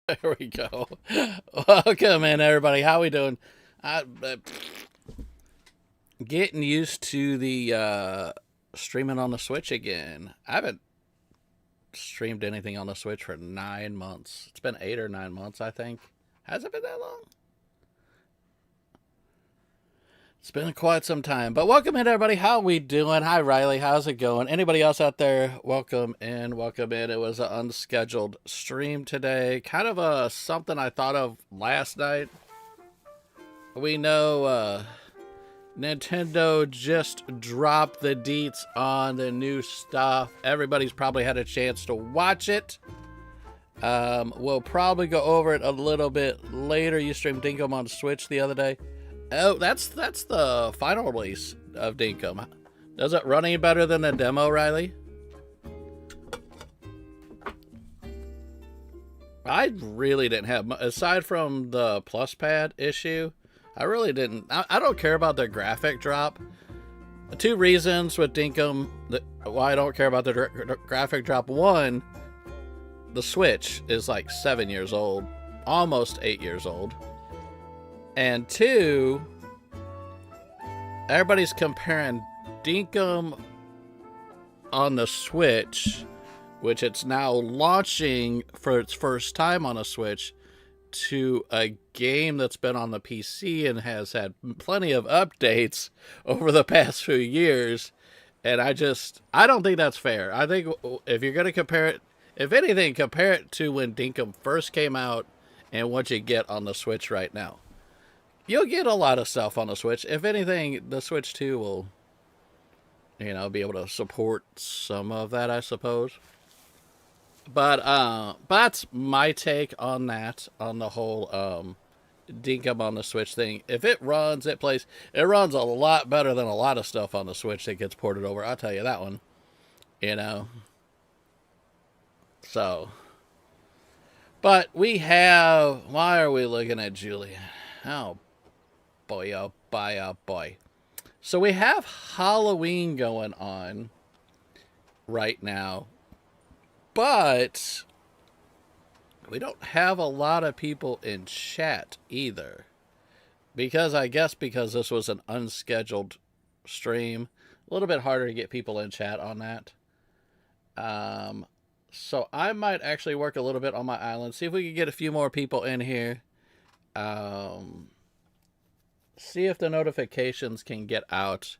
There we go. Welcome in, everybody. How we doing? Getting used to the streaming on the Switch again. I haven't streamed anything on the Switch for 9 months. It's been 8 or 9 months, I think. Has it been that long? It's been quite some time. But welcome in, everybody. How we doing? Hi, Riley. How's it going? Anybody else out there? Welcome in. Welcome in. It was an unscheduled stream today. Kind of something I thought of last night. We know Nintendo just dropped the deets on the new stuff. Everybody's probably had a chance to watch it. We'll probably go over it a little bit later. You streamed Dinkum on Switch the other day. Oh, that's the final release of Dinkum. Does it run any better than the demo, Riley? I really didn't have, aside from the plus pad issue, I really didn't. I don't care about the graphic drop. Two reasons with Dinkum why I don't care about the graphic drop. One, the Switch is like 7 years old, almost 8 years old. And two, everybody's comparing Dinkum on the Switch, which it's now launching for its first time on a Switch, to a game that's been on the PC and has had plenty of updates over the past few years. And I don't think that's fair. I think if you're going to compare it, if anything, compare it to when Dinkum first came out and what you get on the Switch right now. You'll get a lot of stuff on the Switch. If anything, the Switch 2 will, be able to support some of that, I suppose. But that's my take on that, on the whole Dinkum on the Switch thing. If it runs, it runs a lot better than a lot of stuff on the Switch that gets ported over. I'll tell you that one. So. But why are we looking at Julian? Oh boy, oh boy, oh boy. So we have Halloween going on right now, but we don't have a lot of people in chat either. Because this was an unscheduled stream, a little bit harder to get people in chat on that. So I might actually work a little bit on my island, see if we can get a few more people in here. See if the notifications can get out,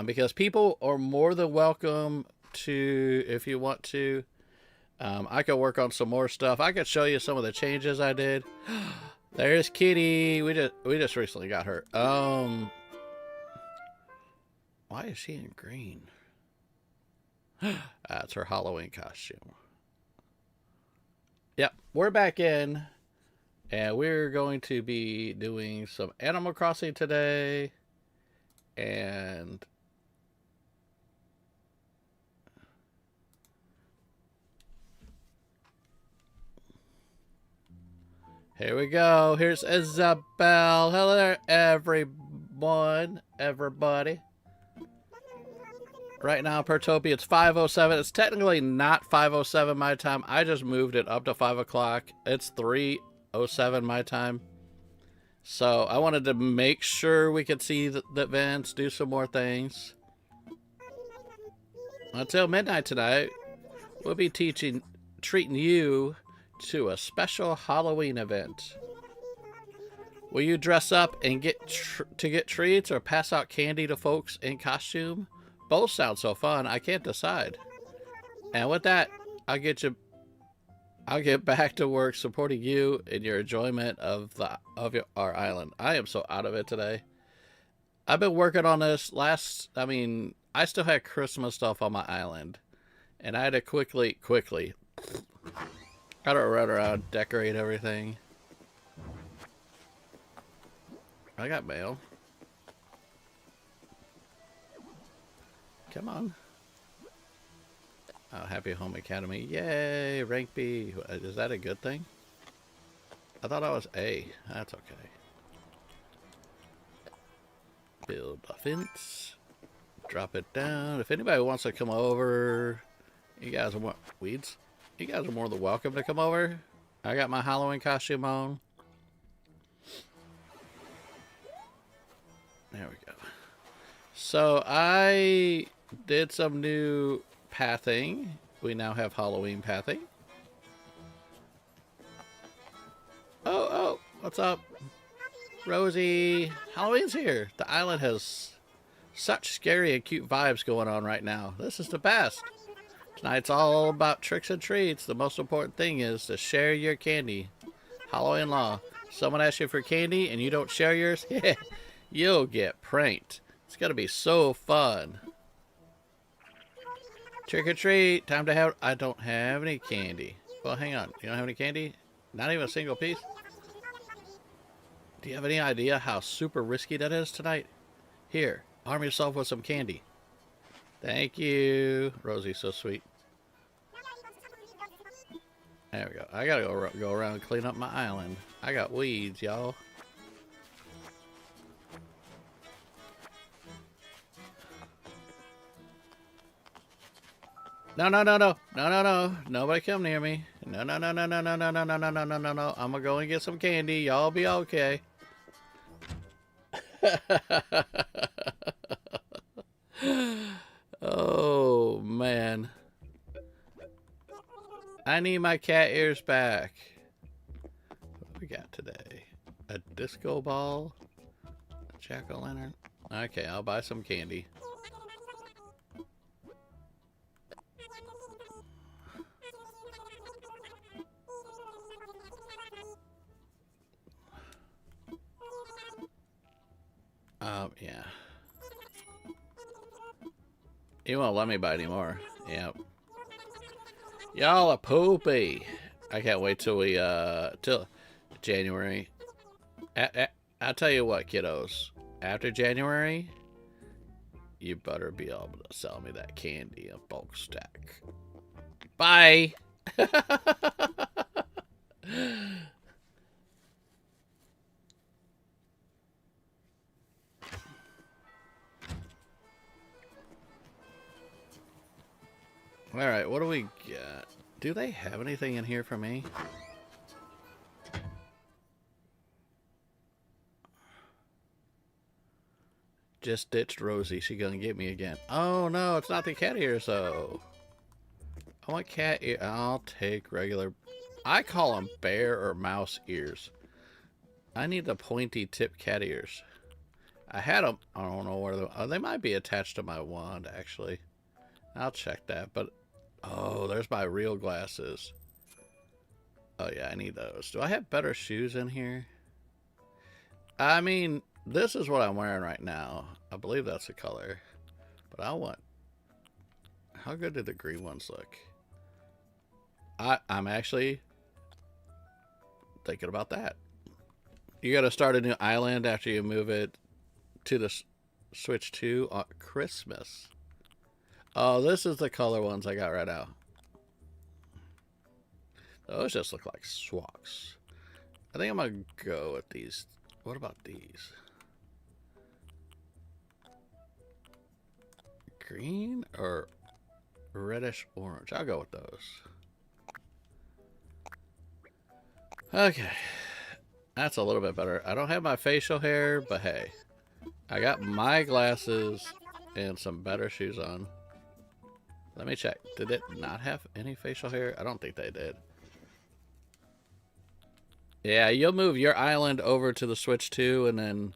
because people are more than welcome to, if you want to. I could work on some more stuff. I could show you some of the changes I did. There's Kitty. We just recently got her. Why is she in green? That's her Halloween costume. Yep, we're back in. And we're going to be doing some Animal Crossing today. And here we go. Here's Isabel. Hello there, everyone. Everybody. Right now, Pertopia, it's 5:07. It's technically not 5:07 my time. I just moved it up to 5 o'clock. It's 3:07 my time. So I wanted to make sure we could see the events, do some more things. Until midnight tonight, we'll be treating you to a special Halloween event. Will you dress up and get treats, or pass out candy to folks in costume? Both sound so fun, I can't decide. And with that, I'll get back to work supporting you in your enjoyment of our island. I am so out of it today. I've been working on this I still had Christmas stuff on my island, and I had to quickly gotta run around, decorate everything. I got mail. Come on. Oh, Happy Home Academy. Yay, rank B. Is that a good thing? I thought I was A. That's okay. Build a fence. Drop it down. If anybody wants to come over, you guys are more weeds. You guys are more than welcome to come over. I got my Halloween costume on. There we go. So I did some new pathing. We now have Halloween pathing. Oh, what's up? Rosie, Halloween's here. The island has such scary and cute vibes going on right now. This is the best. Tonight's all about tricks and treats. The most important thing is to share your candy. Halloween law. Someone asks you for candy and you don't share yours? You'll get pranked. It's gonna be so fun. Trick or treat. Time to have... I don't have any candy. Well, hang on. You don't have any candy? Not even a single piece? Do you have any idea how super risky that is tonight? Here, arm yourself with some candy. Thank you. Rosie's so sweet. There we go. I gotta go around and clean up my island. I got weeds, y'all. No. Nobody come near me. No. I'm gonna go and get some candy. Y'all be okay. Oh, man. I need my cat ears back. What do we got today? A disco ball? A jack-o'-lantern? Okay, I'll buy some candy. Yeah. You won't let me buy anymore. Yep. Y'all are poopy. I can't wait till we, till January. I'll tell you what, kiddos. After January, you better be able to sell me that candy in bulk stack. Bye! Alright, what do we got? Do they have anything in here for me? Just ditched Rosie. She gonna get me again. Oh no, it's not the cat ears though. I want cat ear. I'll take regular. I call them bear or mouse ears. I need the pointy tip cat ears. I had them. I don't know where they. Oh, they might be attached to my wand actually. I'll check that. But oh, there's my real glasses. Oh yeah, I need those. Do I have better shoes in here? I mean, this is what I'm wearing right now. I believe that's the color. But I want... How good do the green ones look? I'm actually thinking about that. You gotta start a new island after you move it to the Switch 2 on Christmas. Oh, this is the color ones I got right now. Those just look like swaks. I think I'm gonna go with these. What about these? Green or reddish orange? I'll go with those. Okay. That's a little bit better. I don't have my facial hair, but hey. I got my glasses and some better shoes on. Let me check. Did it not have any facial hair? I don't think they did. Yeah, you'll move your island over to the Switch 2 and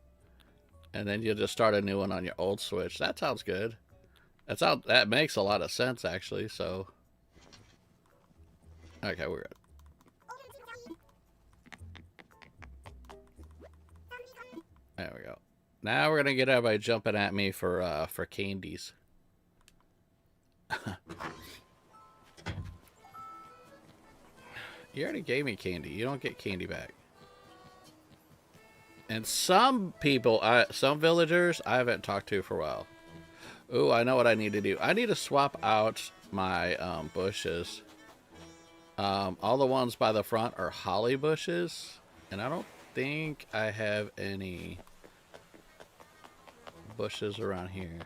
then you'll just start a new one on your old Switch. That sounds good. That makes a lot of sense actually, so okay, we're good. There we go. Now we're gonna get everybody jumping at me for candies. You already gave me candy. You don't get candy back. And some people, some villagers, I haven't talked to for a while. Ooh, I know what I need to do. I need to swap out my bushes. All the ones by the front are holly bushes. And I don't think I have any bushes around here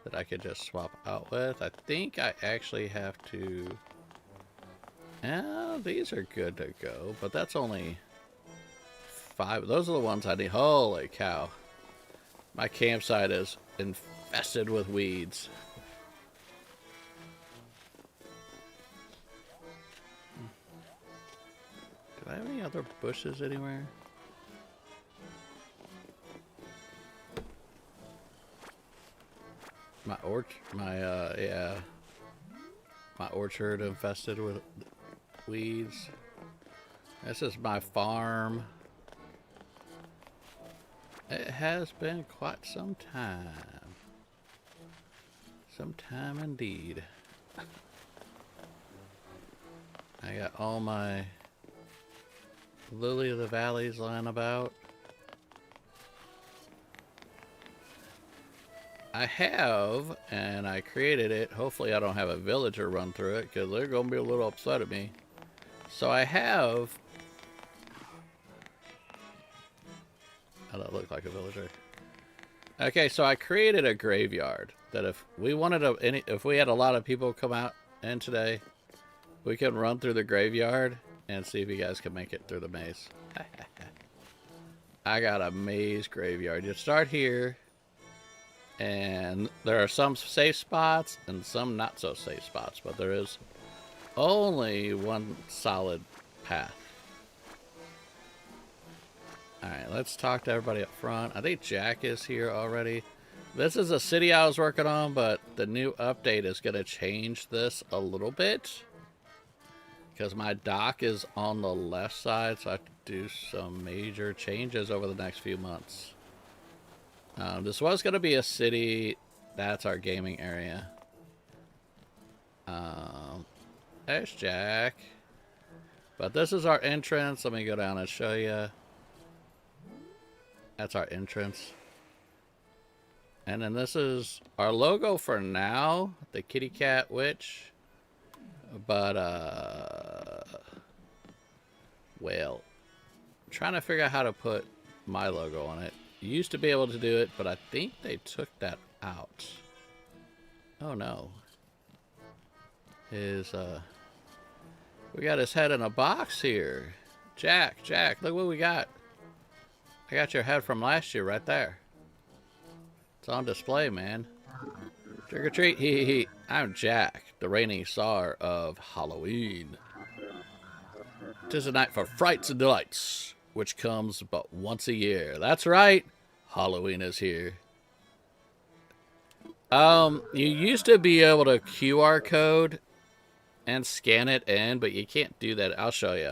that I could just swap out with. I think I actually have to Yeah, these are good to go, but that's only 5. Those are the ones I need. Holy cow. My campsite is infested with weeds. Do I have any other bushes anywhere? My orchard infested with weeds. This is my farm. It has been quite some time. Some time indeed. I got all my lily of the valleys lying about. I have, and I created it. Hopefully I don't have a villager run through it, because they're going to be a little upset at me. So I have... How does that look like a villager? Okay, so I created a graveyard that if we wanted if we had a lot of people come out in today, we can run through the graveyard and see if you guys can make it through the maze. I got a maze graveyard. You start here, and there are some safe spots and some not so safe spots, but there is only one solid path. Alright, let's talk to everybody up front. I think Jack is here already. This is a city I was working on, but the new update is going to change this a little bit. Because my dock is on the left side, so I have to do some major changes over the next few months. This was going to be a city. That's our gaming area. There's Jack. But this is our entrance. Let me go down and show you. That's our entrance. And then this is our logo for now. The kitty cat witch. But, well, I'm trying to figure out how to put my logo on it. You used to be able to do it, but I think they took that out. Oh, no. We got his head in a box here. Jack, look what we got. I got your head from last year right there. It's on display, man. Trick or treat, hee hee hee. I'm Jack, the reigning star of Halloween. 'Tis a night for frights and delights, which comes but once a year. That's right, Halloween is here. You used to be able to QR code and scan it in, but you can't do that. I'll show you.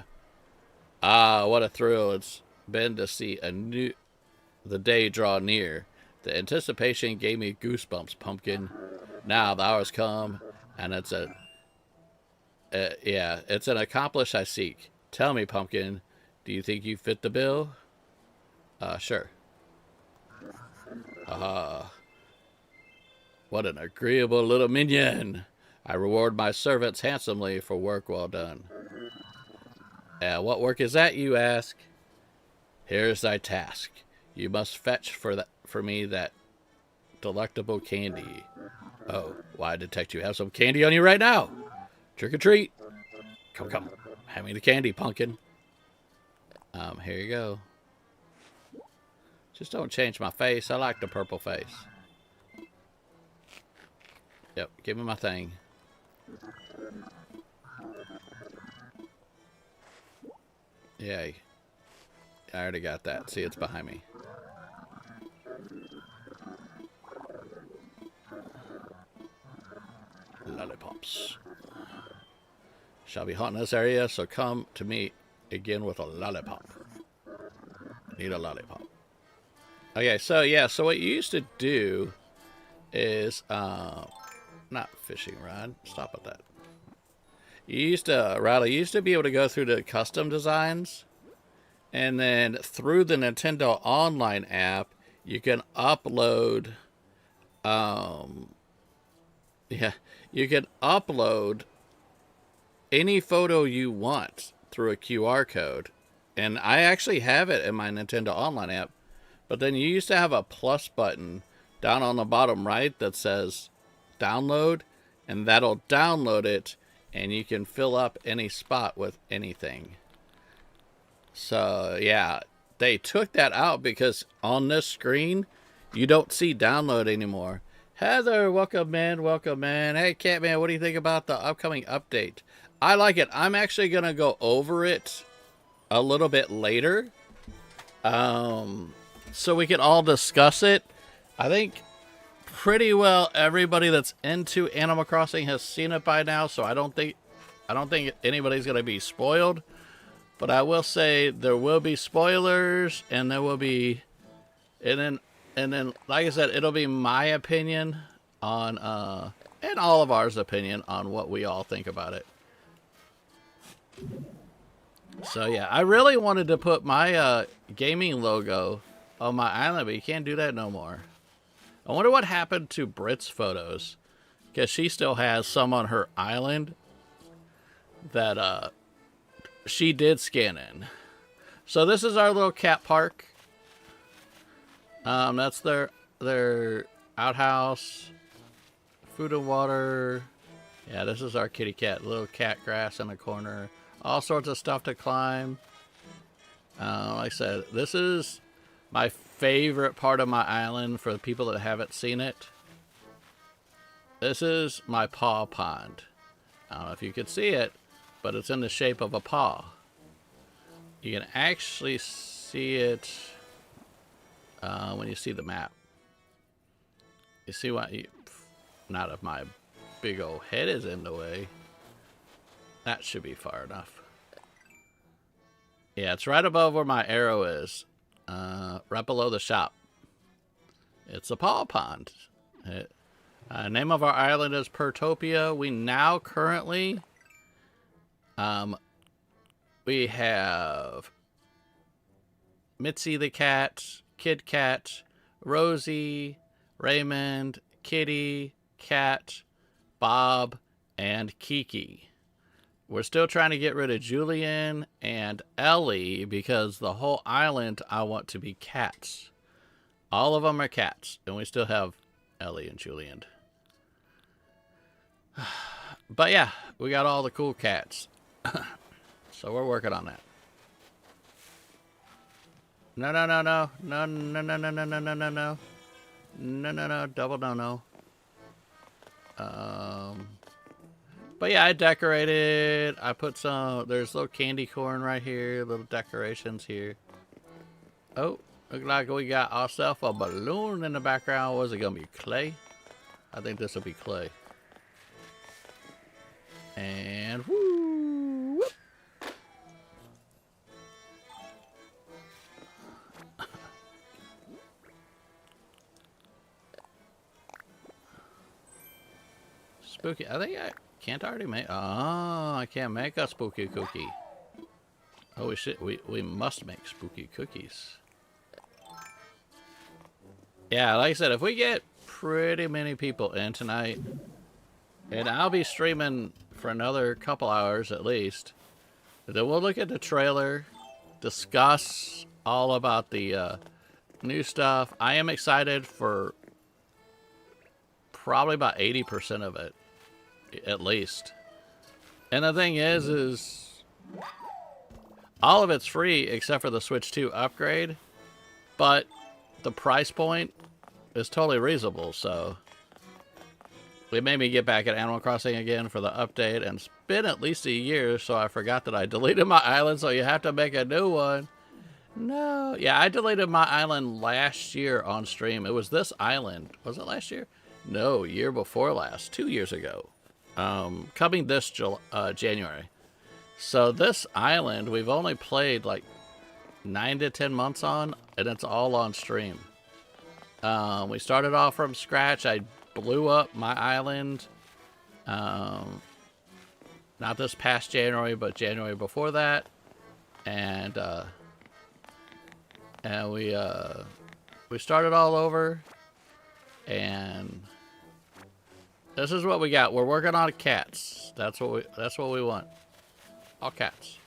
Ah, what a thrill it's been to see the day draw near. The anticipation gave me goosebumps, pumpkin. Now the hour's come, and it's it's an accomplice I seek. Tell me, pumpkin, do you think you fit the bill? Sure. What an agreeable little minion. I reward my servants handsomely for work well done. What work is that, you ask? Here's thy task. You must fetch for me that delectable candy. Oh, why, I detect you have some candy on you right now. Trick or treat. Come. Hand me the candy, pumpkin. Here you go. Just don't change my face. I like the purple face. Yep, give me my thing. Yay. I already got that. See, it's behind me. Lollipops. Shall be hot in this area, so come to me again with a lollipop. Need a lollipop. Okay, so yeah, so what you used to do is, not fishing rod. Stop at that. Riley, you used to be able to go through the custom designs, and then through the Nintendo Online app, you can upload, you can upload any photo you want through a QR code. And I actually have it in my Nintendo Online app, but then you used to have a plus button down on the bottom right that says download, and that'll download it and you can fill up any spot with anything. So yeah, they took that out because on this screen you don't see download anymore. Heather, welcome in, welcome in. Hey Catman, what do you think about the upcoming update? I like it. I'm actually gonna go over it a little bit later, so we can all discuss it. I think pretty well everybody that's into Animal Crossing has seen it by now, so I don't think anybody's gonna be spoiled. But I will say there will be spoilers, and there will be, and then like I said, it'll be my opinion on and all of ours opinion on what we all think about it. So yeah, I really wanted to put my gaming logo on my island, but you can't do that no more. I wonder what happened to Brit's photos, because she still has some on her island that she did scan in. So this is our little cat park. That's their outhouse, food and water. Yeah, this is our kitty cat, little cat grass in the corner. All sorts of stuff to climb. Like I said, this is my favorite part of my island for the people that haven't seen it. This is my paw pond. I don't know if you could see it, but it's in the shape of a paw. You can actually see it when you see the map. You see what? Not if my big old head is in the way. That should be far enough. Yeah, it's right above where my arrow is. Right below the shop. It's a paw pond. Name of our island is Pertopia. We now currently we have Mitzi the cat, Kid Cat, Rosie, Raymond, Kitty, Cat, Bob, and Kiki. We're still trying to get rid of Julian and Ellie because the whole island I want to be cats. All of them are cats, and we still have Ellie and Julian. But yeah, we got all the cool cats. So we're working on that. No, no, no, no. No, no, no, no, no, no, no, no, no. No, no, no. Double no, no. But yeah, I decorated. I put some, there's little candy corn right here. Little decorations here. Oh, look like we got ourselves a balloon in the background. Was it going to be clay? I think this will be clay. And whoo! Whoop. Spooky. I think I can't already make. Oh, I can't make a spooky cookie. Oh, we must make spooky cookies. Yeah, like I said, if we get pretty many people in tonight, and I'll be streaming for another couple hours at least, then we'll look at the trailer, discuss all about the new stuff. I am excited for probably about 80% of it, at least. And the thing is all of it's free except for the Switch 2 upgrade, but the price point is totally reasonable, so it made me get back at Animal Crossing again for the update, and it's been at least a year, so I forgot that I deleted my island, so you have to make a new one. No. Yeah, I deleted my island last year on stream. It was this island. Was it last year? No, year before last. 2 years ago. Coming this January. So this island, we've only played like 9 to 10 months on, and it's all on stream. We started off from scratch. I blew up my island. Not this past January, but January before that. And we started all over. And this is what we got. We're working on cats. That's what we want. All cats.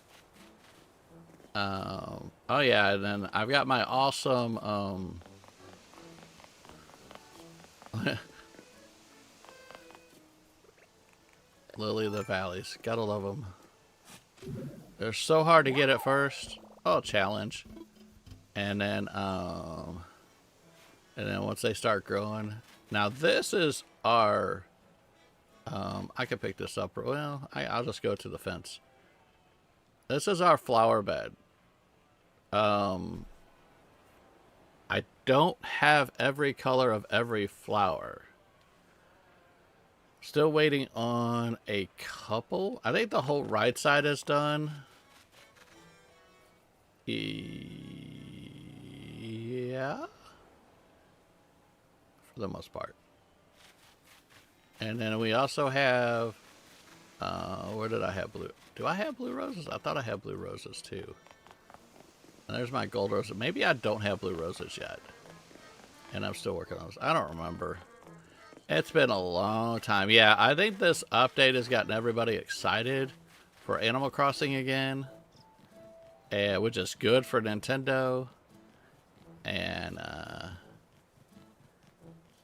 Oh yeah, and then I've got my awesome Lily of the Valleys. Gotta love them. They're so hard to get at first. Oh, challenge. And then once they start growing. Now this is our, I could pick this up. Well, I'll just go to the fence. This is our flower bed. I don't have every color of every flower. Still waiting on a couple. I think the whole right side is done. Yeah. For the most part. And then we also have, where did I have blue? Do I have blue roses? I thought I had blue roses too. And there's my gold roses. Maybe I don't have blue roses yet. And I'm still working on those. I don't remember. It's been a long time. Yeah, I think this update has gotten everybody excited for Animal Crossing again. Which is good for Nintendo. And,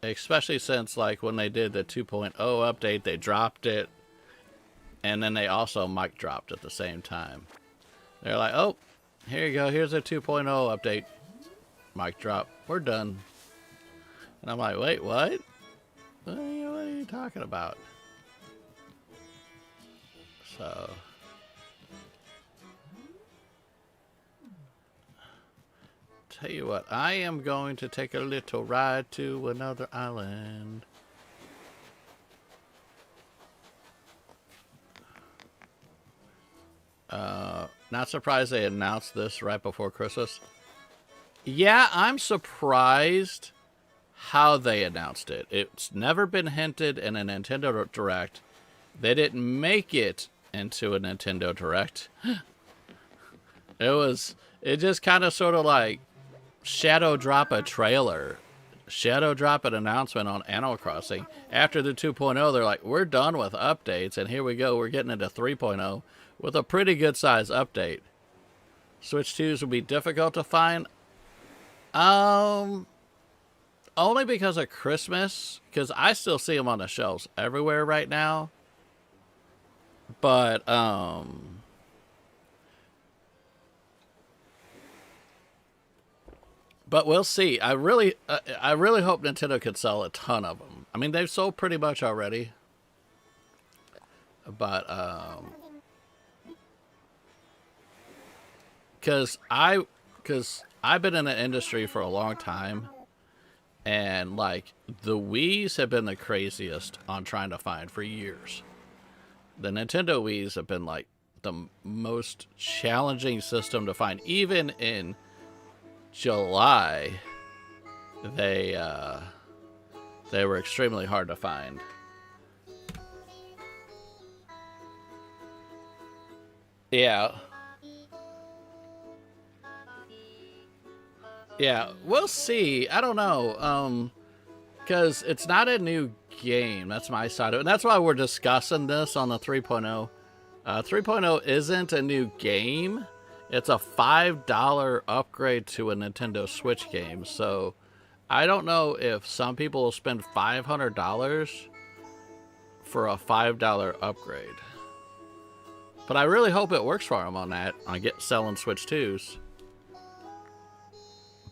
especially since, like, when they did the 2.0 update, they dropped it. And then they also mic dropped at the same time. They're like, oh, here you go. Here's a 2.0 update. Mic drop. We're done. And I'm like, wait, what? What are you talking about? So, tell you what, I am going to take a little ride to another island. Not surprised they announced this right before Christmas. Yeah, I'm surprised how they announced it. It's never been hinted in a Nintendo Direct. They didn't make it into a Nintendo Direct. It just kind of sort of like shadow drop a trailer. Shadow drop an announcement on Animal Crossing. After the 2.0, they're like, we're done with updates, and here we go. We're getting into 3.0 with a pretty good size update. Switch 2s will be difficult to find. Only because of Christmas, because I still see them on the shelves everywhere right now. But we'll see. I really hope Nintendo could sell a ton of them. I mean, they've sold pretty much already. But because I've been in the industry for a long time. And, like, the Wiis have been the craziest on trying to find for years. The Nintendo Wiis have been, like, the most challenging system to find. Even in July, they were extremely hard to find. Yeah. Yeah, we'll see. I don't know. Because it's not a new game. That's my side of it. And that's why we're discussing this on the 3.0. 3.0 isn't a new game. It's a $5 upgrade to a Nintendo Switch game. So I don't know if some people will spend $500 for a $5 upgrade. But I really hope it works for them on that. Selling Switch 2s.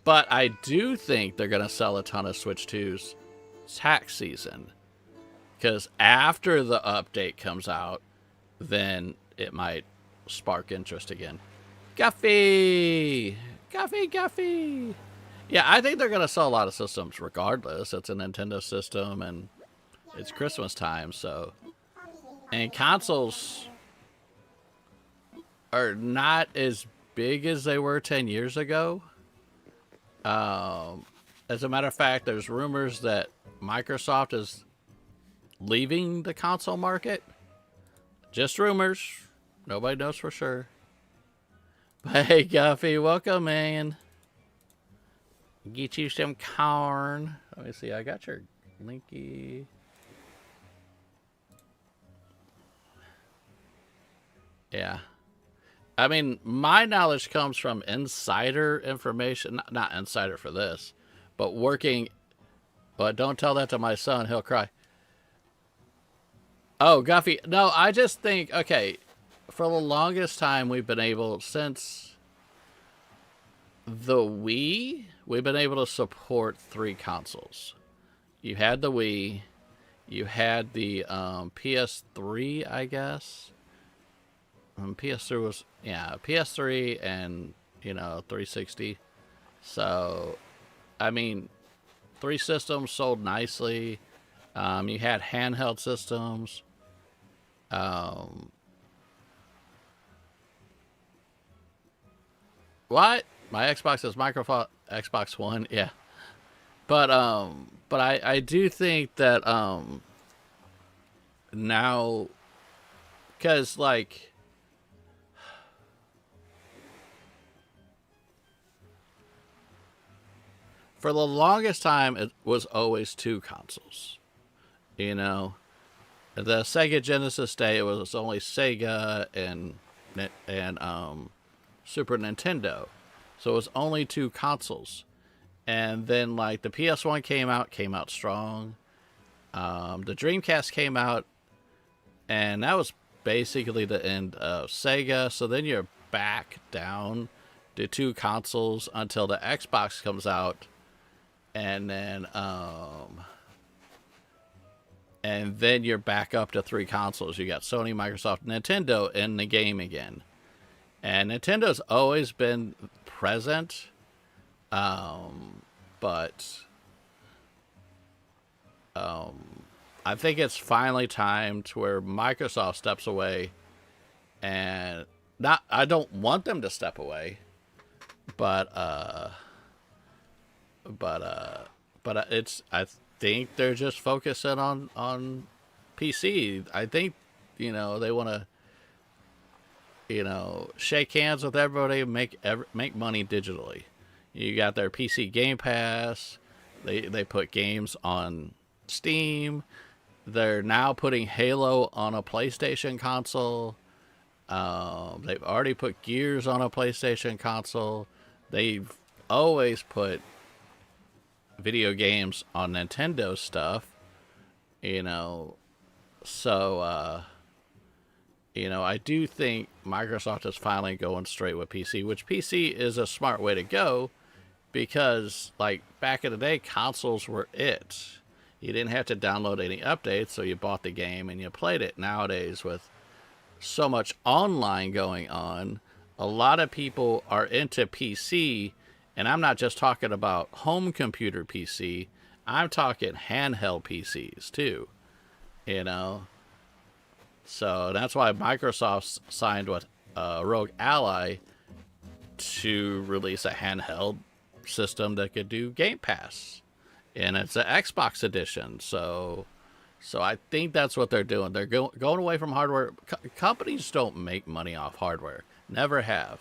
But I do think they're going to sell a ton of Switch 2s tax season. Because after the update comes out, then it might spark interest again. Guffy! Guffy, Guffy! Yeah, I think they're going to sell a lot of systems regardless. It's a Nintendo system and it's Christmas time, so. And consoles are not as big as they were 10 years ago. As a matter of fact, there's rumors that Microsoft is leaving the console market. Just rumors. Nobody knows for sure. But hey, Guffy, welcome in. Get you some corn. Let me see. I got your linky. Yeah. I mean, my knowledge comes from insider information. Not insider for this, but working. But don't tell that to my son. He'll cry. Oh, Guffy. No, I just think, okay, for the longest time we've been able, since the Wii, we've been able to support 3 consoles. You had the Wii, you had the PS3, I guess. PS3 was, yeah, PS3 and, 360. So, I mean, 3 systems sold nicely. You had handheld systems. What? My Xbox is Microsoft Xbox One, yeah. But I do think that now, because like for the longest time it was always 2 consoles. You know, the Sega Genesis day it was only Sega and Super Nintendo, so it was only 2 consoles. And then like the PS1 came out strong. The Dreamcast came out, and that was basically the end of Sega. So then you're back down to 2 consoles until the Xbox comes out, and then you're back up to 3 consoles. You got Sony, Microsoft, Nintendo in the game again, and Nintendo's always been present, but I think it's finally time to where Microsoft steps away, and not I don't want them to step away, but it's I think they're just focusing on PC. I think they want to shake hands with everybody, make money digitally. You got their PC Game Pass. They put games on Steam. They're now putting Halo on a PlayStation console. They've already put Gears on a PlayStation console. They've always put video games on Nintendo stuff. So I do think Microsoft is finally going straight with PC, which PC is a smart way to go, because like back in the day, consoles were it. You didn't have to download any updates, so you bought the game and you played it. Nowadays, with so much online going on, a lot of people are into PC, and I'm not just talking about home computer PC, I'm talking handheld PCs too, So that's why Microsoft signed with Rogue Ally to release a handheld system that could do Game Pass, and it's an Xbox edition. So I think that's what they're doing. They're going away from hardware. Companies don't make money off hardware. Never have.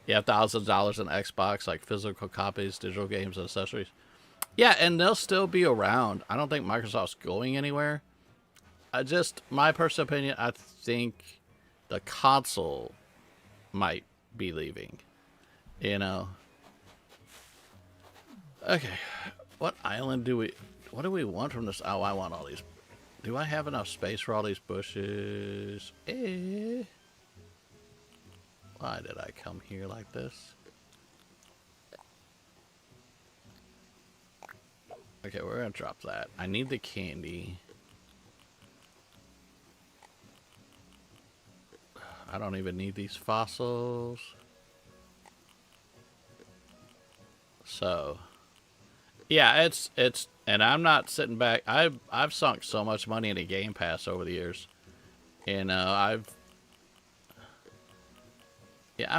You have thousands of dollars in Xbox, like physical copies, digital games, and accessories. Yeah, and they'll still be around. I don't think Microsoft's going anywhere. My personal opinion, I think the console might be leaving. Okay, what do we want from this? Oh, I want all these. Do I have enough space for all these bushes? Why did I come here like this? Okay, we're gonna drop that. I need the candy. I don't even need these fossils. So, yeah, it's and I'm not sitting back. I've sunk so much money into Game Pass over the years, and I'm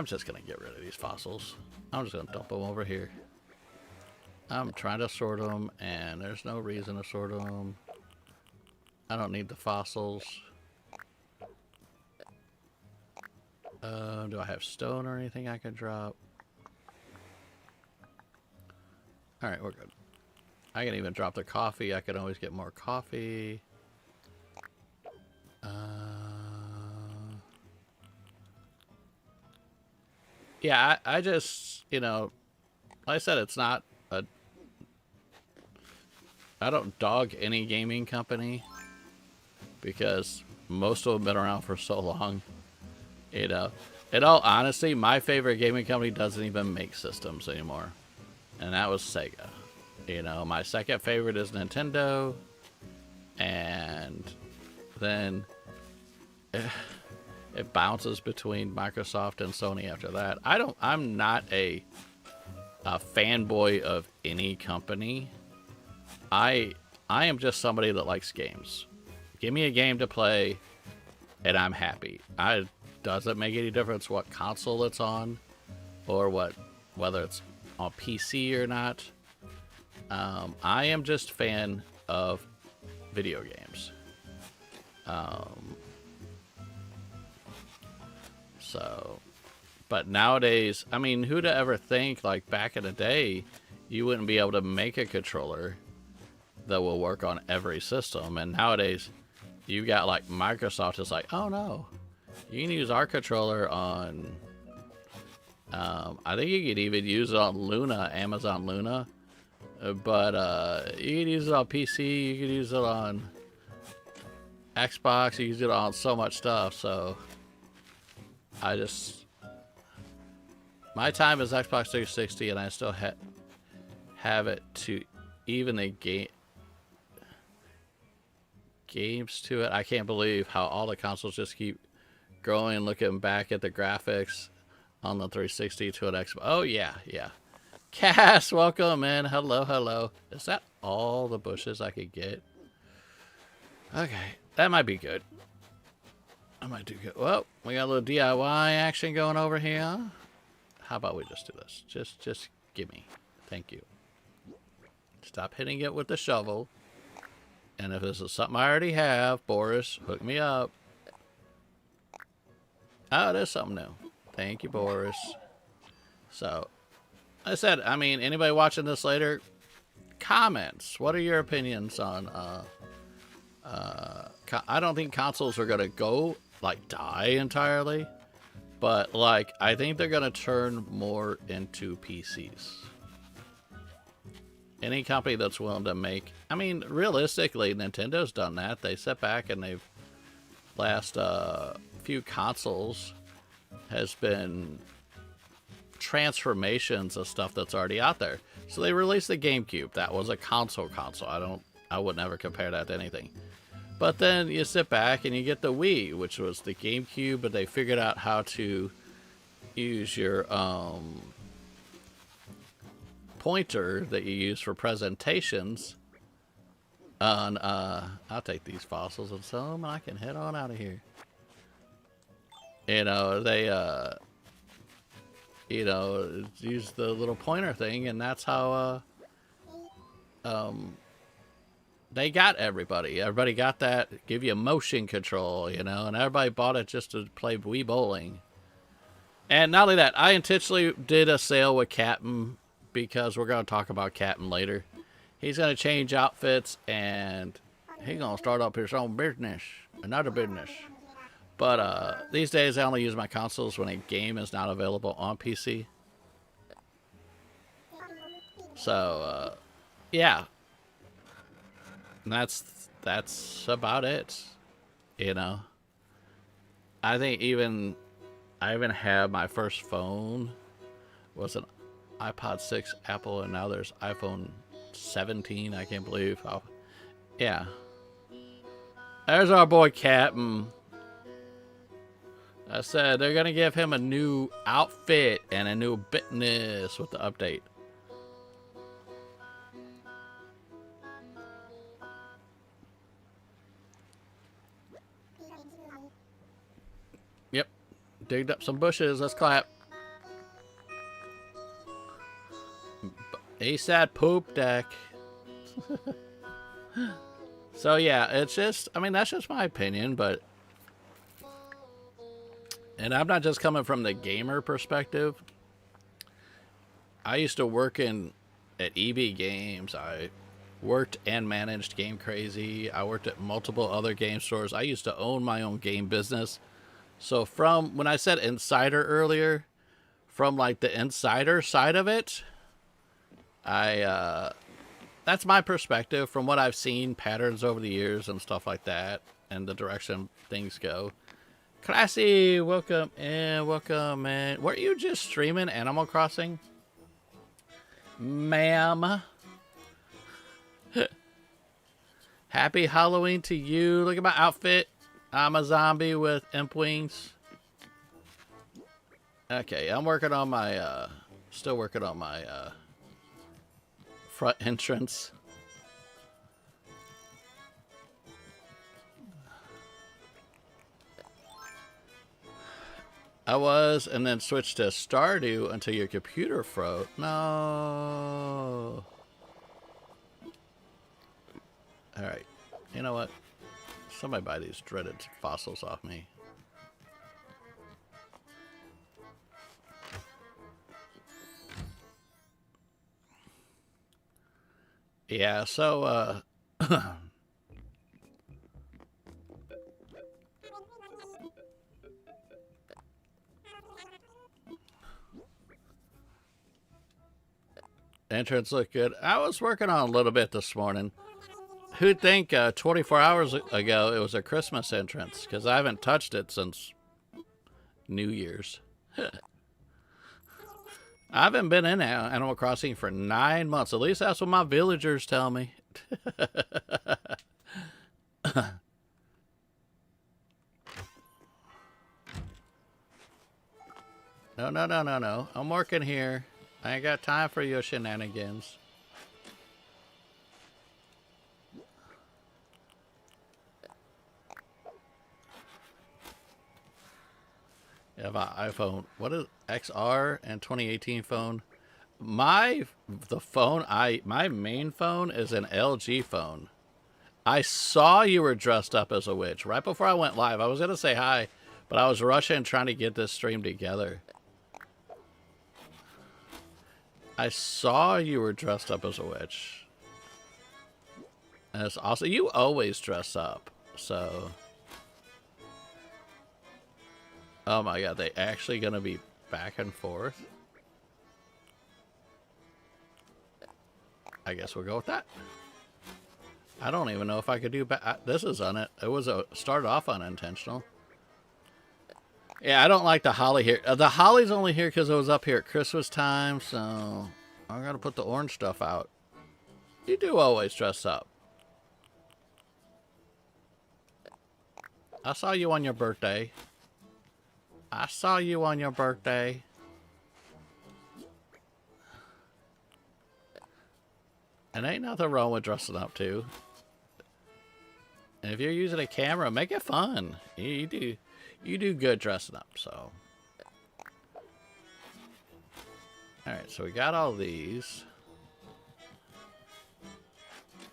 just gonna get rid of these fossils. I'm just gonna dump them over here. I'm trying to sort them, and there's no reason to sort them. I don't need the fossils. Do I have stone or anything I can drop? Alright, we're good. I can even drop the coffee. I can always get more coffee. Yeah, I just, like I said, it's not a... I don't dog any gaming company. because most of them have been around for so long. You know, in all honesty, my favorite gaming company doesn't even make systems anymore, and that was Sega. You know, my second favorite is Nintendo, and then it bounces between Microsoft and Sony after that. I'm not a fanboy of any company. I am just somebody that likes games. Give me a game to play, and I'm happy. Doesn't make any difference what console it's on, or whether it's on PC or not. I am just a fan of video games. But nowadays, I mean, who'd ever think, like back in the day, you wouldn't be able to make a controller that will work on every system. And nowadays, you got like Microsoft is like, oh no, you can use our controller on, I think you could even use it on Luna, Amazon Luna. But you can use it on PC, you can use it on Xbox, you can use it on so much stuff. So my time is Xbox 360, and I still have it to even the games to it. I can't believe how all the consoles just keep growing. Looking back at the graphics on the 360 to an Xbox. Oh yeah, yeah. Cass, welcome in. Hello, hello. Is that all the bushes I could get? Okay, that might be good. I might do good. Well, we got a little DIY action going over here. How about we just do this? Just give me. Thank you. Stop hitting it with the shovel. And if this is something I already have, Boris, hook me up. Oh, there's something new. Thank you, Boris. So, like I said, I mean, anybody watching this later, comments. What are your opinions on, I don't think consoles are going to go, like, die entirely. But, like, I think they're going to turn more into PCs. Any company that's willing to make... I mean, realistically, Nintendo's done that. They sit back and they've... Last few consoles has been transformations of stuff that's already out there. So they released the GameCube. That was a console. I would never compare that to anything. But then you sit back and you get the Wii, which was the GameCube, but they figured out how to use your pointer that you use for presentations on, I'll take these fossils and sell them, and I can head on out of here. You know, they, you know, use the little pointer thing, and that's how, they got everybody. Everybody got that. Give you motion control, you know, and everybody bought it just to play Wii Bowling. And not only that, I intentionally did a sale with Captain because we're going to talk about Captain later. He's going to change outfits and he's going to start up his own business. Another business. But these days I only use my consoles when a game is not available on PC. So, yeah. And that's about it, you know. I think I even had my first phone was an iPod 6 Apple, and now there's iPhone 17. I can't believe how. Yeah. There's our boy Captain. I said they're gonna give him a new outfit and a new business with the update. Yep. Digged up some bushes. Let's clap. ASAD poop deck. So yeah, it's just, I mean, that's just my opinion, but, and I'm not just coming from the gamer perspective. I used to work at EB Games. I worked and managed Game Crazy. I worked at multiple other game stores. I used to own my own game business. So from, when I said insider earlier, from like the insider side of it, that's my perspective from what I've seen, patterns over the years and stuff like that. and the direction things go. Classy, welcome in, welcome in. Weren't you just streaming Animal Crossing? Ma'am. Happy Halloween to you. Look at my outfit. I'm a zombie with imp wings. Okay, I'm working on my, still working on my, front entrance. I was, and then switched to Stardew until your computer froze. No. Alright. You know what? Somebody buy these dreaded fossils off me. Yeah, so, entrance look good. I was working on a little bit this morning. Who'd think 24 hours ago it was a Christmas entrance? Because I haven't touched it since New Year's. I haven't been in Animal Crossing for 9 months. At least that's what my villagers tell me. No, no, no, no, no. I'm working here. I ain't got time for your shenanigans. I have an iPhone. What is XR and 2018 phone? My main phone is an LG phone. I saw you were dressed up as a witch right before I went live. I was gonna say hi, but I was rushing trying to get this stream together. I saw you were dressed up as a witch. And it's also, you always dress up, so. Oh my god, they actually gonna be back and forth? I guess we'll go with that. I don't even know if I could do this is on it. It was started off unintentional. Yeah, I don't like the holly here. The holly's only here because it was up here at Christmas time, so I'm gonna put the orange stuff out. You do always dress up. I saw you on your birthday. I saw you on your birthday. And ain't nothing wrong with dressing up too. And if you're using a camera, make it fun. You do good dressing up, so. Alright, so we got all these.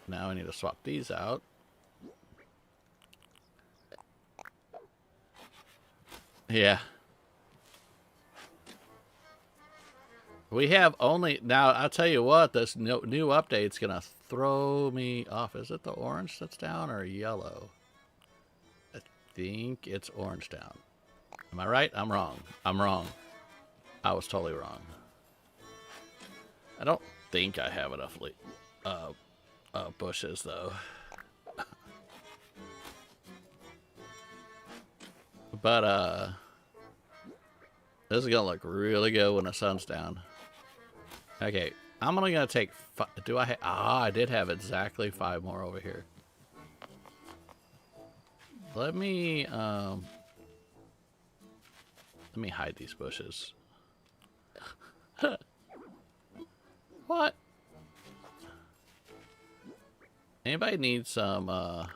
Now we need to swap these out. Yeah. We have only... Now, I'll tell you what, this new update's going to throw me off. Is it the orange that's down or yellow? I think it's orange down. Am I right? I'm wrong. I'm wrong. I was totally wrong. I don't think I have enough bushes, though. But, this is gonna look really good when the sun's down. Okay, I'm only gonna take do I have... I did have exactly 5 more over here. Let me hide these bushes. What? Anybody need some,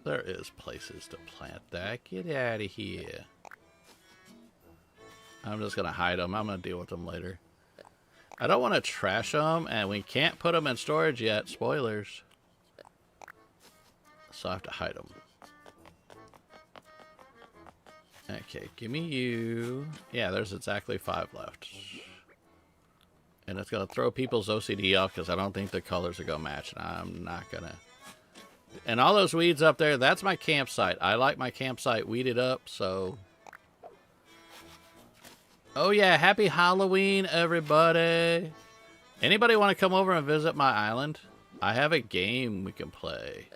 There is places to plant that. Get out of here. I'm just gonna hide them. I'm gonna deal with them later. I don't want to trash them, and we can't put them in storage yet. Spoilers. So I have to hide them. Okay, give me you. Yeah, there's exactly 5 left. And it's going to throw people's OCD off because I don't think the colors are going to match. And I'm not going to. And all those weeds up there, that's my campsite. I like my campsite weeded up, so. Oh, yeah. Happy Halloween, everybody. Anybody want to come over and visit my island? I have a game we can play.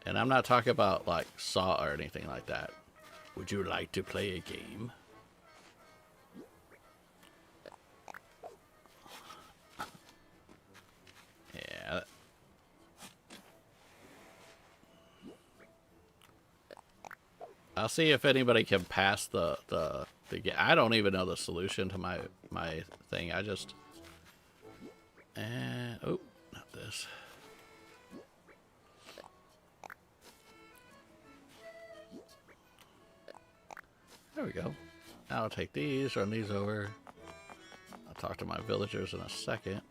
And I'm not talking about like Saw or anything like that. Would you like to play a game? Yeah. I'll see if anybody can pass the game. I don't even know the solution to my thing. I just oh, not this. There we go. Now I'll take these, run these over. I'll talk to my villagers in a second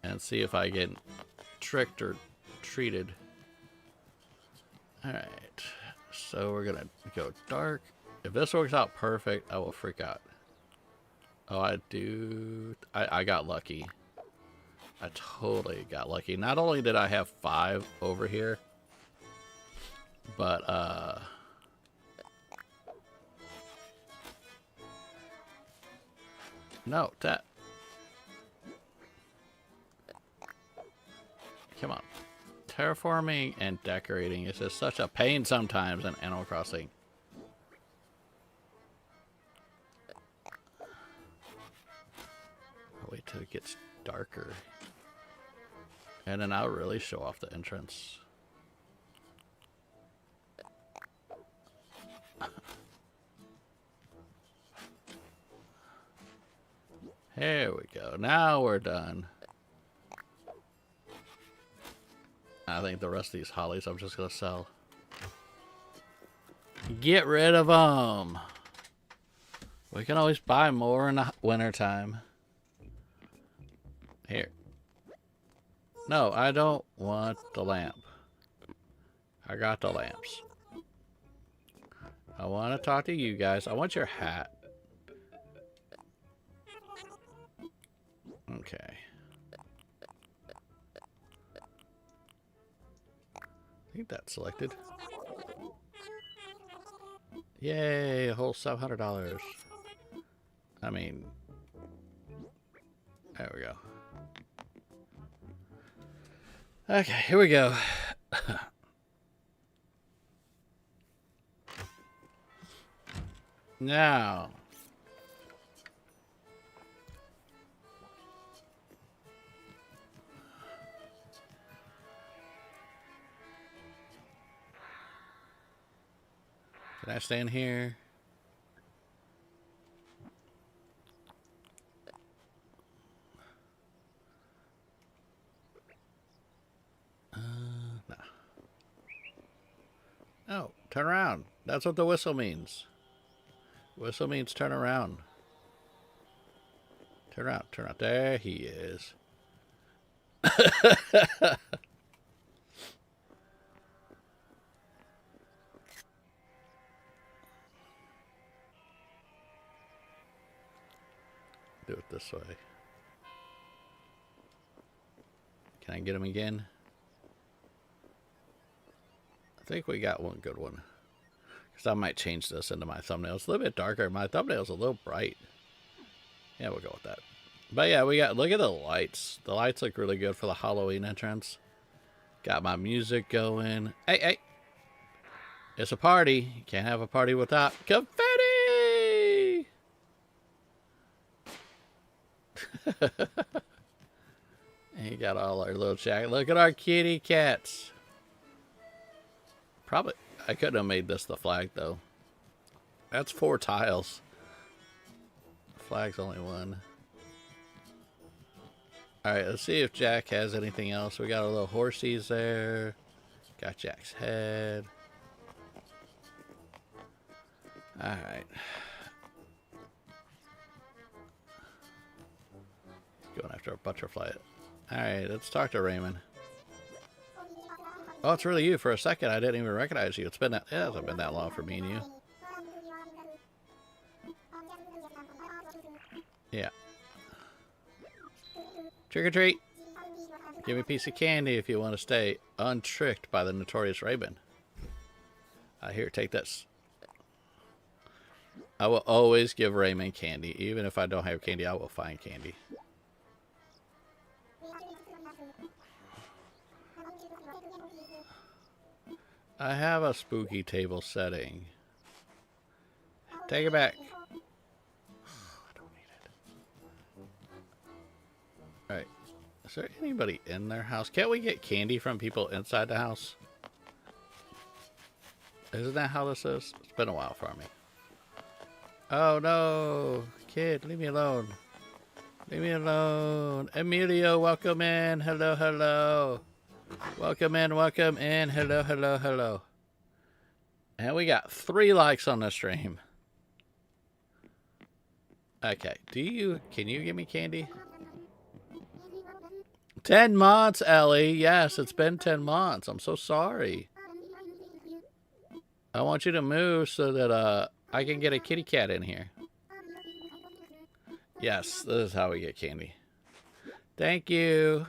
and see if I get tricked or treated. Alright, so we're gonna go dark. If this works out perfect, I will freak out. Oh, I got lucky. I totally got lucky. Not only did I have 5 over here, but no, that. Come on. Terraforming and decorating is just such a pain sometimes in Animal Crossing. I'll wait till it gets darker. And then I'll really show off the entrance. Here we go. Now we're done. I think the rest of these hollies I'm just going to sell. Get rid of them. We can always buy more in the winter time. Here. No, I don't want the lamp. I got the lamps. I want to talk to you guys. I want your hat. Okay. I think that's selected. Yay, a whole $700. I mean, there we go. Okay, here we go. Now. Can I stand here? No. Oh, turn around. That's what the whistle means. Whistle means turn around. Turn around, turn around. There he is. Do it this way. Can I get him again? I think we got one good one. Because I might change this into my thumbnail. It's a little bit darker. My thumbnail's a little bright. Yeah, we'll go with that. But yeah, we got, look at the lights. The lights look really good for the Halloween entrance. Got my music going. Hey, hey. It's a party. You can't have a party without confetti. And you got all our little jacket. Look at our kitty cats. Probably, I couldn't have made this the flag though. That's 4 tiles. The flag's only 1. Alright, let's see if Jack has anything else. We got our little horsies there. Got Jack's head. Alright. Going after a butterfly. Alright, let's talk to Raymond. Oh, it's really you. For a second, I didn't even recognize you. It's been that, it hasn't been that long for me and you. Yeah. Trick or treat. Give me a piece of candy if you want to stay untricked by the notorious Raymond. Here, take this. I will always give Raymond candy. Even if I don't have candy, I will find candy. I have a spooky table setting. Take it back. I don't need it. Alright. Is there anybody in their house? Can't we get candy from people inside the house? Isn't that how this is? It's been a while for me. Oh no! Kid, leave me alone. Leave me alone. Emilio, welcome in. Hello, hello. Welcome in, welcome in. Hello, hello, hello. And we got 3 likes on the stream. Okay, can you give me candy? 10 months, Ellie. Yes, it's been 10 months. I'm so sorry. I want you to move so that I can get a kitty cat in here. Yes, this is how we get candy. Thank you.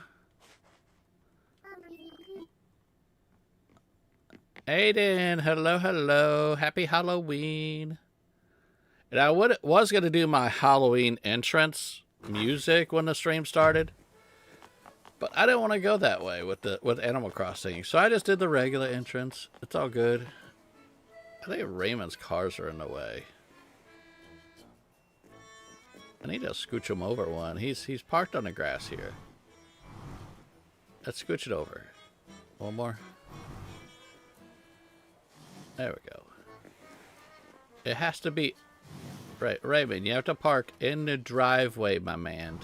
Aiden, hello, hello. Happy Halloween. And I was going to do my Halloween entrance music when the stream started. But I didn't want to go that way with Animal Crossing. So I just did the regular entrance. It's all good. I think Raymond's cars are in the way. I need to scooch him over one. He's parked on the grass here. Let's scooch it over. One more. There we go. It has to be... Right, Raymond, you have to park in the driveway, my man.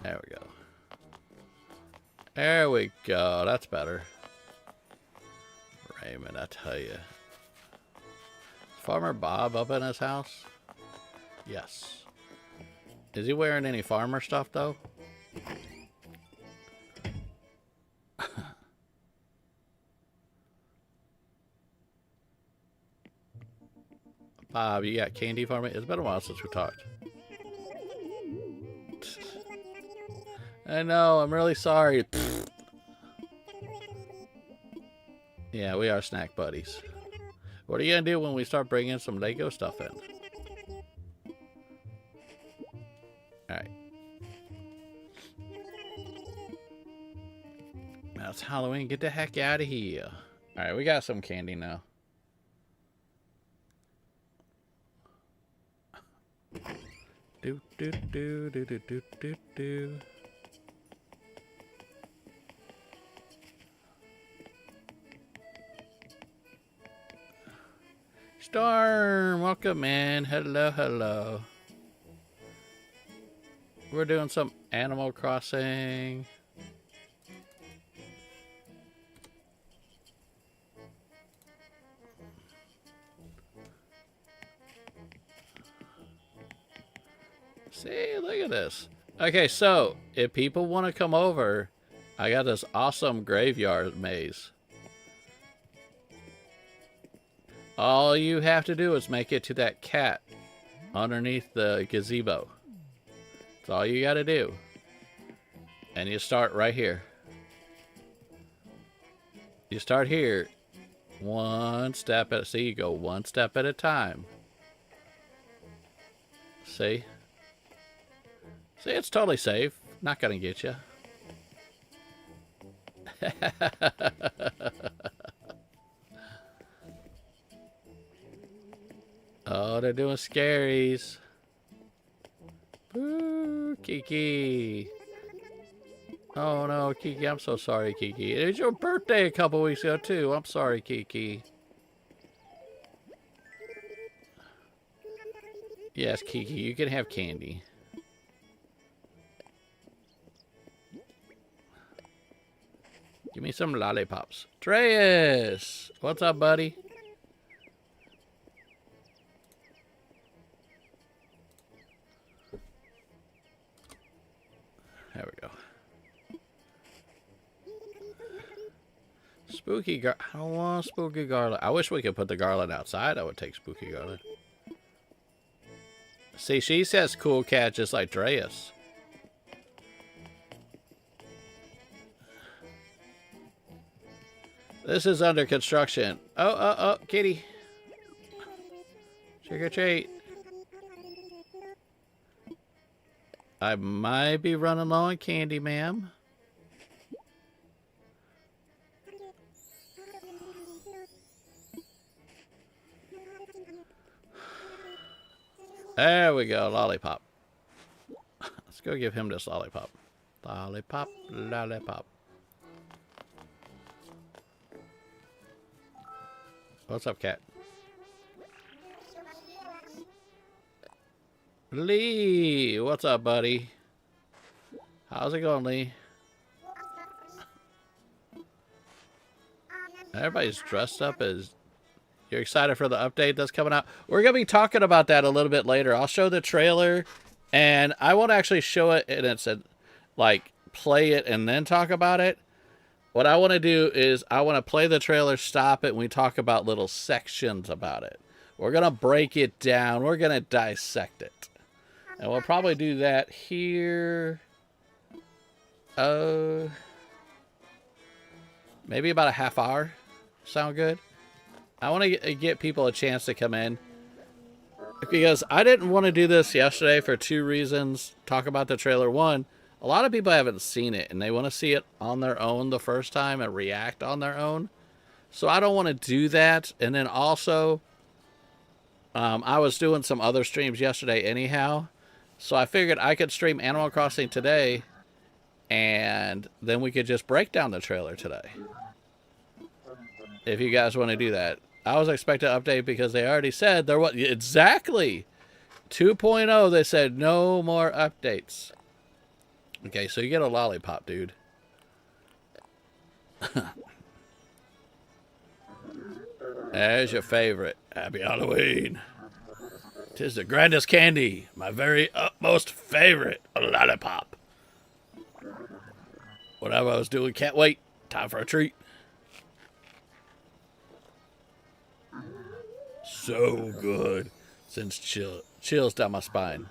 There we go. There we go. That's better. Raymond, I tell you. Is Farmer Bob up in his house? Yes. Is he wearing any farmer stuff, though? Bob, you got candy for me? It's been a while since we talked. I know, I'm really sorry. Yeah, we are snack buddies. What are you gonna do when we start bringing some Lego stuff in? Alright. Now it's Halloween. Get the heck out of here. Alright, we got some candy now. Do do do do do do do do. Storm, welcome in. Hello, hello. We're doing some Animal Crossing. See, look at this. Okay, so if people want to come over, I got this awesome graveyard maze. All you have to do is make it to that cat underneath the gazebo. That's all you got to do. And you start right here. You start here. One step at a... See, you go one step at a time. See? See, it's totally safe. Not gonna get you. Oh, they're doing scaries. Boo, Kiki. Oh no, Kiki, I'm so sorry, Kiki. It was your birthday a couple weeks ago too. I'm sorry, Kiki. Yes, Kiki, you can have candy. Give me some lollipops. Dreas! What's up, buddy? There we go. Spooky garland. I don't want spooky garland. I wish we could put the garland outside. I would take spooky garland. See, she says cool cat just like Dreas. This is under construction. Oh, kitty. Trick or treat. I might be running low on candy, ma'am. There we go, lollipop. Let's go give him this lollipop. Lollipop, lollipop. What's up, cat? Lee, what's up, buddy? How's it going, Lee? Everybody's dressed up as... You're excited for the update that's coming out? We're going to be talking about that a little bit later. I'll show the trailer, and I won't actually show it, and it's like, play it and then talk about it. What I want to do is I want to play the trailer, stop it, and we talk about little sections about it. We're going to break it down. We're going to dissect it. And we'll probably do that here. Maybe about a half hour. Sound good? I want to get people a chance to come in. Because I didn't want to do this yesterday for two reasons. Talk about the trailer. One, a lot of people haven't seen it, and they want to see it on their own the first time and react on their own. So I don't want to do that. And then also, I was doing some other streams yesterday anyhow. So I figured I could stream Animal Crossing today, and then we could just break down the trailer today. If you guys want to do that. I was expecting an update because they already said there was... Exactly! 2.0, they said no more updates. Okay, so you get a lollipop, dude. There's your favorite. Happy Halloween. 'Tis the grandest candy. My very utmost favorite. A lollipop. Whatever I was doing, can't wait. Time for a treat. So good. Sends chills down my spine.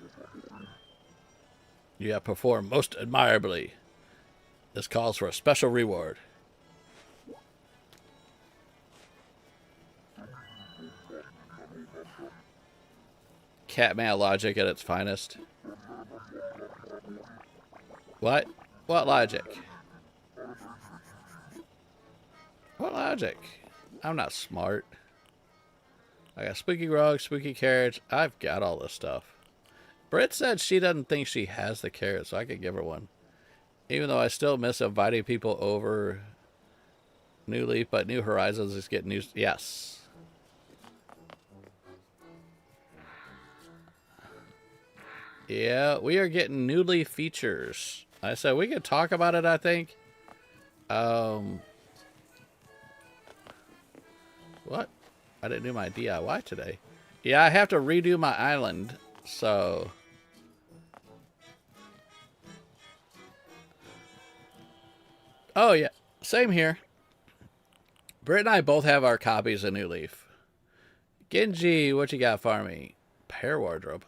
You have performed most admirably. This calls for a special reward. Catman logic at its finest. What? What logic? What logic? I'm not smart. I got spooky rug, spooky carrots. I've got all this stuff. Britt said she doesn't think she has the carrots, so I could give her one. Even though I still miss inviting people over New Leaf, but New Horizons is getting new... Yes. Yeah, we are getting New Leaf features. I said we could talk about it, I think. What? I didn't do my DIY today. Yeah, I have to redo my island, so... Oh, yeah. Same here. Britt and I both have our copies of New Leaf. Genji, what you got for me? Pair wardrobe.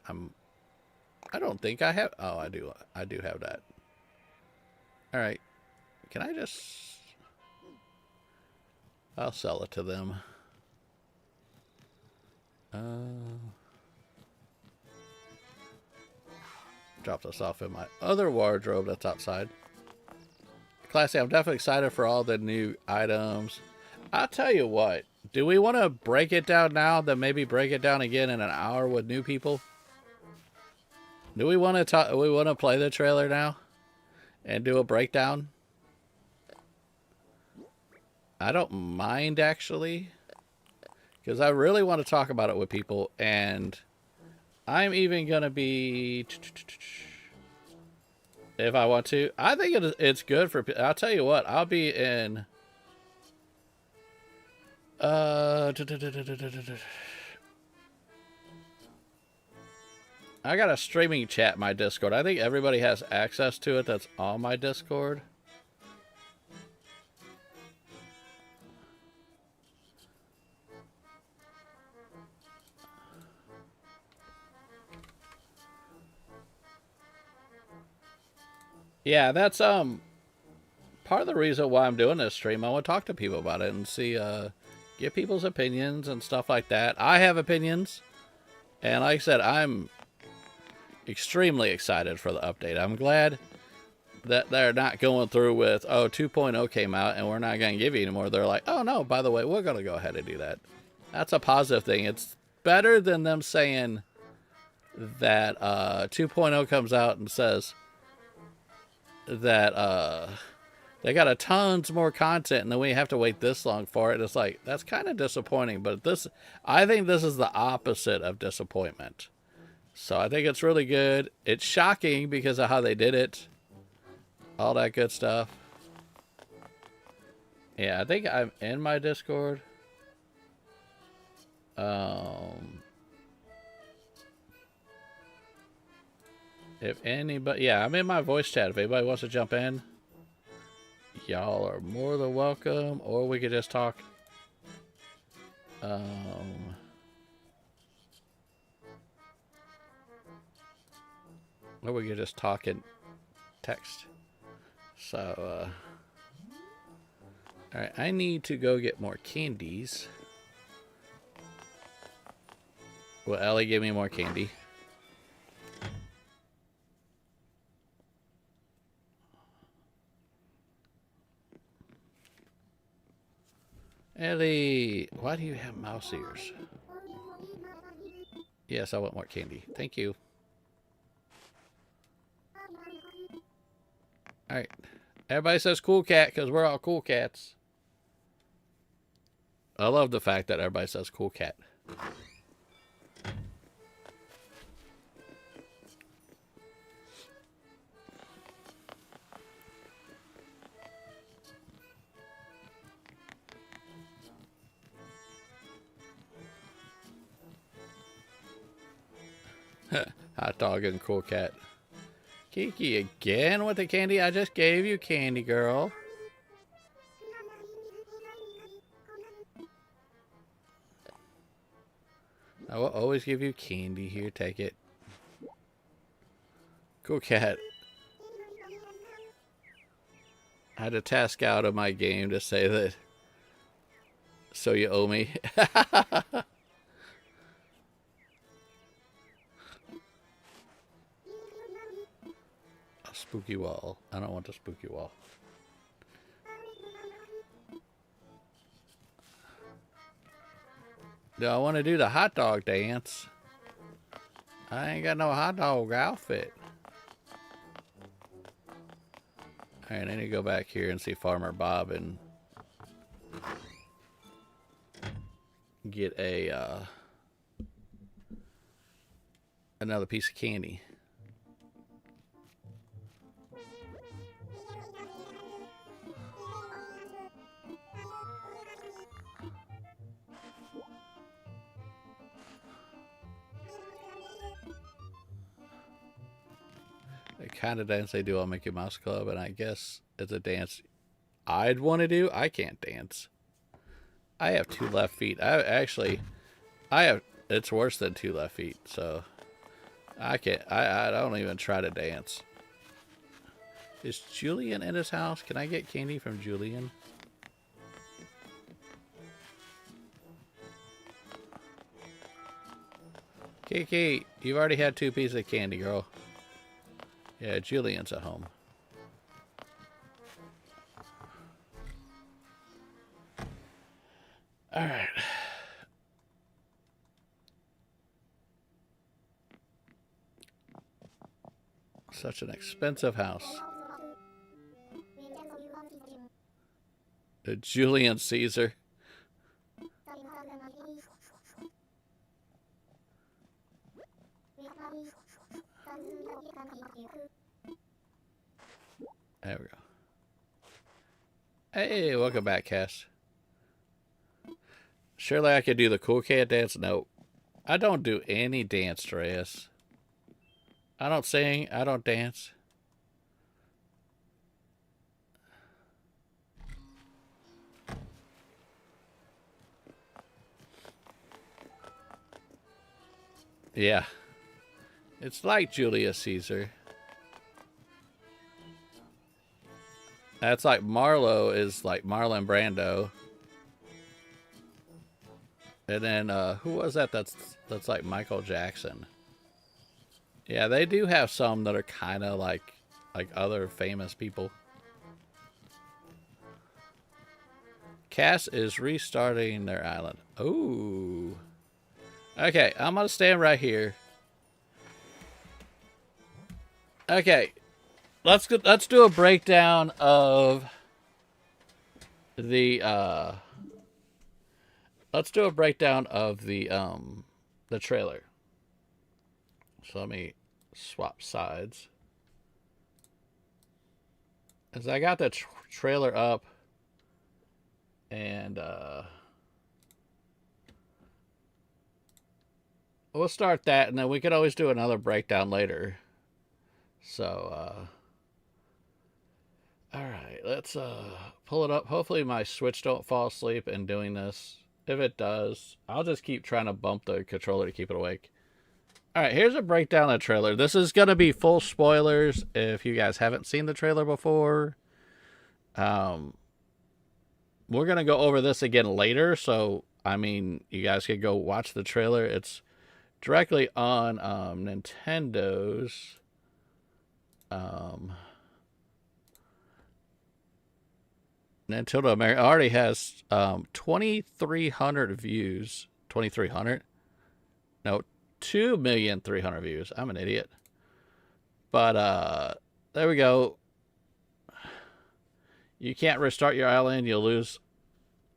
I don't think I have... Oh, I do. I do have that. Alright. Can I just... I'll sell it to them. Drop this off in my other wardrobe that's outside. Classy, I'm definitely excited for all the new items. I'll tell you what. Do we want to break it down now, then maybe break it down again in an hour with new people? Do we want to talk? We want to play the trailer now and do a breakdown? I don't mind, actually. Because I really want to talk about it with people, and I'm even going to be, if I want to, I think it's good for, I'll tell you what, I'll be in, I got a streaming chat in my Discord. I think everybody has access to it that's on my Discord. Yeah, that's part of the reason why I'm doing this stream. I want to talk to people about it and see, get people's opinions and stuff like that. I have opinions, and like I said, I'm extremely excited for the update. I'm glad that they're not going through with, oh, 2.0 came out and we're not going to give you anymore. They're like, oh no, by the way, we're going to go ahead and do that. That's a positive thing. It's better than them saying, that 2.0 comes out and says that they got a tons more content and then we have to wait this long for it. It's like, that's kind of disappointing, but I think this is the opposite of disappointment. So I think it's really good. It's shocking because of how they did it. All that good stuff. Yeah, I think I'm in my Discord. If anybody, yeah, I'm in my voice chat. If anybody wants to jump in, y'all are more than welcome. Or we could just talk. Or we could just talk in text. So, all right, I need to go get more candies. Will Ellie give me more candy? Ellie, why do you have mouse ears? Yes, I want more candy. Thank you. Alright. Everybody says cool cat because we're all cool cats. I love the fact that everybody says cool cat. Hot dog and cool cat. Kiki again with the candy? I just gave you candy, girl. I will always give you candy. Here, take it. Cool cat. I had a task out of my game to say that. So you owe me. A spooky wall. I don't want the spooky wall. Do I want to do the hot dog dance? I ain't got no hot dog outfit. Alright, I need to go back here and see Farmer Bob and get a another piece of candy. The kind of dance they do on Mickey Mouse Club, and I guess it's a dance I'd want to do. I can't dance. I have 2 left feet. It's worse than 2 left feet, so I can't, I don't even try to dance. Is Julian in his house? Can I get candy from Julian? Kiki, you've already had 2 pieces of candy, girl. Yeah, Julian's at home. All right. Such an expensive house. A Julian Caesar. There we go. Hey, welcome back, Cass. Surely I could do the cool cat dance? Nope. I don't do any dance, Reyes. I don't sing. I don't dance. Yeah. It's like Julius Caesar. That's like Marlo is like Marlon Brando. And then who was that? That's like Michael Jackson. Yeah, they do have some that are kind of like other famous people. Cass is restarting their island. Ooh. Okay, I'm gonna stand right here. Okay, let's do a breakdown of the the trailer. So let me swap sides. As I got the trailer up, and we'll start that, and then we could always do another breakdown later. So, all right, let's pull it up. Hopefully my Switch don't fall asleep in doing this. If it does, I'll just keep trying to bump the controller to keep it awake. All right, here's a breakdown of the trailer. This is going to be full spoilers if you guys haven't seen the trailer before. We're going to go over this again later, so, I mean, you guys can go watch the trailer. It's directly on Nintendo's Nintendo America. Already has 2,300 views. 2,300? No, 2,300,000 views. I'm an idiot. But there we go. You can't restart your island. You'll lose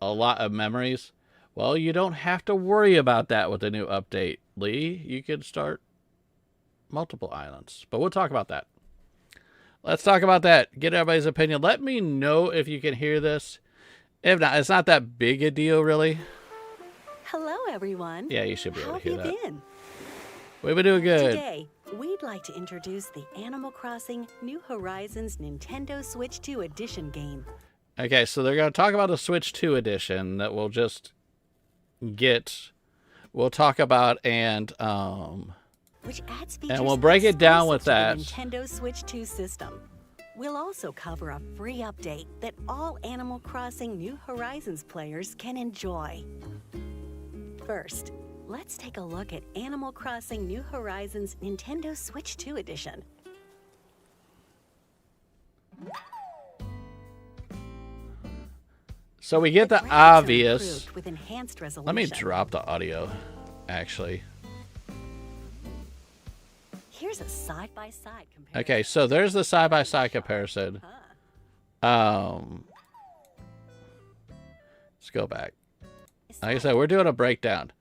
a lot of memories. Well, you don't have to worry about that with the new update, Lee. You can start multiple islands. But we'll talk about that. Let's talk about that. Get everybody's opinion. Let me know if you can hear this. If not, it's not that big a deal, really. Hello, everyone. Yeah, you should be able to hear that. How have you been? We've been doing good. Today, we'd like to introduce the Animal Crossing New Horizons Nintendo Switch 2 Edition game. Okay, so they're going to talk about the Switch 2 edition that we'll just we'll talk about and which adds features we'll break it down with that. Nintendo Switch 2 system. We'll also cover a free update that all Animal Crossing New Horizons players can enjoy. First, let's take a look at Animal Crossing New Horizons Nintendo Switch 2 Edition. So we get the obvious. With enhanced resolution. Let me drop the audio, actually. Here's a side-by-side comparison. Okay, so there's the side-by-side comparison. Let's go back. Like I said, we're doing a breakdown.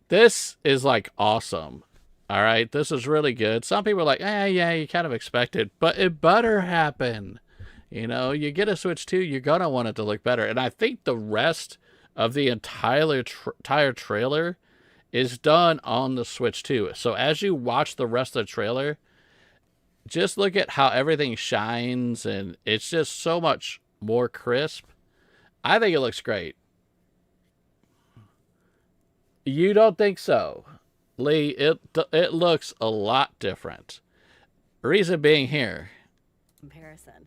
This is like awesome. All right, this is really good. Some people are like, yeah, you kind of expected, but it better happen. You know, you get a Switch 2, you're going to want it to look better. And I think the rest of the entire trailer is done on the Switch 2. So as you watch the rest of the trailer, just look at how everything shines, and it's just so much more crisp. I think it looks great. You don't think so, Lee? It looks a lot different. Reason being here. Comparison.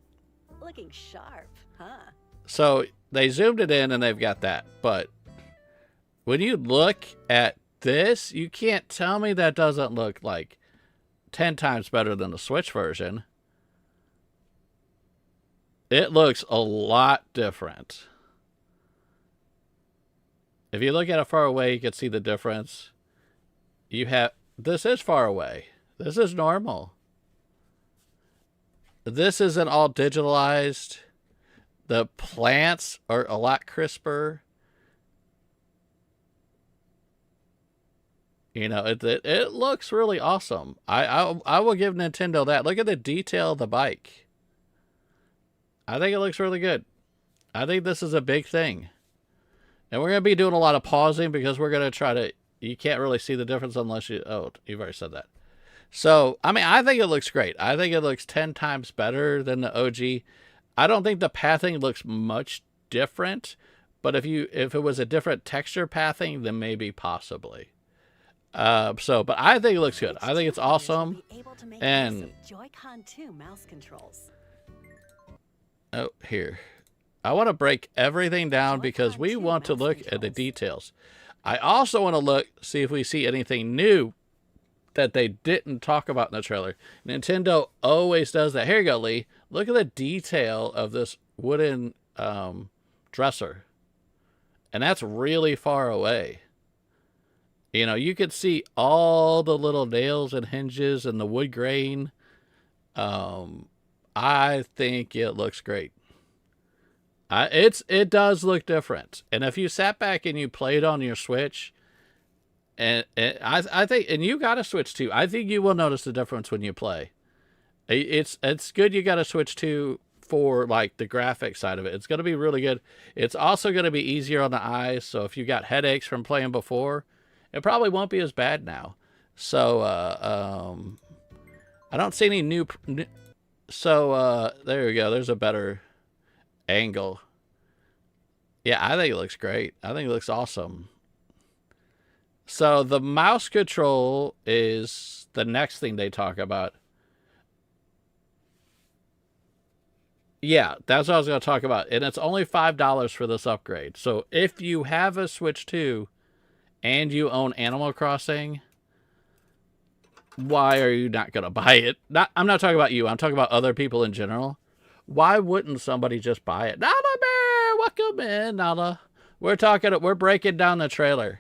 Looking sharp, huh? So they zoomed it in and they've got that. But when you look at this, you can't tell me that doesn't look like 10 times better than the Switch version. It looks a lot different. If you look at it far away, you can see the difference. This is far away. This is normal. This isn't all digitalized. The plants are a lot crisper. You know, it looks really awesome. I will give Nintendo that. Look at the detail of the bike. I think it looks really good. I think this is a big thing. And we're going to be doing a lot of pausing because we're going to try to... You can't really see the difference unless you... Oh, you've already said that. So, I mean, I think it looks great. I think it looks 10 times better than the OG. I don't think the pathing looks much different. But if it was a different texture pathing, then maybe possibly. But I think it looks good. I think it's awesome. And... Joy-Con 2 mouse controls. Oh, here. I want to break everything down because we want to look at the details. I also want to see if we see anything new that they didn't talk about in the trailer. Nintendo always does that. Here you go, Lee. Look at the detail of this wooden dresser. And that's really far away. You know, you could see all the little nails and hinges and the wood grain. I think it looks great. It does look different. And if you sat back and you played on your Switch, and I think, and you got a Switch too, I think you will notice the difference when you play. It's good you got a Switch too for like the graphic side of it. It's going to be really good. It's also going to be easier on the eyes. So if you got headaches from playing before, it probably won't be as bad now. So I don't see any new. So there we go. There's a better angle. Yeah, I think it looks great. I think it looks awesome. So the mouse control is the next thing they talk about. Yeah, that's what I was going to talk about. And it's only $5 for this upgrade. So if you have a Switch 2 and you own Animal Crossing, why are you not going to buy it? I'm not talking about you. I'm talking about other people in general. Why wouldn't somebody just buy it? Nala Bear, welcome in, Nala. We're breaking down the trailer.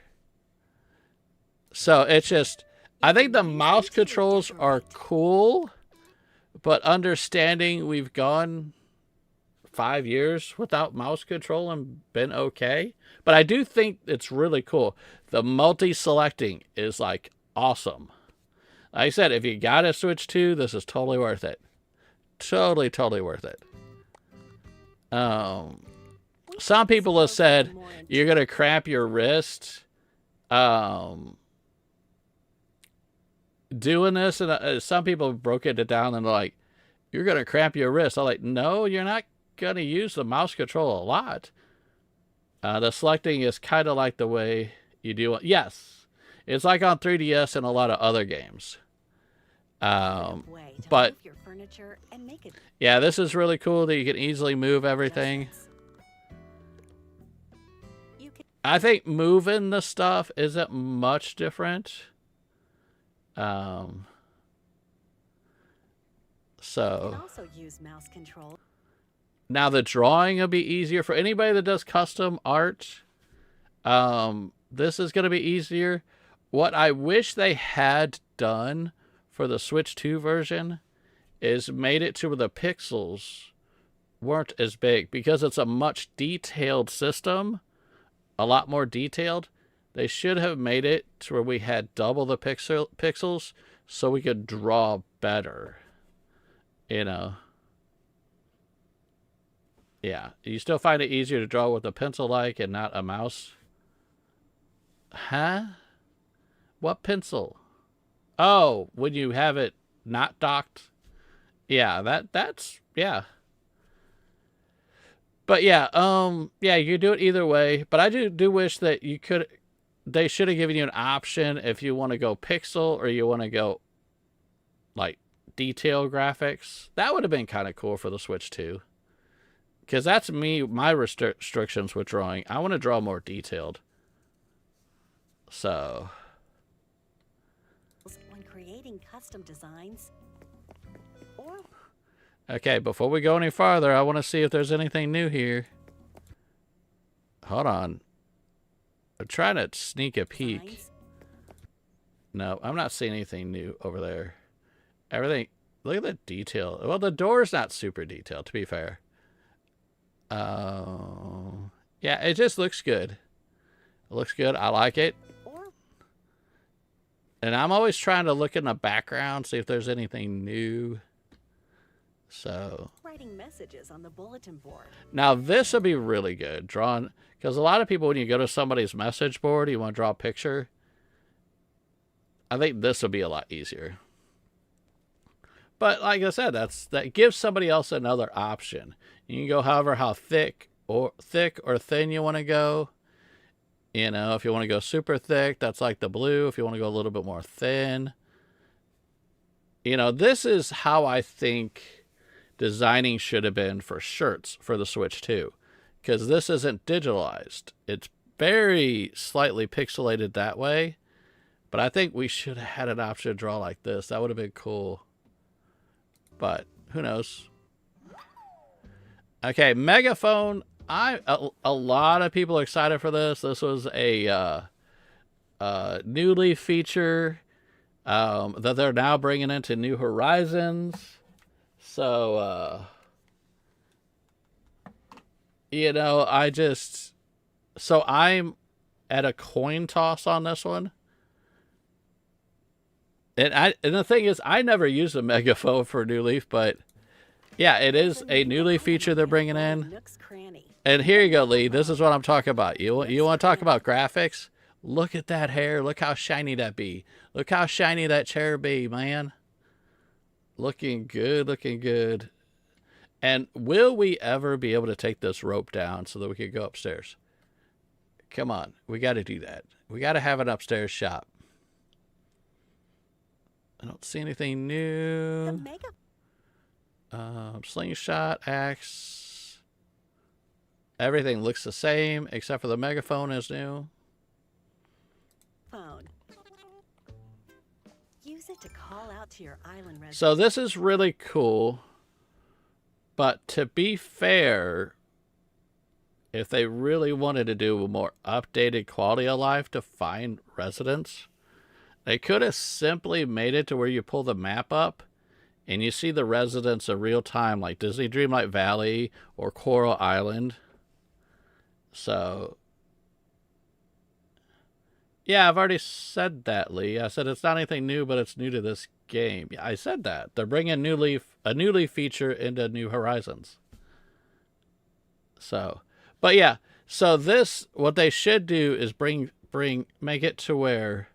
So it's just, I think the mouse controls are cool, but understanding we've gone 5 years without mouse control and been okay. But I do think it's really cool. The multi-selecting is like awesome. Like I said, if you got a Switch 2, this is totally worth it. Totally worth it. Some people have said you're going to cramp your wrist doing this. And some people broke it down and they're like, you're going to cramp your wrist. I'm like, no, you're not going to use the mouse control a lot. The selecting is kind of like the way you do it. Yes, it's like on 3DS and a lot of other games. But yeah, this is really cool that you can easily move everything. I think moving the stuff isn't much different. So also use mouse control. Now the drawing will be easier for anybody that does custom art. This is going to be easier. What I wish they had done for the Switch 2 version is made it to where the pixels weren't as big, because it's a much detailed system, a lot more detailed. They should have made it to where we had double the pixels so we could draw better. You know. Yeah, you still find it easier to draw with a pencil-like and not a mouse? Huh? What pencil? Oh, when you have it not docked? Yeah, that's yeah. But yeah, yeah, you do it either way. But I do wish that they should have given you an option if you want to go pixel or you want to go like detail graphics. That would have been kind of cool for the Switch 2. Because that's my restrictions with drawing. I want to draw more detailed. So. When creating custom designs. Okay, before we go any farther, I want to see if there's anything new here. Hold on. I'm trying to sneak a peek. No, I'm not seeing anything new over there. Everything, look at the detail. Well, the door's not super detailed, to be fair. Yeah, it just looks good. It looks good. I like it. And I'm always trying to look in the background, see if there's anything new. So writing messages on the bulletin board. Now this would be really good drawn, because a lot of people, when you go to somebody's message board, you want to draw a picture. I think this would be a lot easier. But like I said, that gives somebody else another option. You can go how thick or thin you want to go. You know, if you want to go super thick, that's like the blue. If you want to go a little bit more thin. You know, this is how I think designing should have been for shirts for the Switch 2. Because this isn't digitalized. It's very slightly pixelated that way. But I think we should have had an option to draw like this. That would have been cool. But who knows? Okay, Megaphone. A lot of people are excited for this. This was a newly feature that they're now bringing into New Horizons. So, you know, so I'm at a coin toss on this one. And the thing is, I never use a megaphone for New Leaf, but yeah, it is a New Leaf feature they're bringing in. And here you go, Lee. This is what I'm talking about. You want to talk about graphics? Look at that hair. Look how shiny that be. Look how shiny that chair be, man. Looking good, looking good. And will we ever be able to take this rope down so that we can go upstairs? Come on. We got to do that. We got to have an upstairs shop. I don't see anything new. Slingshot, axe. Everything looks the same except for the megaphone is new. Phone. Use it to call out to your island residents. So this is really cool. But to be fair, if they really wanted to do a more updated quality of life to find residents, they could have simply made it to where you pull the map up and you see the residents in real time, like Disney Dreamlight Valley or Coral Island. So, yeah, I've already said that, Lee. I said it's not anything new, but it's new to this game. Yeah, I said that. They're bringing a New Leaf feature into New Horizons. So, but yeah, so this, what they should do is make it to where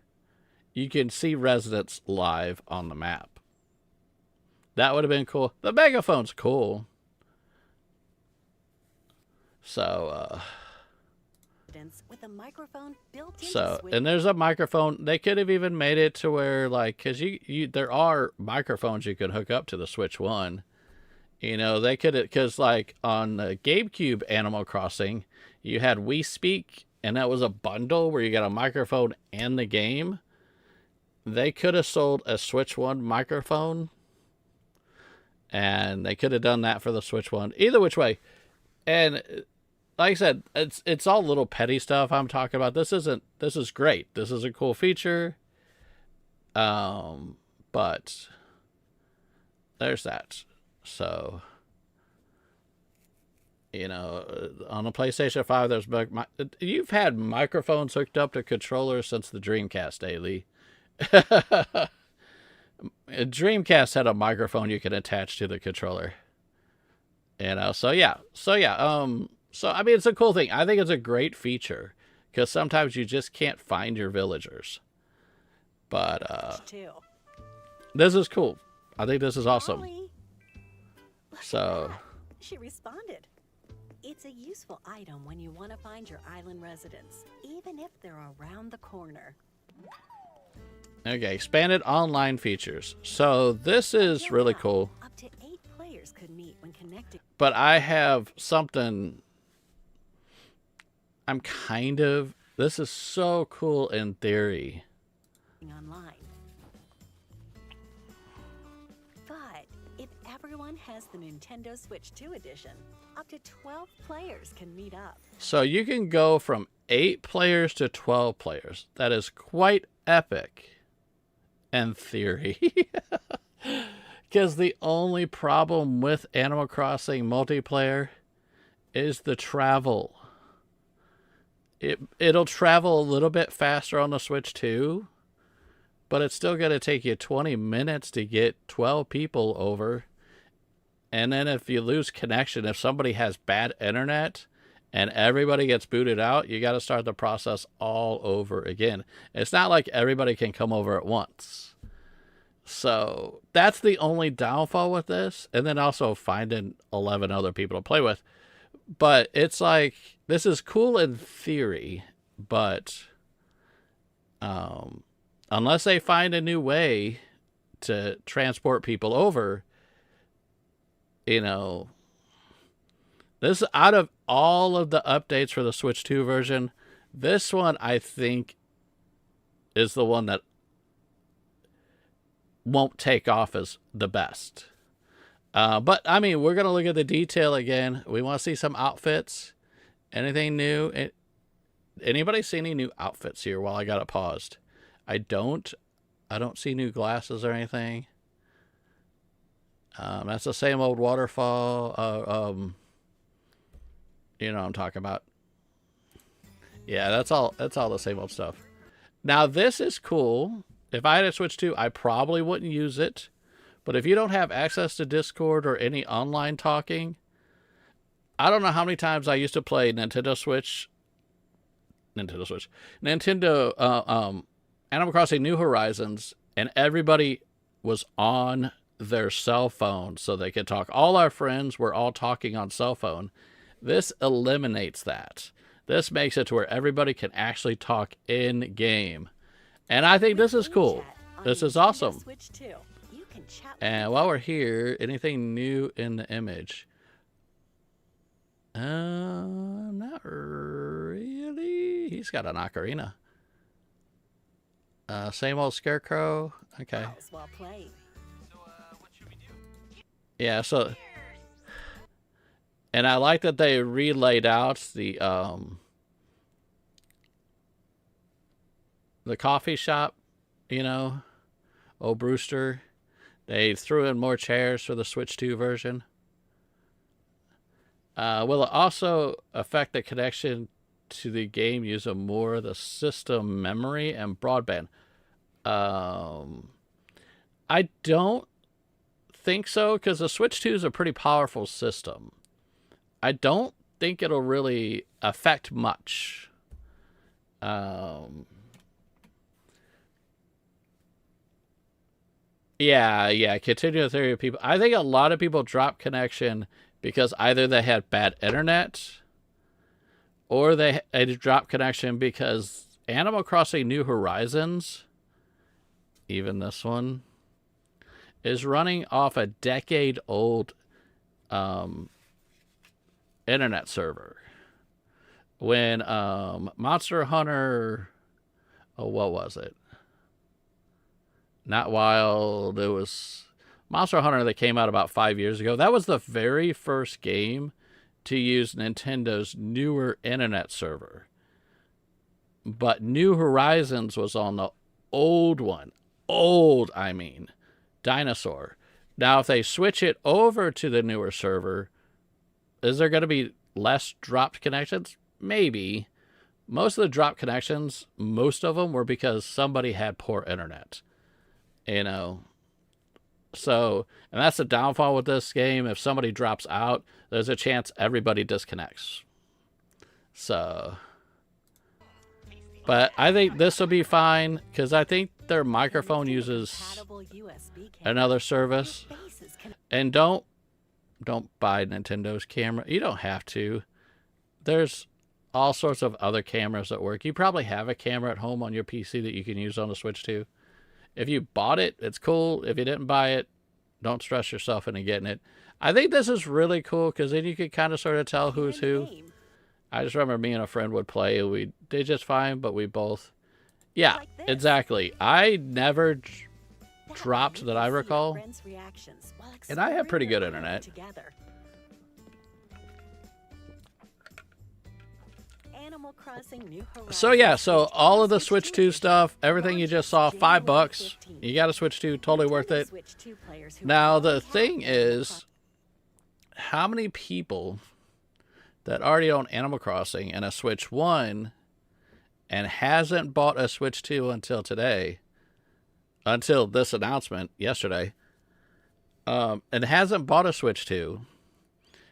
you can see residents live on the map. That would have been cool. The megaphone's cool. So, with a microphone built into so, Switch. and there's a microphone. They could have even made it to where, like, because there are microphones you can hook up to the Switch One. You know, they could, because like on the GameCube Animal Crossing, you had We Speak, and that was a bundle where you got a microphone and the game. They could have sold a Switch One microphone, and they could have done that for the Switch One. Either which way, and like I said, it's all little petty stuff I'm talking about. This is great. This is a cool feature. But there's that. So, you know, on the PlayStation 5, you've had microphones hooked up to controllers since the Dreamcast, Lee. Dreamcast had a microphone you could attach to the controller. You know, so yeah. So I mean, it's a cool thing. I think it's a great feature because sometimes you just can't find your villagers. But this is cool. I think this is awesome. So she responded. It's a useful item when you want to find your island residents, even if they're around the corner. Okay, expanded online features. So this is really cool. Up to 8 players could meet when connected. But I have something. This is so cool in theory. Online. But if everyone has the Nintendo Switch 2 edition, up to 12 players can meet up. So you can go from 8 players to 12 players. That is quite epic in theory. Because the only problem with Animal Crossing multiplayer is the travel. It'll travel a little bit faster on the Switch 2, but it's still going to take you 20 minutes to get 12 people over. And then if you lose connection, if somebody has bad internet and everybody gets booted out, you got to start the process all over again. It's not like everybody can come over at once. So that's the only downfall with this. And then also finding 11 other people to play with. But it's like, this is cool in theory, but unless they find a new way to transport people over, you know, this, out of all of the updates for the Switch 2 version, this one I think is the one that won't take off as the best. But I mean, we're going to look at the detail again. We want to see some outfits. Anything new? Anybody see any new outfits here while I got it paused? I don't see new glasses or anything. That's the same old waterfall. You know what I'm talking about. Yeah, that's all the same old stuff. Now, this is cool. If I had a Switch 2, I probably wouldn't use it. But if you don't have access to Discord or any online talking, I don't know how many times I used to play Nintendo Animal Crossing New Horizons, and everybody was on their cell phone so they could talk. All our friends were all talking on cell phone. This eliminates that. This makes it to where everybody can actually talk in game. And I think this is cool. This is awesome. And while we're here, anything new in the image? Not really. He's got an ocarina. Same old scarecrow. Okay. Yeah, so... And I like that they relayed out the coffee shop, you know, old Brewster. They threw in more chairs for the Switch 2 version. Will it also affect the connection to the game using more of the system memory and broadband? I don't think so, because the Switch 2 is a pretty powerful system. I don't think it'll really affect much. Yeah, continue the theory of people. I think a lot of people drop connection because either they had bad internet or they dropped connection because Animal Crossing New Horizons, even this one, is running off a decade-old internet server. When Monster Hunter, what was it? Not Wild, it was Monster Hunter that came out about 5 years ago. That was the very first game to use Nintendo's newer internet server. But New Horizons was on the old one. Old, I mean, dinosaur. Now, if they switch it over to the newer server, is there going to be less dropped connections? Maybe. Most of the dropped connections, most of them were because somebody had poor internet. You know. So, and that's the downfall with this game. If somebody drops out, there's a chance everybody disconnects. So, but I think this will be fine because I think their microphone uses another service. And don't buy Nintendo's camera. You don't have to. There's all sorts of other cameras that work. You probably have a camera at home on your PC that you can use on the Switch too. If you bought it, it's cool. If you didn't buy it, don't stress yourself into getting it. I think this is really cool because then you can kind of sort of tell who's who. I just remember me and a friend would play. We did just fine, but we both... Yeah, like exactly. I never dropped that I recall. And I have pretty good internet. So yeah, so all of the Switch 2 stuff, everything you just saw, $5. You got a Switch 2, totally worth it. Now the thing is, how many people that already own Animal Crossing and a Switch 1 and hasn't bought a Switch 2 until today, until this announcement yesterday, and hasn't bought a Switch 2,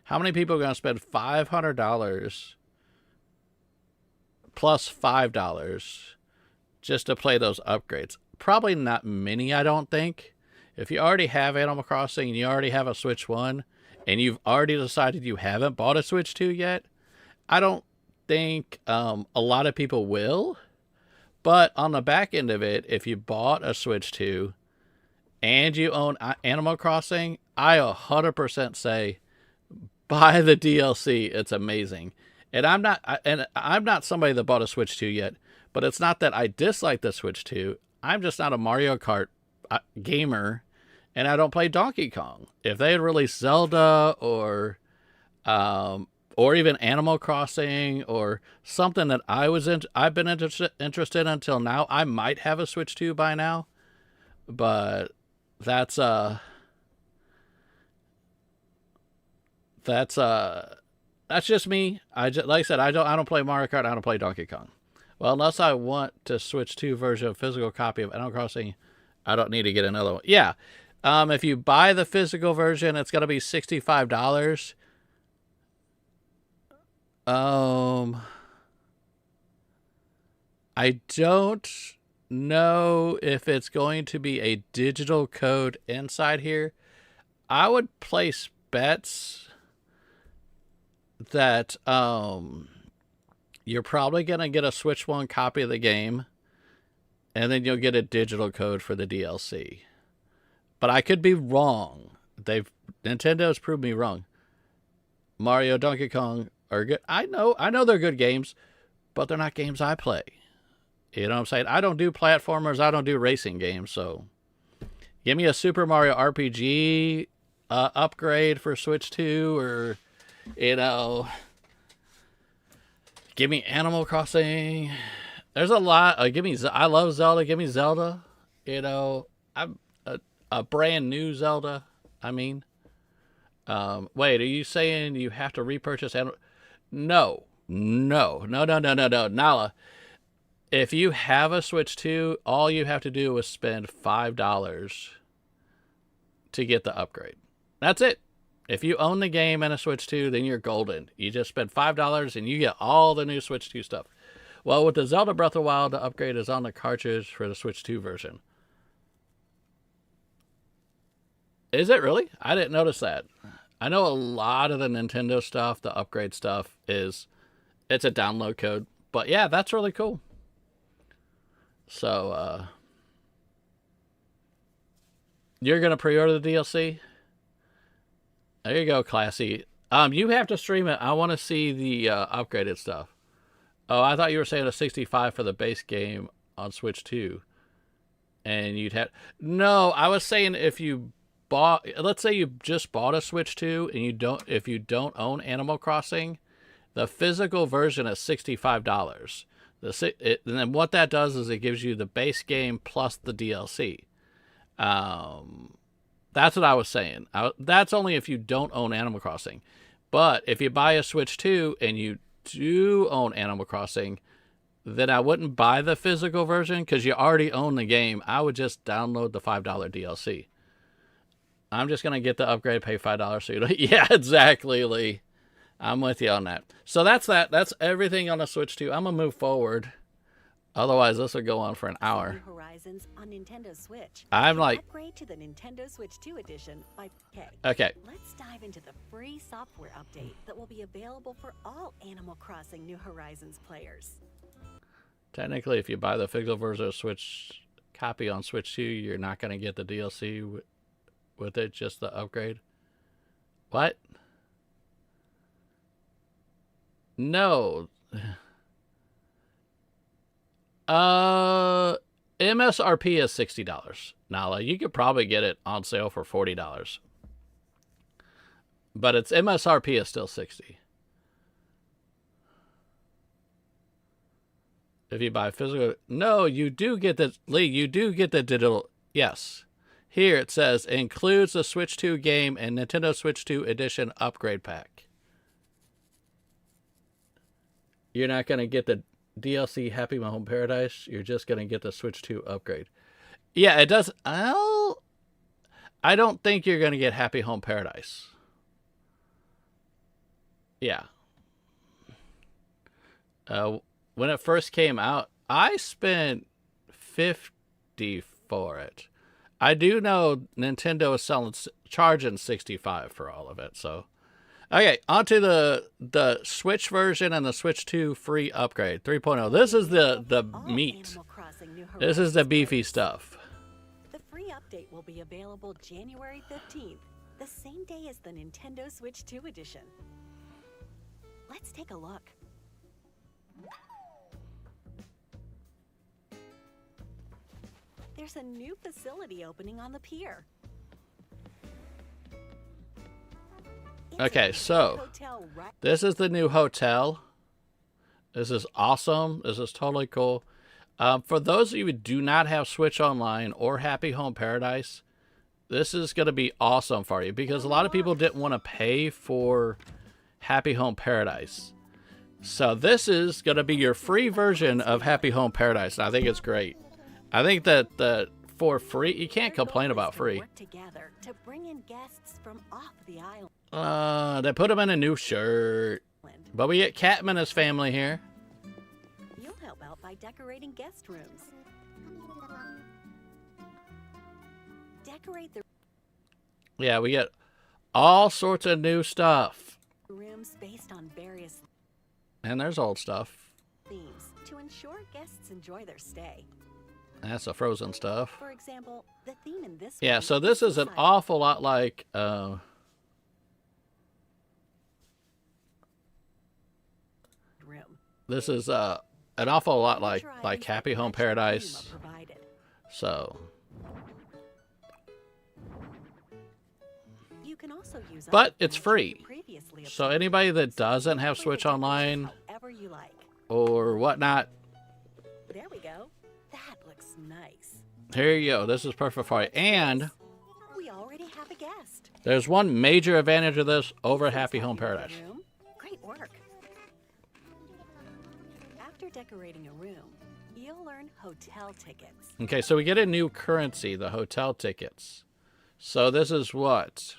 how many people are going to spend $500 plus $5 just to play those upgrades? Probably not many, I don't think. If you already have Animal Crossing and you already have a Switch 1 and you've already decided you haven't bought a Switch 2 yet, I don't think a lot of people will. But on the back end of it, if you bought a Switch 2 and you own Animal Crossing, I 100% say buy the DLC. It's amazing. And I'm not somebody that bought a Switch 2 yet, but it's not that I dislike the Switch 2. I'm just not a Mario Kart gamer, and I don't play Donkey Kong. If they had released Zelda or even Animal Crossing or something that I've been interested in until now, I might have a Switch 2 by now. But that's that's just me. Like I said, I don't play Mario Kart. I don't play Donkey Kong. Well, unless I want to switch to version of physical copy of Animal Crossing, I don't need to get another one. Yeah. If you buy the physical version, it's going to be $65. I don't know if it's going to be a digital code inside here. I would place bets that you're probably going to get a Switch 1 copy of the game, and then you'll get a digital code for the DLC. But I could be wrong. Nintendo's proved me wrong. Mario, Donkey Kong are good. I know they're good games, but they're not games I play. You know what I'm saying? I don't do platformers. I don't do racing games. So give me a Super Mario RPG upgrade for Switch 2, or, give me Animal Crossing. There's a lot. I love Zelda. Give me Zelda. I'm a brand new Zelda. Wait, are you saying you have to repurchase? No. Nala, if you have a Switch 2, all you have to do is spend $5 to get the upgrade. That's it. If you own the game and a Switch 2, then you're golden. You just spend $5 and you get all the new Switch 2 stuff. Well, with the Zelda Breath of the Wild, the upgrade is on the cartridge for the Switch 2 version. Is it really? I didn't notice that. I know a lot of the Nintendo stuff, the upgrade stuff, it's a download code. But yeah, that's really cool. So, you're going to pre-order the DLC? There you go, Classy. You have to stream it. I want to see the upgraded stuff. Oh, I thought you were saying a 65 for the base game on Switch 2. And you'd have... No, I was saying if you bought... Let's say you just bought a Switch 2 and if you don't own Animal Crossing, the physical version is $65. And then what that does is it gives you the base game plus the DLC. That's what I was saying. That's only if you don't own Animal Crossing. But if you buy a Switch 2 and you do own Animal Crossing, then I wouldn't buy the physical version because you already own the game. I would just download the $5 DLC. I'm just going to get the upgrade, pay $5 so you don't... Yeah, exactly, Lee. I'm with you on that. So that's that. That's everything on the Switch 2. I'm going to move forward. Otherwise, this will go on for an hour. New Horizons on Nintendo Switch. I'm like... Upgrade to the Nintendo Switch 2 edition by... Okay. Let's dive into the free software update that will be available for all Animal Crossing New Horizons players. Technically, if you buy the physical version of Switch copy on Switch 2, you're not going to get the DLC with it, just the upgrade. What? No. MSRP is $60. Nala, you could probably get it on sale for $40. But its MSRP is still $60. If you buy physical... No, you do get the... Lee, you do get the digital... Yes. Here it says, includes the Switch 2 game and Nintendo Switch 2 Edition upgrade pack. You're not going to get the DLC Happy Home Paradise. You're just going to get the Switch 2 upgrade. Yeah, it does... I don't think you're going to get Happy Home Paradise. Yeah. When it first came out, I spent $50 for it. I do know Nintendo is charging $65 for all of it. So, okay, onto the Switch version and the Switch 2 free upgrade 3.0. This is the meat. This is the beefy stuff. The free update will be available January 15th, the same day as the Nintendo Switch 2 edition. Let's take a look. There's a new facility opening on the pier. Okay, so this is the new hotel. This is awesome. This is totally cool. For those of you who do not have Switch Online or Happy Home Paradise, this is going to be awesome for you because a lot of people didn't want to pay for Happy Home Paradise. So this is going to be your free version of Happy Home Paradise. And I think it's great. I think that for free, you can't complain about free. To bring in guests from off the island. They put him in a new shirt. But we get Catman and his family here. You'll help out by decorating guest rooms. Decorate the Yeah, we get all sorts of new stuff. rooms based on various And there's old stuff. themes to ensure guests enjoy their stay. That's the Frozen stuff. For example, the theme in this Yeah, one so this is an society awful lot like room. this is an awful lot like Feature items Happy that Home match the Paradise. theme are provided. So, You can also use but other it's furniture free. you previously So obtained. anybody that doesn't have Decorate Switch the decorations Online however you like. or whatnot, There we go. That looks nice. here you go. This is perfect for you. And We already have a guest. there's one major advantage of this over Seems Happy Home happy with the Paradise. room. Great work. After decorating a room, you'll earn hotel tickets. Okay, so we get a new currency, the hotel tickets. So this is what?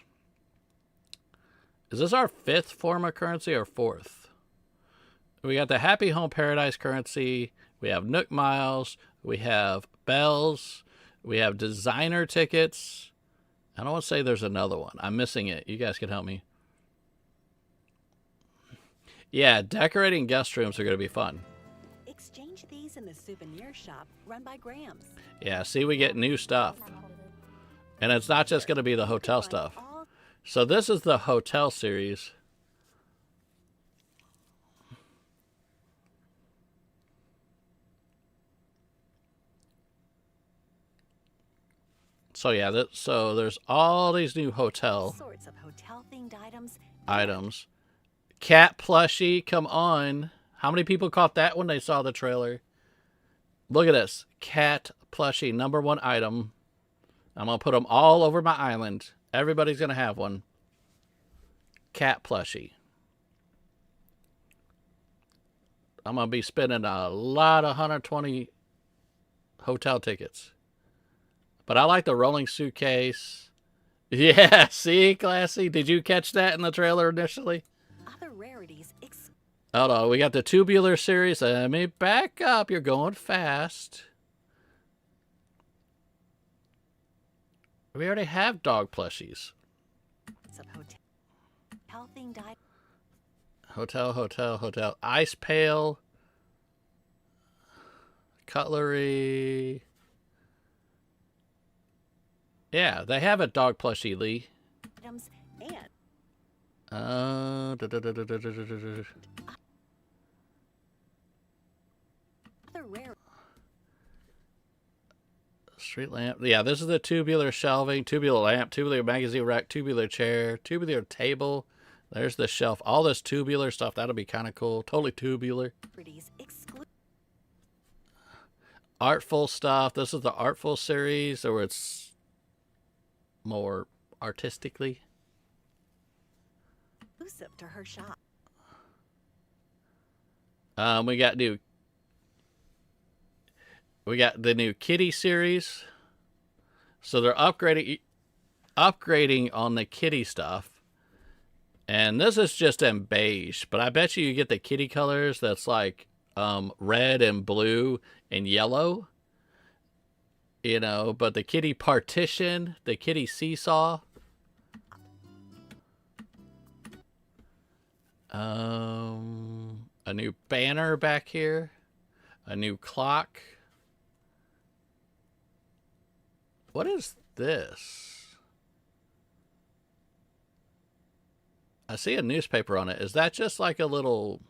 Is this our 5th form of currency or 4th? We got the Happy Home Paradise currency. We have Nook Miles. We have Bells. We have designer tickets. I don't want to say there's another one. I'm missing it. You guys can help me. Yeah, decorating guest rooms are going to be fun. Exchange these in the souvenir shop run by Grams. Yeah, see, we get new stuff. And it's not just going to be the hotel Find stuff. all So this is the hotel series. So yeah, so there's all these new hotel sorts of hotel-themed items. Cat plushie, come on. How many people caught that when they saw the trailer? Look at this. Cat plushie, #1 item. I'm going to put them all over my island. Everybody's going to have one. Cat plushie. I'm going to be spending a lot of 120 hotel tickets. But I like the rolling suitcase. Yeah, see, classy. Did you catch that in the trailer initially? Other rarities. Hold on, we got the tubular series. Let me back up. You're going fast. We already have dog plushies. Of hotel-themed items. Hotel. Ice pail. Cutlery. Yeah, they have a dog plushie, Lee. And other rare Street lamp. Yeah, this is the tubular shelving, tubular lamp, tubular magazine rack, tubular chair, tubular table. There's the shelf. All this tubular stuff. That'll be kind of cool. Totally tubular. rarities Artful stuff. This is the Artful series, or it's more artistically. exclusive to her shop. We got the new Kitty series. So they're upgrading on the Kitty stuff. And this is just in beige, but I bet you get the Kitty colors that's like red and blue and yellow. You know, but the Kitty partition, the Kitty seesaw. A new banner back here. A new clock. What is this? I see a newspaper on it. Is that just like a little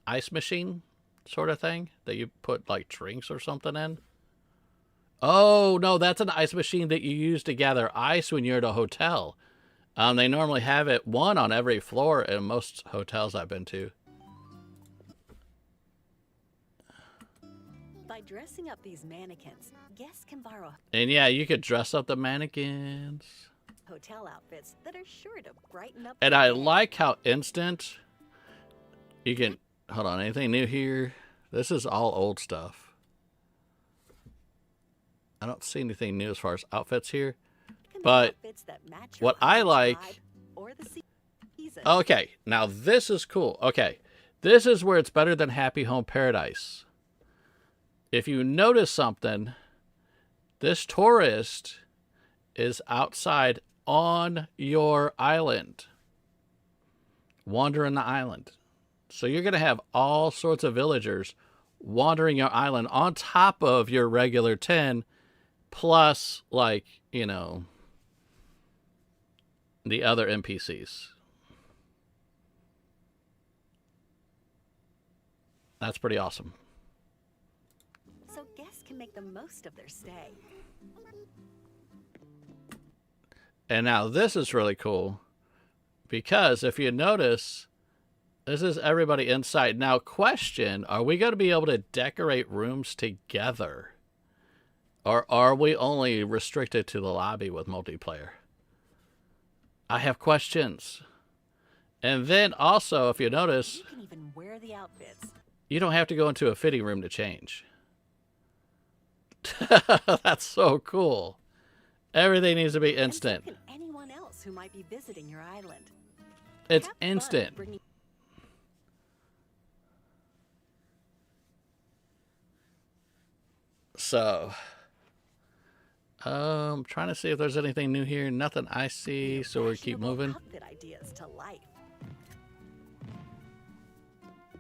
ice machine sort of thing that you put like drinks or something in? Oh, no, that's an ice machine that you use to gather ice when you're at a hotel. They normally have it one on every floor in most hotels I've been to. By By dressing up these mannequins, guests can borrow And yeah, you could dress up the mannequins. hotel outfits that are sure to brighten up And their I day. like how instant you can... Hold on, anything new here? This is all old stuff. I don't see anything new as far as outfits here. Can be But outfits that match your what I holiday like... vibe or the season. Okay, now this is cool. Okay, this is where it's better than Happy Home Paradise. If you notice something, this tourist is outside on your island, wandering the island. So you're going to have all sorts of villagers wandering your island on top of your regular 10, plus, like, you know, the other NPCs. That's pretty awesome. So guests can make the most of their stay. And now this is really cool because if you notice, this is everybody inside. Now, question, are we going to be able to decorate rooms together? Or are we only restricted to the lobby with multiplayer? I have questions. And then also, if you notice, You can even wear the outfits. you don't have to go into a fitting room to change. That's so cool. Everything needs to be instant. And so can anyone else who might be visiting your island. It's Have fun instant. bringing- So, trying to see if there's anything new here. Nothing I see, so we keep fashionable moving. outfit ideas to life.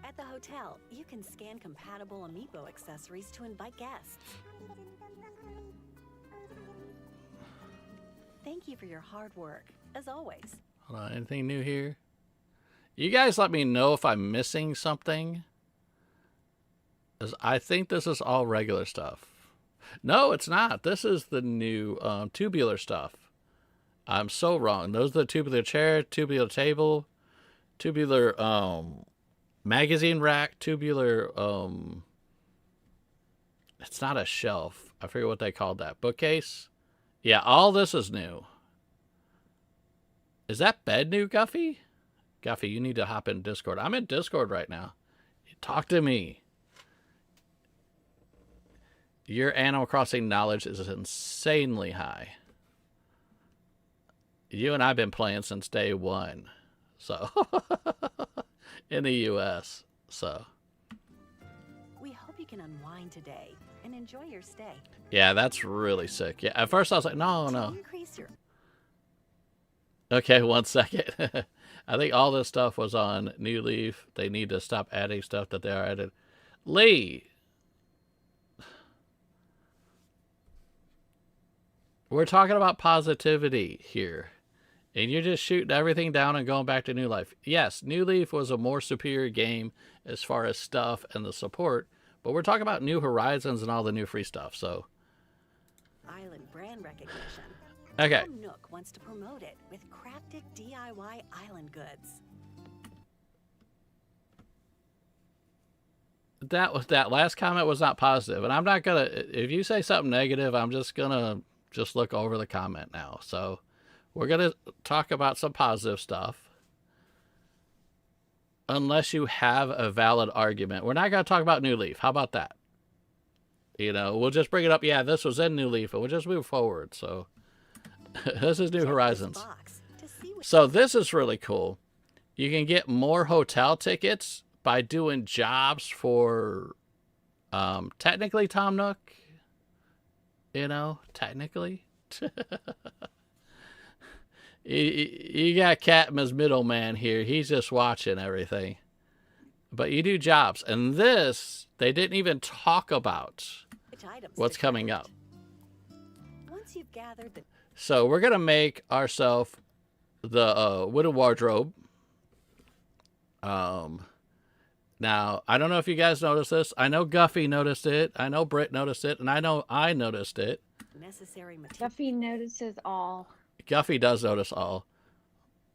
At the hotel, you can scan compatible amiibo accessories to invite guests. Thank you for your hard work, as always. Hold on, anything new here? You guys let me know if I'm missing something. 'Cause I think this is all regular stuff. No, it's not. This is the new tubular stuff. I'm so wrong. Those are the tubular chair, tubular table, tubular magazine rack, tubular it's not a shelf. I forget what they called that. Bookcase? Yeah, all this is new. Is that bed new, Guffy? Guffy, you need to hop in Discord. I'm in Discord right now. Talk to me. Your Animal Crossing knowledge is insanely high. You and I have been playing since day one. So, in the U.S. So, We hope you can unwind today and enjoy your stay. yeah, that's really sick. Yeah, at first I was like, no, To no. increase your Okay, 1 second. I think all this stuff was on New Leaf. They need to stop adding stuff that they are added. Lee, we're talking about positivity here. And you're just shooting everything down and going back to New Life. Yes, New Leaf was a more superior game as far as stuff and the support. But we're talking about New Horizons and all the new free stuff. So, island brand recognition. okay. Tom Nook wants to promote it with crafted DIY island goods. That last comment was not positive. And I'm not going to, if you say something negative, I'm just going to just look over the comment now. So, we're going to talk about some positive stuff. Unless you have a valid argument. We're not going to talk about New Leaf. How about that? You know, we'll just bring it up. Yeah, this was in New Leaf, and we'll just move forward. So, this is New Check this Horizons. box to see what So, this is really cool. You can get more hotel tickets by doing jobs for, technically, Tom Nook. You know, technically. You got Captain as middleman here. He's just watching everything. But you do jobs. And this, they didn't even talk about which items what's to coming collect. up. Once you've gathered the So we're going to make ourselves the wooden wardrobe. Now, I don't know if you guys noticed this. I know Guffy noticed it. I know Britt noticed it. And I know I noticed it. necessary materials. Duffy notices all. Guffy does notice all.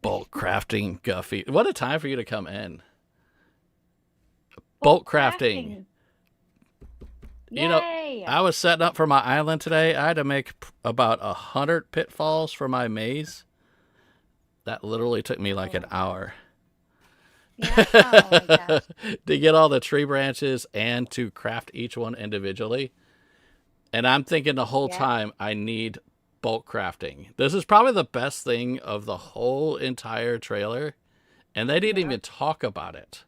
Bulk crafting, Guffy. What a time for you to come in. Bulk crafting. You know, Yay! I was setting up for my island today. I had to make about 100 pitfalls for my maze. That literally took me like Oh an my hour Yeah. Oh my gosh. to get all the tree branches and to craft each one individually. And I'm thinking the whole Yeah. time I need bulk crafting. This is probably the best thing of the whole entire trailer. And they didn't Yeah. even talk about it.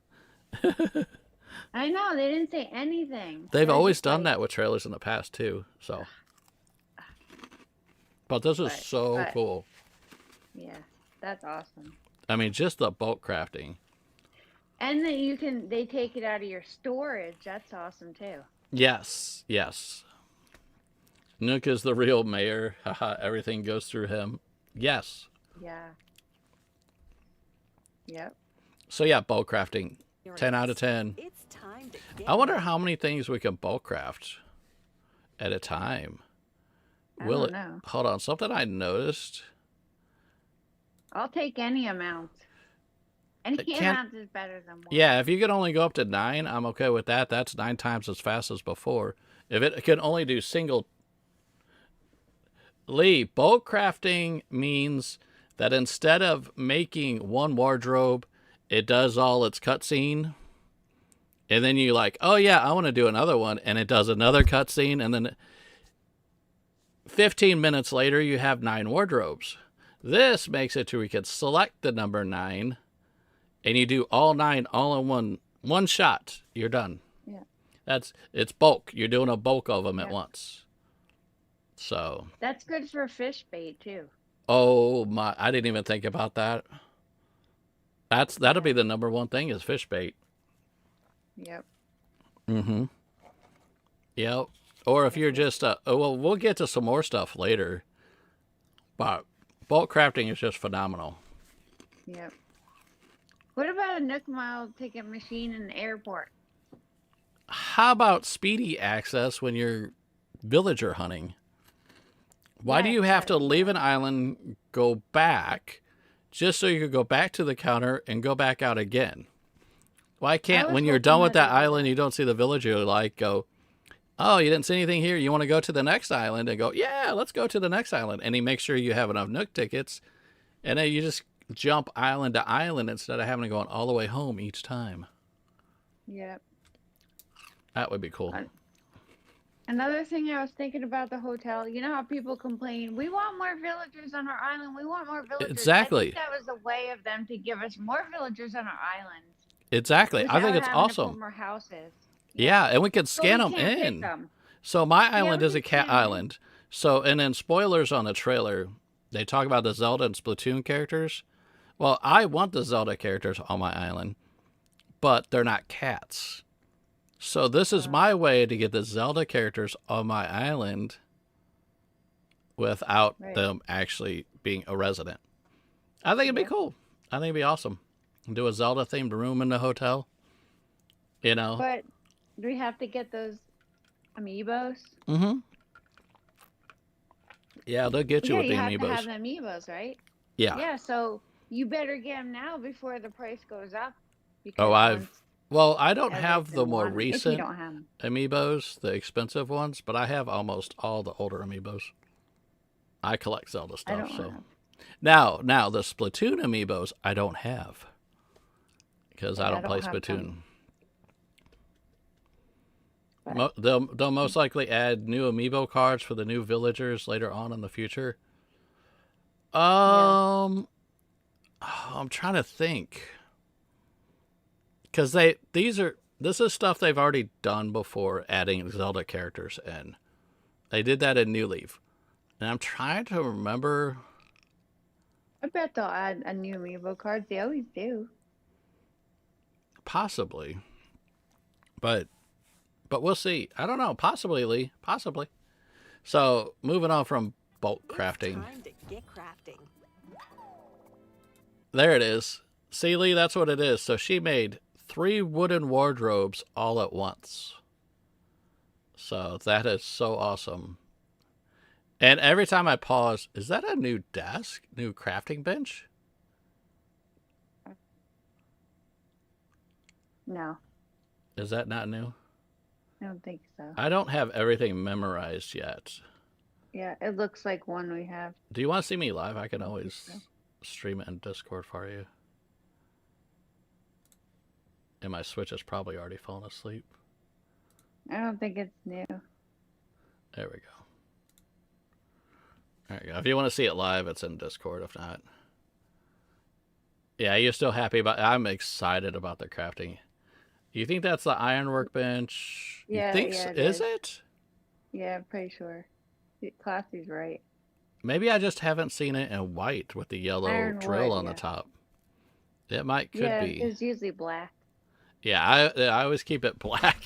I know they didn't say anything. They've They're always just done like, that with trailers in the past too. So, but this is so but cool. yeah, that's awesome. I mean, just the bulk crafting. And that they take it out of your storage. That's awesome too. Yes, yes. Nook is the real mayor. Haha, everything goes through him. Yes. Yeah. Yep. So yeah, bulk crafting. 10 out of 10. It's time to get I wonder ready. how many things we can bulk craft at a time. I don't know. Hold on, something I noticed. I'll take any amount. Any amount is better than one. Yeah, if you can only go up to 9, I'm okay with that. That's 9 times as fast as before. If it can only do single... Lee, bulk crafting means that instead of making one wardrobe, it does all its cutscene. And then you like, oh yeah, I want to do another one. And it does another cutscene. And then 15 minutes later, you have 9 wardrobes. This makes it to where you can select the number 9. And you do all 9 all in one shot. You're done. Yeah. It's bulk. You're doing a bulk of them at Yeah. once. So. That's good for fish bait too. Oh my! I didn't even think about that. That'll be the number one thing is fish bait. Yep. Mm-hmm. Yep. Or if you're just well, we'll get to some more stuff later. But bulk crafting is just phenomenal. Yep. What about a Nook Mile ticket machine in the airport? How about speedy access when you're villager hunting? Why do you have to leave an island, go back, just so you could go back to the counter and go back out again? Why can't, when you're done with that island, you don't see the villager, like, go, oh, you didn't see anything here. You want to go to the next island? And go, yeah, let's go to the next island. And he makes sure you have enough Nook tickets. And then you just jump island to island instead of having to go all the way home each time. Yep. That would be cool. Another thing I was thinking about the hotel, you know how people complain, we want more villagers on our island, we want more villagers. Exactly. I think that was a way of them to give us more villagers on our island. Exactly. I think it's awesome. To put more houses. Yeah, and we can scan them can't pick in. them. So my island we is a can cat scan 'em in. island. So, and then spoilers on the trailer, they talk about the Zelda and Splatoon characters. Well, I want the Zelda characters on my island, but they're not cats. So this is my way to get the Zelda characters on my island without them actually being a resident. I think it'd be cool. I think it'd be awesome. Do a Zelda themed room in the hotel. You know? But do we have to get those amiibos? Mm-hmm. Yeah, they'll get you with the you amiibos. have to have amiibos, right? Yeah. Yeah, so you better get them now before the price goes up. Oh, well, I don't have the more if you recent don't have 'em. amiibos, the expensive ones, but I have almost all the older amiibos. I collect Zelda stuff, don't so. have. Now the Splatoon amiibos I don't have because I don't play have Splatoon. But- They'll most likely add new amiibo cards for the new villagers later on in the future. I'm trying to think. Because this is stuff they've already done before, adding Zelda characters in. They did that in New Leaf. And I'm trying to remember. I bet they'll add a new amiibo card. They always do. Possibly. But we'll see. I don't know. Possibly, Lee. Possibly. So, moving on from bulk crafting. It's time to get crafting. There it is. See, Lee, that's what it is. So she made 3 wooden wardrobes all at once. So that is so awesome. And every time I pause, is that a new desk? New crafting bench? No. Is that not new? I don't think so. I don't have everything memorized yet. Yeah, it looks like one we have. Do you want to see me live? I can always stream it in Discord for you. And my Switch has probably already fallen asleep. I don't think it's new. There we go. There you go. If you want to see it live, it's in Discord. If not, yeah, you're still happy about. I'm excited about the crafting. You think that's the iron workbench? Yeah, you think yeah, is it? Yeah, I'm pretty sure. Classy's right. Maybe I just haven't seen it in white with the yellow Iron drill wood, on the top. It might could yeah, be. it's usually black. Yeah, I always keep it black.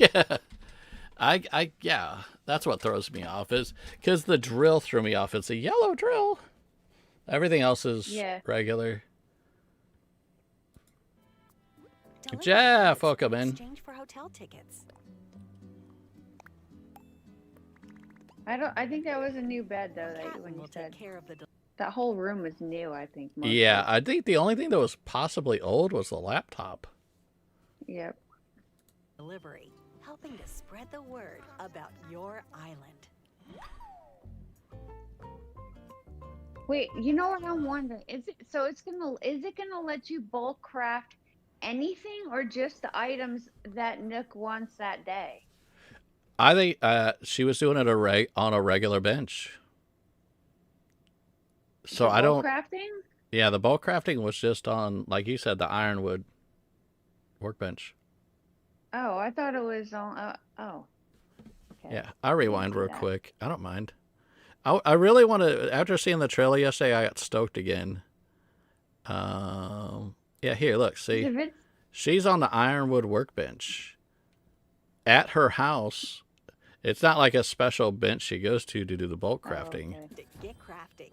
Yeah, that's what throws me off is because the drill threw me off. It's a yellow drill. Everything else is regular. Jeff, welcome in. Exchange for hotel tickets. I think that was a new bed though. That when you said that whole room was new. I think. Mostly. Yeah, I think the only thing that was possibly old was the laptop. Yep. Delivery, helping to spread the word about your island. Wait, you know what I'm wondering? Is it gonna let you bulk craft anything or just the items that Nook wants that day? I think she was doing it on a regular bench. So I don't. Crafting? Yeah, the bulk crafting was just on, like you said, the ironwood workbench. Oh, I thought it was on. Oh. Okay. Yeah, I'll rewind real quick. I don't mind. I really want to. After seeing the trailer yesterday, I got stoked again. Yeah, here, look, see, she's on the ironwood workbench at her house. It's not like a special bench she goes to do the bulk crafting. Oh, okay. Get crafting.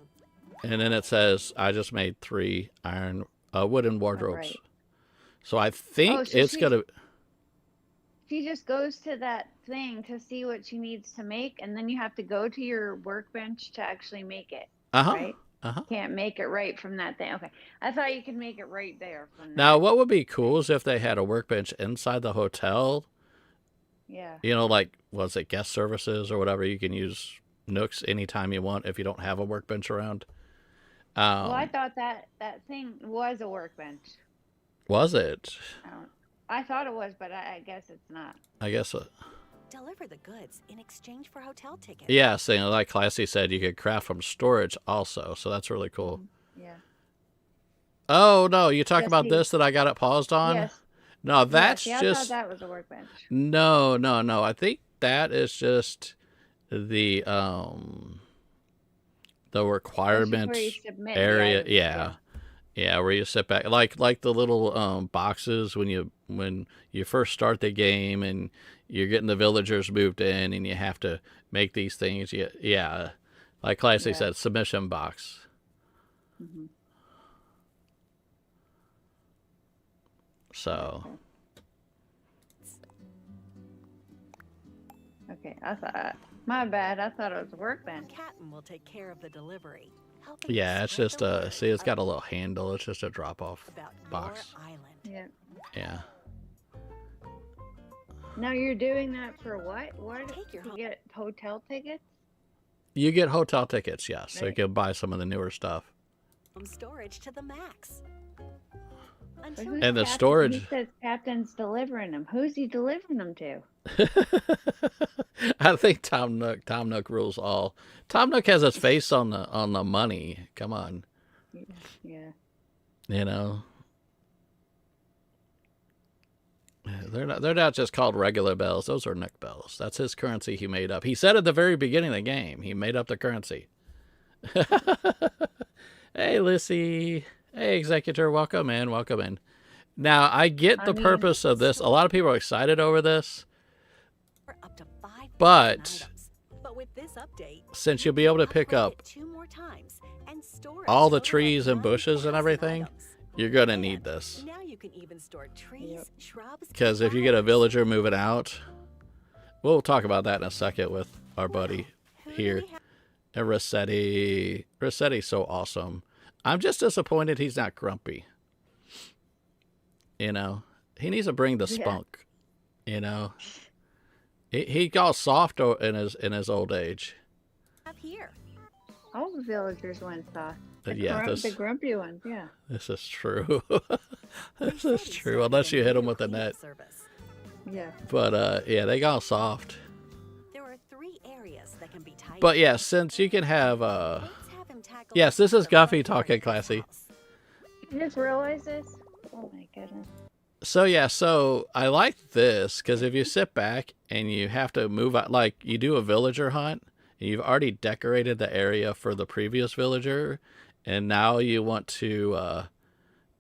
And then it says, I just made 3 iron wooden wardrobes. Right. So I think it's going to... She just goes to that thing to see what she needs to make, and then you have to go to your workbench to actually make it. Right? Can't make it right from that thing. Okay. I thought you could make it right there. From now, what would be cool is if they had a workbench inside the hotel. Yeah. You know, like, was it guest services or whatever? You can use Nooks anytime you want if you don't have a workbench around. Well, I thought that thing was a workbench. Was it? I thought it was, but I guess it's not. I guess so. Deliver the goods in exchange for hotel tickets. Yeah, so like Classy said, you could craft from storage also, so that's really cool. Yeah. Oh, no, you talk about this that I got it paused on? Yes. No, that's I just... thought that was a workbench. No. I think that is just the requirement area. Yeah, where you sit back, like the little boxes when you first start the game and you're getting the villagers moved in and you have to make these things. Yeah, like Classy said, submission box. Mm-hmm. So. Okay, I thought. My bad. I thought it was a workbench. Captain will take care of the delivery. Yeah, it's just see, it's got a little handle. It's just a drop-off box. Yeah. Yeah. Now you're doing that for what? What? To get hotel tickets? You get hotel tickets, yes. Right. So you can buy some of the newer stuff. From storage to the max. And the storage. He says Captain's delivering them. Who's he delivering them to? I think Tom Nook rules all. Tom Nook has his face on the money. Come on. Yeah. You know. They're not just called regular bells. Those are Nook bells. That's his currency he made up. He said at the very beginning of the game, he made up the currency. Hey, Lissy. Hey, Executor. Welcome in. Now, I get the purpose of this. A lot of people are excited over this. But with this update, since you'll be able to pick up all the trees and bushes and everything, you're going to need this. Now you can even store trees, shrubs, because if you get a villager moving out, we'll talk about that in a second with our buddy here. And Rossetti. Rossetti's so awesome. I'm just disappointed he's not grumpy. You know, he needs to bring the spunk, you know. He got soft in his old age. Up here. All the villagers went soft. The grumpy ones, yeah. This is true. This is true, unless you hit them with a net. Yeah. But yeah, they got soft. There are 3 areas that can be tied. But yeah, since you can have yes, this is Guffy talking classy. You just realize this? Oh my goodness. So yeah, so I like this because if you sit back and you have to move out, like you do a villager hunt, and you've already decorated the area for the previous villager, and now you want to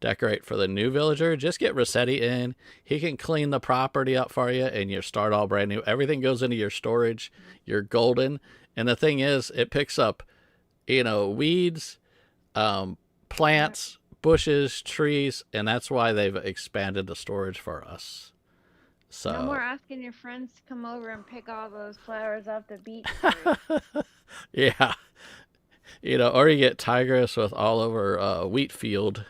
decorate for the new villager, just get Rossetti in. He can clean the property up for you, and you start all brand new. Everything goes into your storage. You're golden. And the thing is, it picks up, weeds, plants, bushes, trees, and that's why they've expanded the storage for us. So no more asking your friends to come over and pick all those flowers off the beach. Yeah. Or you get Tigress with all over wheat field.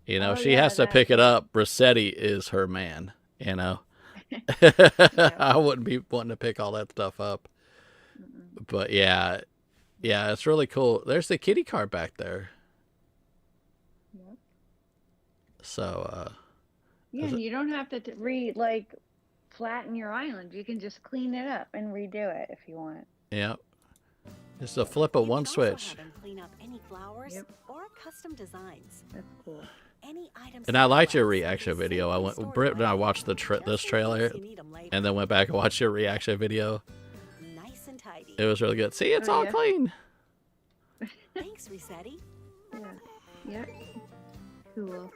She has to pick it up. Rossetti is her man, Yeah. I wouldn't be wanting to pick all that stuff up. But yeah, it's really cool. There's the kitty car back there. Yep. So, yeah, and you don't have to flatten your island. You can just clean it up and redo it if you want. Yeah. Just a flip of one switch. Have them clean up any flowers or custom designs. That's cool. Any items. And I liked your reaction video. Britt and I watched this trailer, and then went back and watched your reaction video. Nice and tidy. It was really good. See, it's all clean. Thanks, Rossetti. Yeah. Yep. Cool.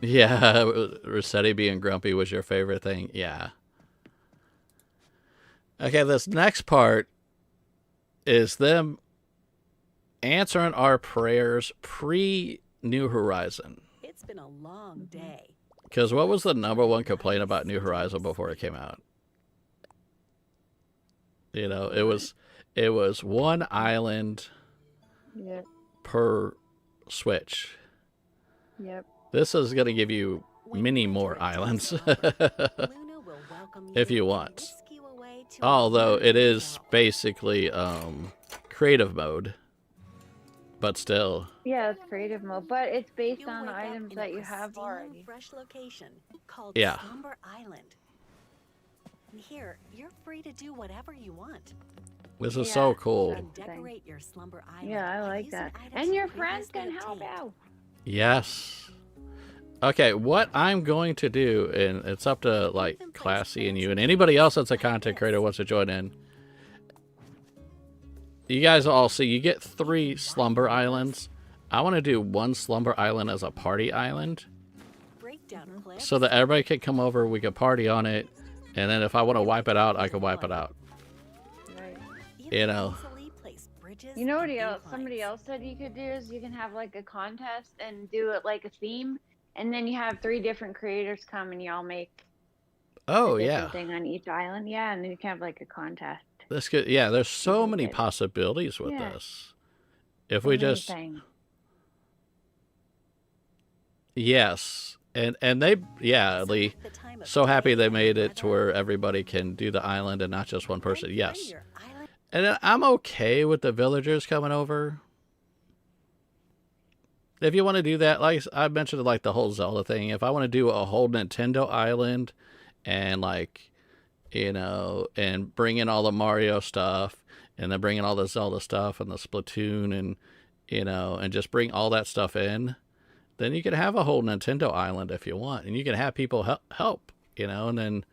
Yeah, Rossetti being grumpy was your favorite thing. Yeah. Okay, this next part is them answering our prayers pre-New Horizon. It's been a long day. Because what was the #1 complaint about New Horizon before it came out? It was one island per Switch. Yep. This is going to give you many more islands if you want. Although it is basically creative mode, but still. Yeah, it's creative mode, but it's based on the items that you have already. Fresh location called Yeah. Slumber Island. And here, you're free to do whatever you want. This is so cool. And decorate your Slumber Island. Yeah, I like that. And your friends can help out. Yes. Okay, what I'm going to do, and it's up to Classy and you and anybody else that's a content creator wants to join in. You guys all see you get 3 Slumber Islands. I want to do 1 Slumber Island as a party island, so that everybody can come over, we can party on it, and then if I want to wipe it out, I can wipe it out. Right. You know what else? Somebody else said you could do is you can have a contest and do it like a theme, and then you have 3 different creators come and y'all make a different thing on each island. Yeah, and then you can have a contest. This could, there's so many possibilities with this. If we just and they Lee, so happy they made it to where everybody can do the island and not just one person. Yes. And I'm okay with the villagers coming over. If you want to do that, like I mentioned, the whole Zelda thing, if I want to do a whole Nintendo island and and bring in all the Mario stuff and then bring in all the Zelda stuff and the Splatoon and, and just bring all that stuff in, then you can have a whole Nintendo island if you want. And you can have people help, and then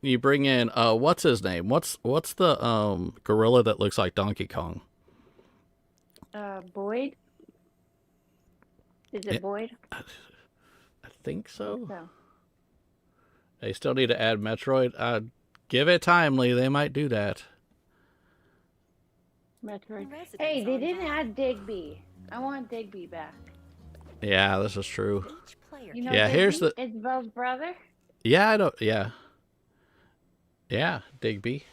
you bring in, what's his name? What's the gorilla that looks like Donkey Kong? Boyd? Is it Boyd? I think so. They still need to add Metroid. Give it time, Lee. They might do that. Metroid. Hey, they didn't add Digby. I want Digby back. Yeah, this is true. Digby? Here's the... It's Bill's brother? Yeah, I don't... Yeah. Yeah, Digby.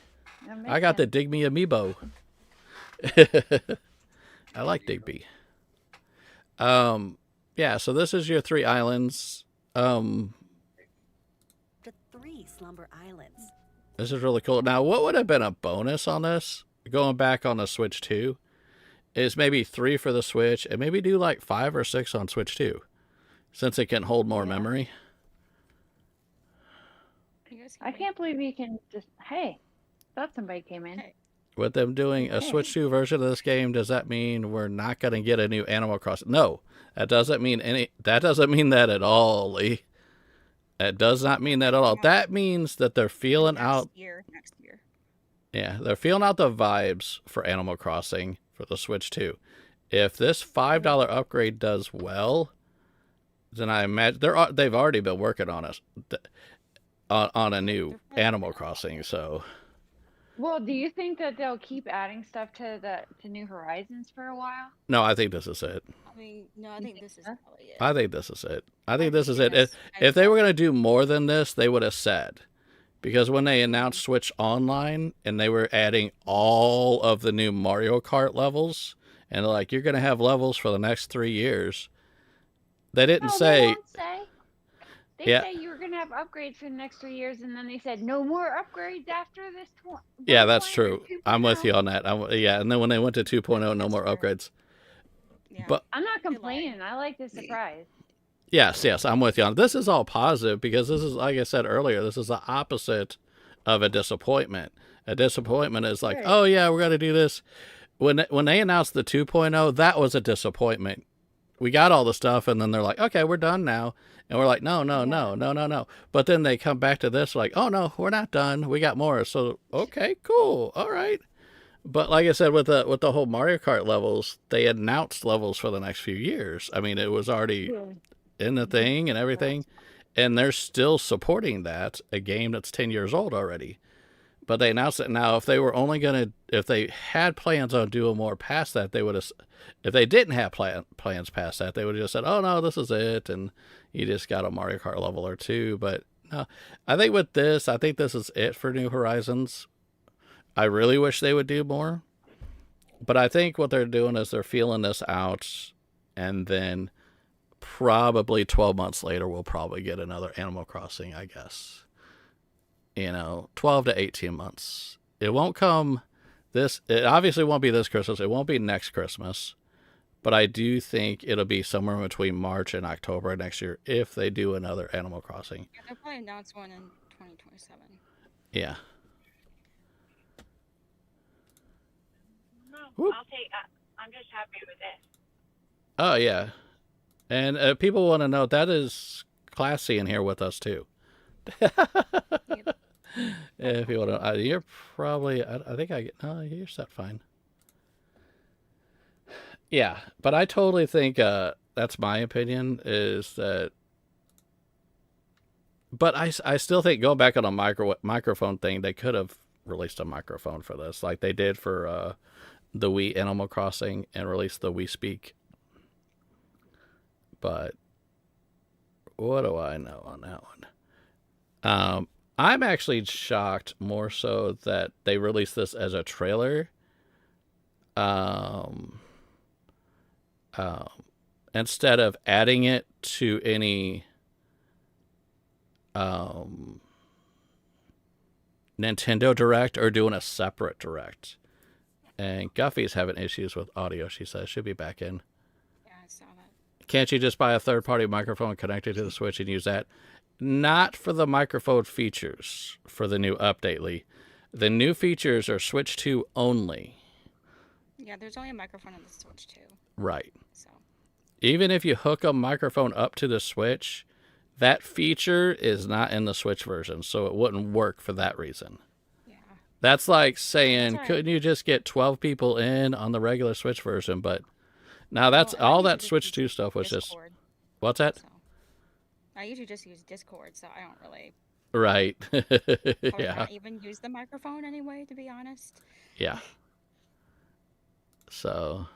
I got the Dig Me amiibo. I like Digby. Yeah, so this is your 3 islands. The 3 Slumber Islands. This is really cool. Now, what would have been a bonus on this, going back on the Switch 2, is maybe 3 for the Switch, and maybe do like 5 or 6 on Switch 2, since it can hold more memory. I can't believe you can just, hey, thought somebody came in. Hey. With them doing a Switch 2 version of this game, does that mean we're not going to get a new Animal Crossing? No, that doesn't mean that at all, Lee. That does not mean that at all. That means that they're feeling out. Next year. Yeah, they're feeling out the vibes for Animal Crossing for the Switch 2. If this $5 upgrade does well, then I imagine they've already been working on it on a new Animal Crossing. So. Well, do you think that they'll keep adding stuff to New Horizons for a while? No, I think this is it. I mean, no, I think this is probably it. I think this is it. I think this is it. If they were going to do more than this, they would have said. Because when they announced Switch Online and they were adding all of the new Mario Kart levels, and they're like, you're going to have levels for the next 3 years, they didn't say. They won't say. They say you were going to have upgrades for the next 3 years, and then they said no more upgrades after this one. Yeah, that's true. I'm with you on that. And then when they went to 2.0, no more upgrades. Yeah. But I'm not complaining. I like the surprise. Yes, I'm with you on it. This is all positive because this is, like I said earlier, this is the opposite of a disappointment. A disappointment is like, oh yeah, we're going to do this. When they announced the 2.0, that was a disappointment. We got all the stuff, and then they're like, okay, we're done now. And we're like, no. But then they come back to this like, oh, no, we're not done. We got more. So, okay, cool. All right. But like I said, with the whole Mario Kart levels, they announced levels for the next few years. I mean, it was already in the thing and everything. And they're still supporting that, a game that's 10 years old already. But they announced it now. If they were only if they had plans on doing more past that, they would have. If they didn't have plans past that, they would have just said, "Oh no, this is it," and you just got a Mario Kart level or two. But no, I think with this, this is it for New Horizons. I really wish they would do more, but I think what they're doing is they're feeling this out, and then probably 12 months later, we'll probably get another Animal Crossing, I guess. 12 to 18 months. It won't come it obviously won't be this Christmas. It won't be next Christmas, but I do think it'll be somewhere between March and October next year if they do another Animal Crossing. Yeah, they'll probably announce one in 2027. Yeah. No, I'm just happy with it. Oh, yeah. And people want to know that is classy in here with us, too. If you want to, you're probably, I think you're set fine. Yeah, but I totally think that's my opinion is that, but I still think going back on a microphone thing, they could have released a microphone for this like they did for the Wii Animal Crossing and released the Wii Speak. But what do I know on that one? I'm actually shocked more so that they released this as a trailer. Instead of adding it to any Nintendo Direct or doing a separate Direct. And Guffey's having issues with audio, she says. She'll be back in. Yeah, I saw that. Can't you just buy a third-party microphone connected to the Switch and use that? Not for the microphone features for the new update, Lee. The new features are Switch 2 only. Yeah, there's only a microphone on the Switch 2. Right. So. Even if you hook a microphone up to the Switch, that feature is not in the Switch version, so it wouldn't work for that reason. Yeah. That's like saying, couldn't you just get 12 people in on the regular Switch version? But now that's all that Switch 2 stuff was Discord, just... What's that? So. I usually just use Discord, so I don't really... Right. Yeah. Not even use the microphone anyway, to be honest. Yeah. So...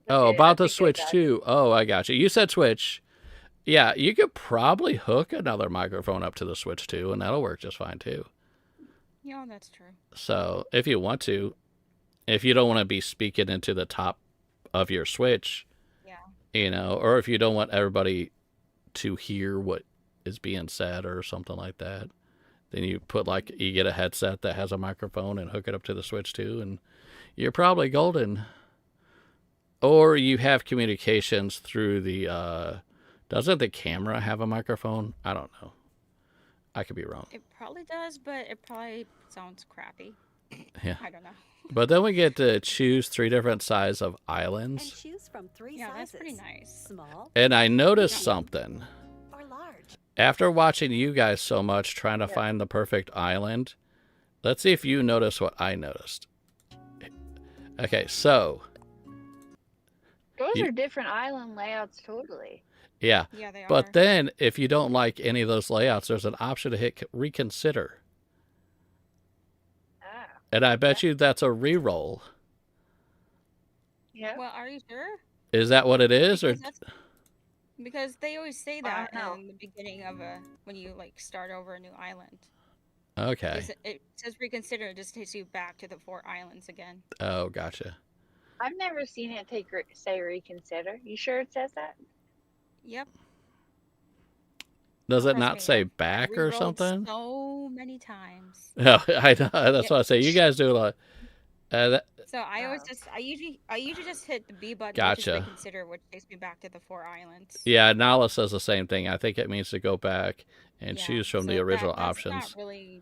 Oh, about the Switch 2. Oh, I got you. You said Switch. Yeah, you could probably hook another microphone up to the Switch 2, and that'll work just fine, too. Yeah, that's true. So, if you want to, if you don't want to be speaking into the top of your Switch, or if you don't want everybody to hear what is being said or something like that. Then you put you get a headset that has a microphone and hook it up to the Switch too, and you're probably golden. Or you have communications through the, doesn't the camera have a microphone? I don't know. I could be wrong. It probably does, but it probably sounds crappy. Yeah. I don't know. But then we get to choose 3 different sizes of And islands. choose from 3 Yeah, sizes. that's pretty nice. Small And I noticed something. or large. After watching you guys so much trying to find the perfect island, let's see if you notice what I noticed. Okay, so. Those are different island layouts totally. Yeah. Yeah, they are. But then, if you don't like any of those layouts, there's an option to hit reconsider. Oh. And I bet you that's a reroll. Yeah. Well, are you sure? Is that what it is? Or Because they always say I that don't know. in the beginning of when you start over a new island. okay. It says reconsider. It just takes you back to the 4 islands again. Oh, gotcha. I've never seen it say reconsider. You sure it says that? Yep. Does it Trust not me, say I've back or rerolled something? So many times. No, I know. That's what I say. You guys do a lot. So I always Oh. I usually just hit the B button, which Gotcha. is reconsider, which takes me back to the 4 islands. Yeah, Nala says the same thing. I think it means to go back and Yeah, choose from so the original that's options. Not really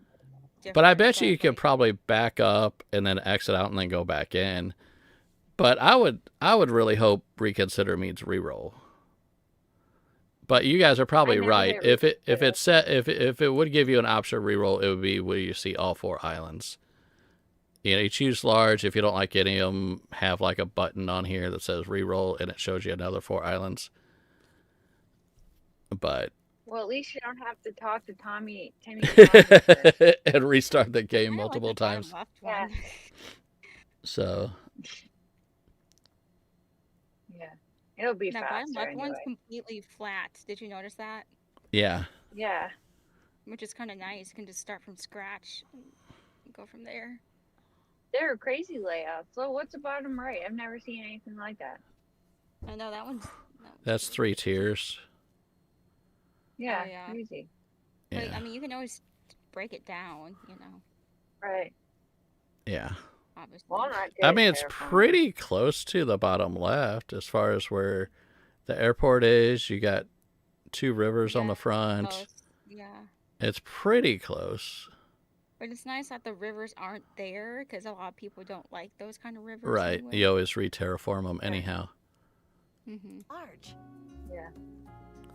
But I different, bet you but, could probably back up and then exit out and then go back in. But I would really hope reconsider means reroll. But you guys are probably never right. hit If it would give you an option reroll, it would be where you see all 4 islands. You choose large. If you don't like any of them, have a button on here that says reroll, and it shows you another 4 islands. But Well, at least you don't have to talk to Timmy. and restart the game I like multiple the bottom times. left Yeah. one. So Yeah. It'll be That bottom faster left one's anyway. completely flat. Did you notice that? yeah, Yeah. Which is kind of nice. You can just start from scratch and go from there. There are crazy layouts. So what's the bottom right? I've never seen anything like that. I know that one's. that's 3 tiers. Yeah. yeah. Crazy. But, Yeah, I mean, you can always break it down, Right. obviously. Well, I'm not good I at mean, it's terraforming. pretty close to the bottom left as far as where the airport is. You got 2 rivers on the front. Close. Yeah. It's pretty close. But it's nice that the rivers aren't there because a lot of people don't like those kind of rivers. Right. Anyway. You always re-terraform them anyhow. Large. Yeah.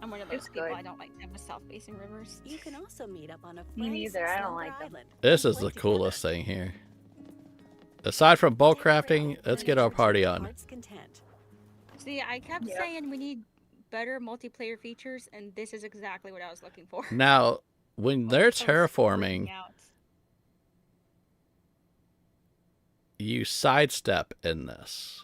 I'm one of It's those people. good. I don't like them with south-facing rivers. You can also meet up on a Me friend's neither, I don't smaller like them. island This and is play the coolest together. thing here. Aside from bulk Get real, crafting, let's get our furniture to party your on. heart's content. See, I kept Yep. saying we need better multiplayer features, and this is exactly what I was looking for. Now, when they're So it's working terraforming, out. you sidestep in this.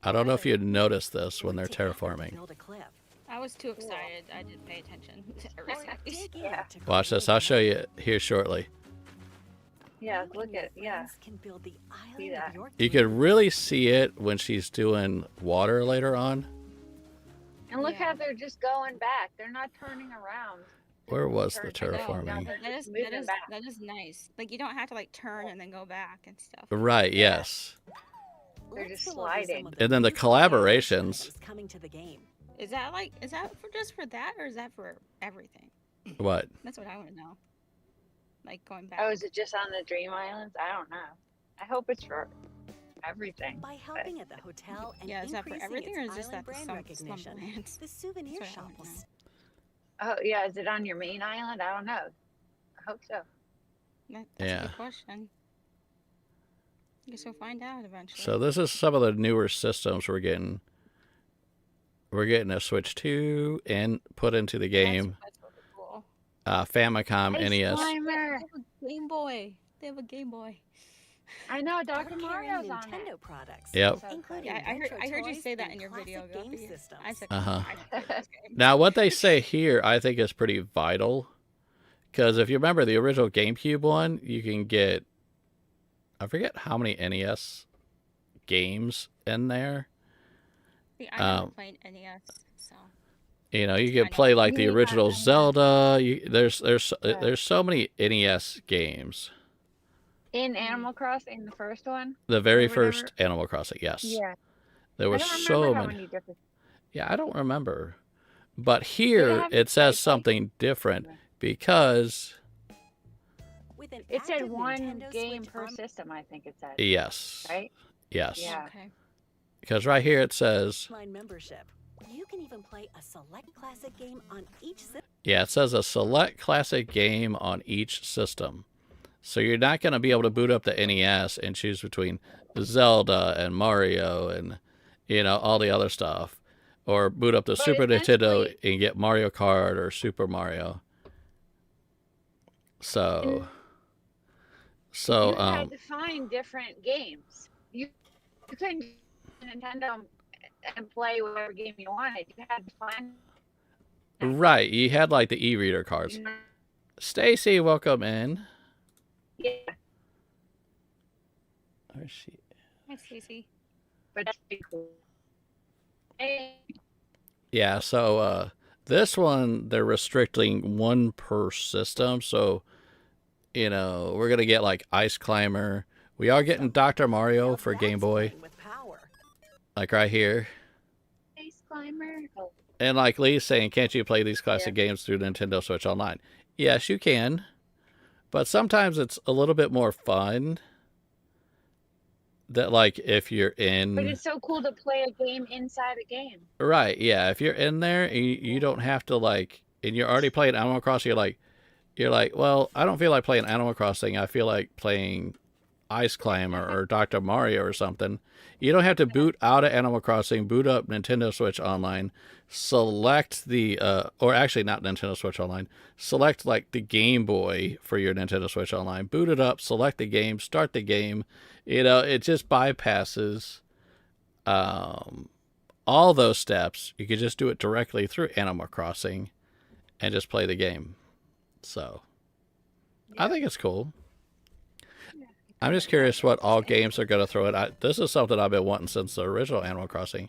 I don't know if you'd notice this when they're Work together to terraforming. build a cliff. I was too excited. I didn't pay attention to Or everything. dig in Yeah. to Watch this. create I'll show an you here shortly. Yeah. You and Look your at yeah. friends can build the island See of that? your You dreams. could really see it when she's doing water later on. And look Yeah. how they're just going back. They're not turning around. Where was the Turn- I know, terraforming? no, That is moving back. that is nice. Like you don't have to turn and then go back and stuff. Right, yes. Let's just go over some sliding. of And then the beautiful collaborations. animations coming to the game. Is that for just for that or is that for everything? What? That's what I want to know. Like going back. Oh, is it just on the Dream Islands? I don't know. I hope it's for everything. By helping at the hotel and Yeah, is that for increasing everything or its is this island that brand some recognition, slumberlands? the souvenir That's what I shop wanna will know. Oh yeah, is it on your main island? I don't know. I hope so. That's Yeah. a good question. I guess we'll find out eventually. So this is some of the newer systems we're getting. We're getting a Switch 2 and put into the game. That's really cool. Famicom, Ice NES. Climber. They have a Game Boy. They have a Game Boy. I know Dr. We're carrying Mario's on Nintendo it. products, Yep. including Yeah, I retro heard you toys say that and in your video. classic game Guppy. systems. I said, Uh-huh. I don't play those games. Now, what they say here, I think is pretty vital. Because if you remember the original GameCube one, you can get, I forget how many NES games in there. See, I never um, played NES, so You know, you I can know. play like the Yeah, original I know. Zelda. There's Right. so many NES games. In Animal Crossing, the first one The or very whatever. first Animal Crossing, yes. Yeah. There I were don't remember so how many. many different. Yeah, I don't remember. But Did it here have it says like like? something different because With an It said active one Nintendo game Switch per system. I think it said. yes. Right. Yes. Yeah. Okay. Because right here it says, Line membership. You can even play a select classic game on each system. yeah, it says a select classic game on each system. So you're not going to be able to boot up the NES and choose between Zelda and Mario and, you know, all the other stuff. Or boot up the But Super Nintendo essentially, and get Mario Kart or Super Mario. So, you so, had to find different games. You couldn't use Nintendo and play whatever game you wanted. You had to find. right. You had like the e-reader cards. You know, Stacy, welcome in. yeah, Where's she? Hi, Stacey. but that's pretty cool. Hey, Yeah, so this one they're restricting one per system, so you know, we're gonna get like Ice Climber. We are getting Dr. Mario Now for that's Game Boy, playing with power. like right here. Ice Climber. Oh, And like Lee's saying, can't you play these classic games through Nintendo Switch Online? Yes, you can. But sometimes it's a little bit more fun that like if you're but in it's so cool to play a game inside a game. right, yeah, if you're in there, you don't have to like and you're already playing Animal Crossing, you're like, well, I don't feel like playing Animal Crossing. I feel like playing Ice Climber or Dr. Mario or something. You don't have to boot out of Animal Crossing, boot up Nintendo Switch Online, select the, or actually not Nintendo Switch Online, select like the Game Boy for your Nintendo Switch Online, boot it up, select the game, start the game. You know, it just bypasses all those steps. You could just do it directly through Animal Crossing and just play the game. So, I think it's cool. I'm just curious what all games are going to throw it. This is something I've been wanting since the original Animal Crossing.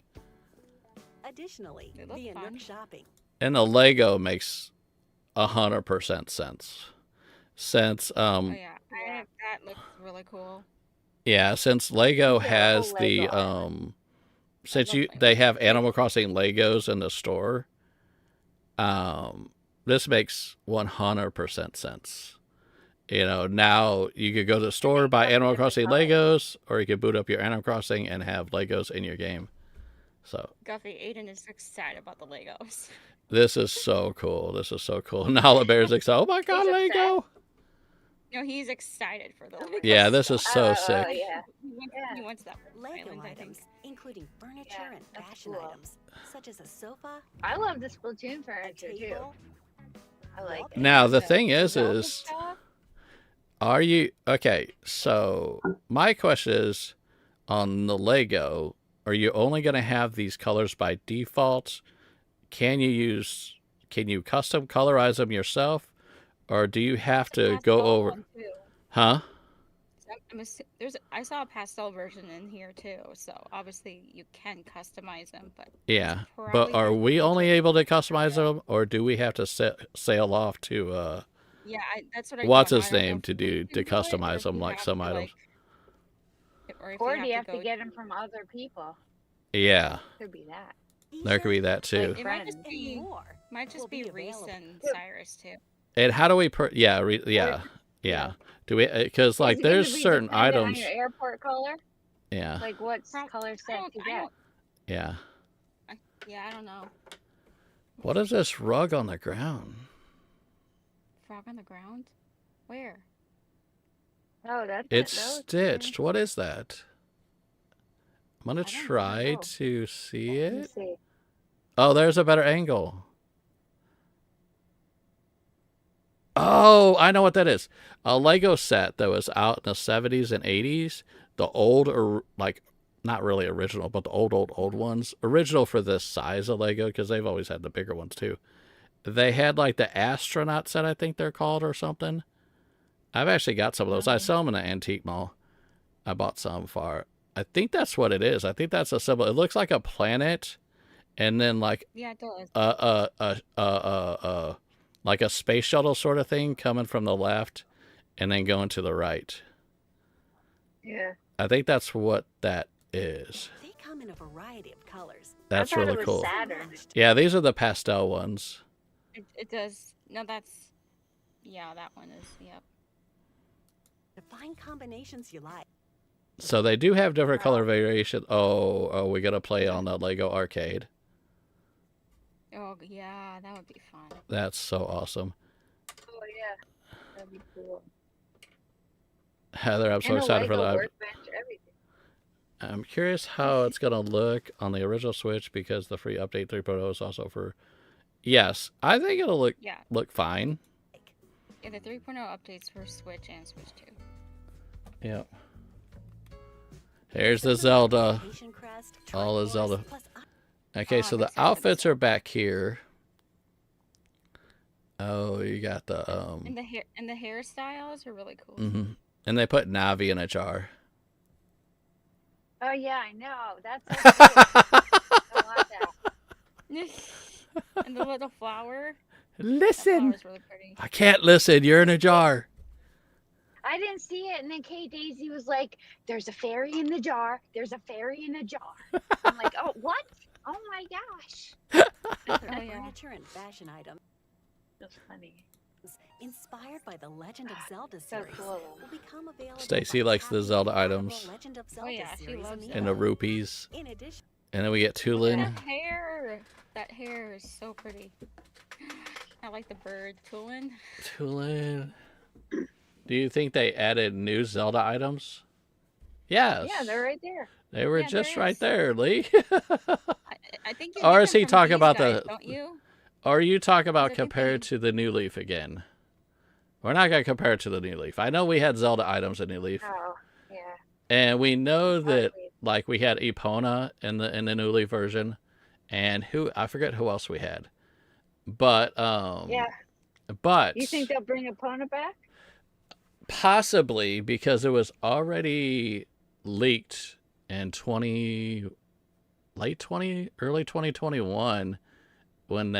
Additionally, They look via fun. Nook Shopping. And the Lego makes 100% sense. Since, Oh yeah, that looks really cool. yeah, since Lego Yeah, has whole the, Lego island. since love they Lego. have Animal Crossing Legos in the store, this makes 100% sense. You know, now you could go to the store, buy Animal Crossing Legos, or you could boot up your Animal Crossing and have Legos in your game. So Guffy, Aiden is excited about the Legos. this is so cool. This is so cool. Now the bear's excited. Oh my God, He's upset. Lego! No, he's excited for the Legos. Yeah, this is so Oh, sick. yeah. He wants that Lego island, I think. items, including furniture Yeah, and that's fashion cool. items, such as a sofa, I love the Splatoon a furniture too. table. I like it. Now the So, thing is Zelda stuff? are you okay? So my question is, on the Lego, are you only going to have these colors by default? Can you custom colorize them yourself, or do you have to Pastel go over? one, too. Huh? I saw a pastel version in here too, so obviously you can customize them, but Yeah, but probably are gonna we be only just- able to customize them, or do we have to sail off to yeah, that's what I what's don't know. his I don't know name if to we do to can do it, or customize if them you like have some to, items? Or do you have go to get them from other people? Yeah, Could be that. there could be that too. It might just Friends. be And more will be be Reese available. and Cyrus too. And how do we yeah. Do we because like Is it there's gonna be certain dependent on items. your airport color? Yeah, Like what Prob- color I set don't- to I get? don't- yeah. Yeah, I don't know. What is this rug on the ground? Frog on the ground? Where? Oh, that's It's that was stitched. What is that? I'm gonna I don't try know. to see Let me it. see. Oh, there's a better angle. Oh, I know what that is. A Lego set that was out in the 70s and 80s. The old, or like, not really original, but the old ones. Original for this size of Lego, because they've always had the bigger ones too. They had like the astronaut set, I think they're called, or something. I've actually got some of those. I sell them in an antique mall. I bought some for, I think that's what it is. I think that's a symbol. It looks like a planet, and then like Yeah, it does. like a space shuttle sort of thing coming from the left, and then going to the right. Yeah. I think that's what that is. They come in a variety of colors. That's I thought really it was cool. Saturn. Yeah, these are the pastel ones. It does. No, that's. Yeah, that one is. Yep. To find combinations you like. So they do have different color variation. Oh, we gotta play on the Lego Arcade. Oh yeah, that would be fun. That's so awesome. Oh yeah, that'd be cool. Heather, I'm so And a excited for Lego that. workbench, everything. I'm curious how it's gonna look on the original Switch because the free update 3.0 is also for. Yes, I think it'll look fine. Yeah, the 3.0 updates for Switch and Switch 2. Yep. Here's the Zelda. All the Zelda. Okay, so the outfits are back here. Oh, you got the And the hairstyles are really cool. And they put Navi in a jar. Oh yeah, I know. That's so cool. I want that. And the little flower. Listen. That flower's really pretty. I can't listen. You're in a jar. I didn't see it, and then Kay Daisy was like, "There's a fairy in the jar. There's a fairy in a jar." I'm like, "Oh, what? Oh my gosh!" Furniture and fashion items. That's funny. Inspired by the Legend of Zelda So series, cool. will become available. Stacy by likes the copying Zelda the items. Legend of Oh Zelda yeah, she series loves in that. And the rupees. In addition, And then we get Tulin. That hair is so pretty. I like the bird, Tulin. Tulin. Do you think they added new Zelda items? Yes. Yeah, they're right there. They were Yeah, just there right is. there, Lee. I think you Or get is them he from talking these about guys, the- don't you? Or you talk about I think compared they- to the New Leaf again. We're not going to compare it to the New Leaf. I know we had Zelda items in New Leaf. Oh, yeah. And we know that, Hardly. like, we had Epona in the New Leaf version. And I forget who else we had. But, Yeah. But You think they'll bring Epona back? possibly because it was already leaked in early 2021 when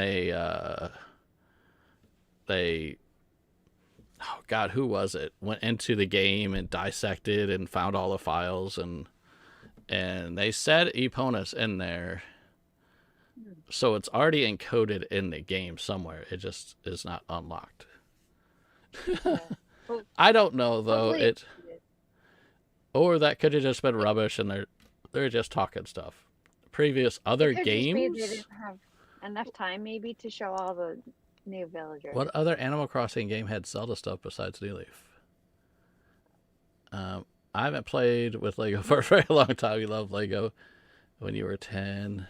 oh God, who was it? Went into the game and dissected and found all the files and they said Epona's in there. So it's already encoded in the game somewhere. It just is not unlocked. Yeah. Well, I don't know though. hopefully it is. Or that could have just been rubbish and they're just talking stuff. Previous other It could just be games. they didn't have enough time maybe to show all the new villagers. What other Animal Crossing game had Zelda stuff besides New Leaf? I haven't played with Lego for a very long time. You loved Lego when you were 10.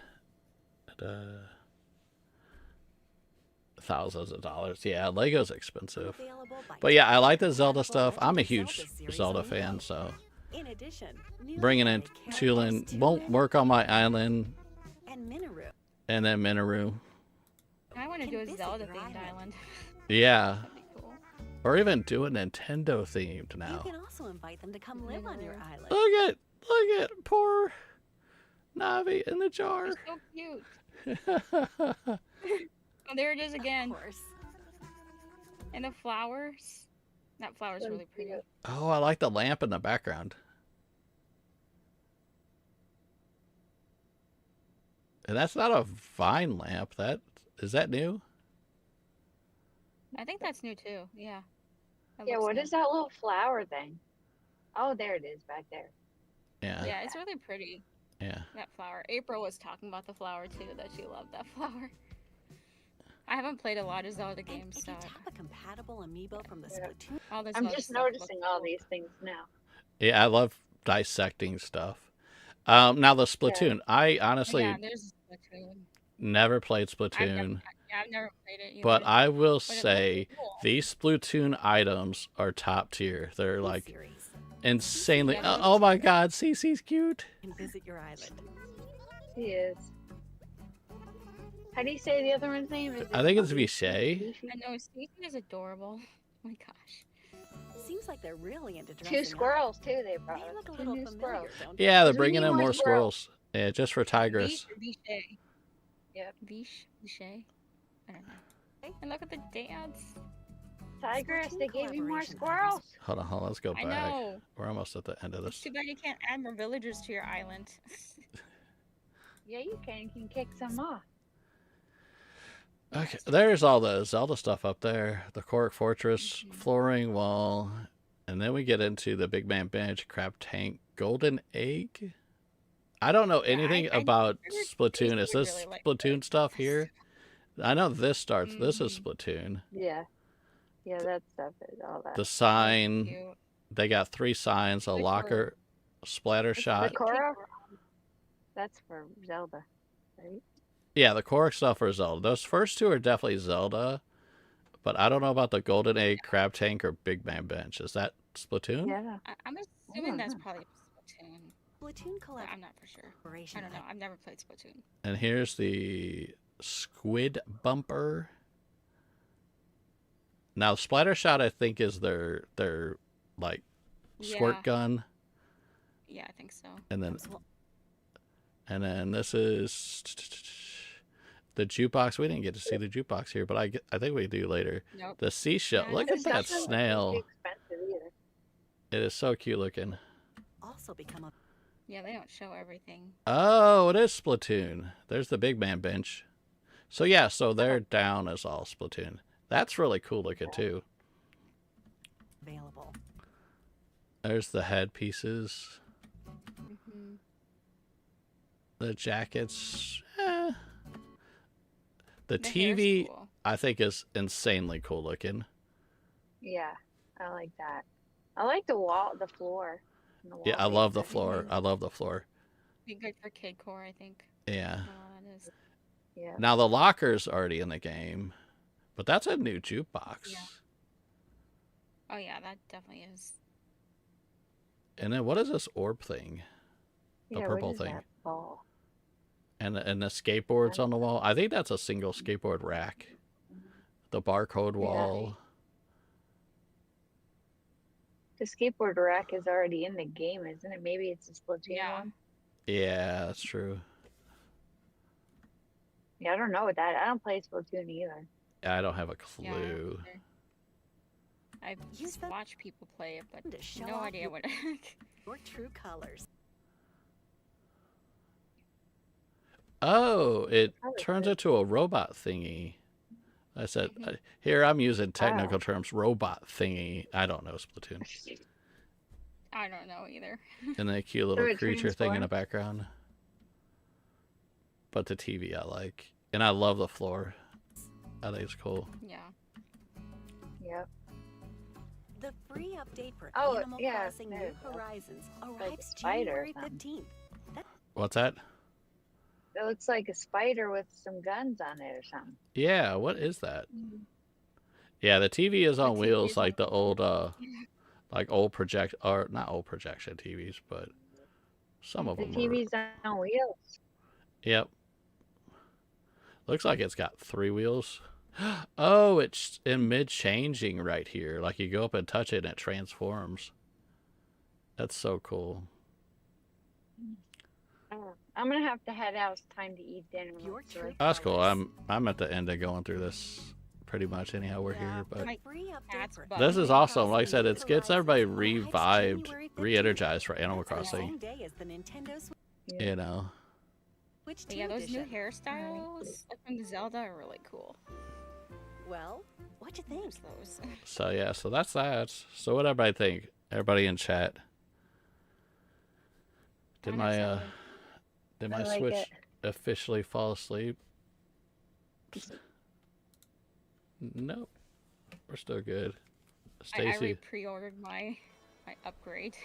Thousands of dollars. Yeah, Lego's expensive. available by But yeah, I like the Zelda Hasbro stuff. I'm a Legend of huge series Zelda on fan, Amiibo. so In addition, new bringing in anime characters Tulin won't work on my island, and Minoru. and then Minoru. I want to Can do a visit Zelda your themed island. island. Yeah, That'd be cool. or even do a Nintendo themed You now. can also invite them to come live on your island. Look at poor Navi in the jar. It's so cute. Oh, there it is again. Of course. And the flowers. That flower's So really pretty. cute. Oh, I like the lamp in the background. And that's not a vine lamp. Is that new? I think that's new too. Yeah. That Yeah, looks what new. is that little flower thing? Oh, there it is back there. Yeah. Yeah, it's really pretty. Yeah. That flower. April was talking about the flower too, that she loved that flower. I haven't played a lot of Zelda And games, if so you tap a compatible amiibo from the Yeah. Splatoon, all this I'm Zelda just stuff looks noticing all cool. these things now. Yeah, I love dissecting stuff. Now the Splatoon. I honestly Yeah, there's Splatoon. never played I've never, Splatoon, yeah, I've never played it either. but I will But it looks say cool. these Splatoon items are top tier. They're like series, insanely. Yeah, Oh my God, Cece's cute. and visit your island. He is. How do you say the other one's name? Is I it think it's something- Vichay. Beefy? I know, Stacey is adorable. Oh my gosh. Seems like they're really into dressing Two up. squirrels too. They brought They us look a two little new familiar, squirrels. don't they? Yeah, they're We bringing need in more more squirrels. squirrels. Yeah, just for Tigress. Vichay. Yep. Vichy. I don't know. And look at the dance. Tigress, they gave you more squirrels. Hold on, let's go back. I know. We're almost at the end of It's this. too bad you can't add more villagers to your island. Yeah, you can. You can kick some off. Okay, there's all the Zelda stuff up there. The Korok Fortress, flooring wall, and then we get into the Big Man Bench, Crab Tank, Golden Egg. I don't know anything about Splatoon. Is this really like Splatoon stuff here? I know this starts. This is Splatoon. Yeah. Yeah, that stuff is all that. The sign. They got 3 signs: a locker, splatter shot. The Korok? That's for Zelda, right? Yeah, the Korok stuff for Zelda. Those first 2 are definitely Zelda, but I don't know about the Golden Egg, Crab Tank, or Big Man Bench. Is that Splatoon? Yeah. I'm assuming that's probably Splatoon. Splatoon collaboration. I'm not for sure. I don't know. I've never played Splatoon. And here's the Squid Bumper. Now, Splatter Shot, I think, is their like squirt gun. Yeah, I think so. And then this is the jukebox. We didn't get to see the jukebox here, but I think we do later. Nope. The seashell. Yeah, Look at that snail. It is so cute looking. Also become a. Yeah, they don't show everything. Oh, it is Splatoon. There's the Big Man Bench. So yeah, so they're down as all Splatoon. That's really cool looking too. Available. There's the headpieces. The jackets. The TV, cool. I think, is insanely cool looking. Yeah, I like that. I like the floor. Yeah, I love the floor. I love the floor. Be good for kid core, I think. Yeah. Yeah. Now the locker's already in the game, but that's a new jukebox. Yeah. Oh yeah, that definitely is. And then what is this orb thing? The purple thing. That ball? And the skateboards on the wall. I think that's a single skateboard rack. The barcode wall. The skateboard rack is already in the game, isn't it? Maybe it's a Splatoon one. Yeah, that's true. Yeah, I don't know that. I don't play Splatoon either. I don't have a clue. Yeah, I've just watched people play it, but no idea what. Your true colors. Oh, it turns into a robot thingy. I said, here I'm using technical terms, robot thingy. I don't know Splatoon. I don't know either. And a cute little creature thing in the background. But the TV I like. And I love the floor. I think it's cool. Yeah. Yep. The free update for Animal Crossing New Horizons arrives January 15th. What's that? It looks like a spider with some guns on it or something. Yeah, what is that? Yeah, the TV is on wheels like the old like old not old projection TVs, but some of them. The TV's on wheels. Yep. Looks like it's got 3 wheels. Oh, it's in mid-changing right here. Like you go up and touch it and it transforms. That's so cool. I'm gonna have to head out. It's time to eat dinner. That's cool. I'm at the end of going through this pretty much anyhow we're here, but this is awesome. Like I said, it gets everybody revived, re-energized for Animal Crossing. You know. Yeah, those new hairstyles from Zelda are really cool. Well, what do you think? Those. So yeah, so that's that. So what everybody think? Everybody in chat. Did my Switch officially fall asleep? Nope. We're still good. Stacy. I pre-ordered my upgrade.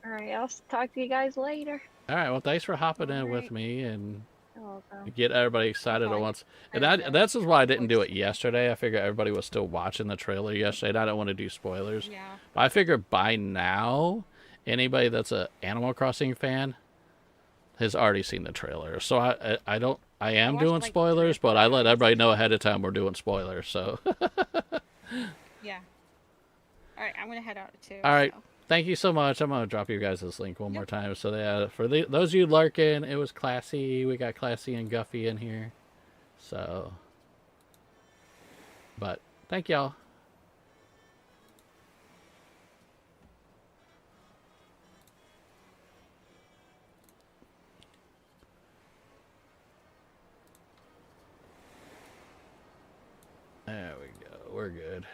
All right, I'll talk to you guys later. All right, well, thanks for hopping in with me and get everybody excited at once. And that's just why I didn't do it yesterday. I figured everybody was still watching the trailer yesterday, and I don't want to do spoilers. Yeah. But I figured by now, anybody that's an Animal Crossing fan has already seen the trailer. So I am doing spoilers, but I let everybody know ahead of time we're doing spoilers. So. Yeah. All right, I'm gonna head out too. All right. So. thank you so much. I'm gonna drop you guys this link one more time. So that for those of you lurking, it was Classy. We got Classy and Guffy in here. So, but thank y'all. There we go. We're good.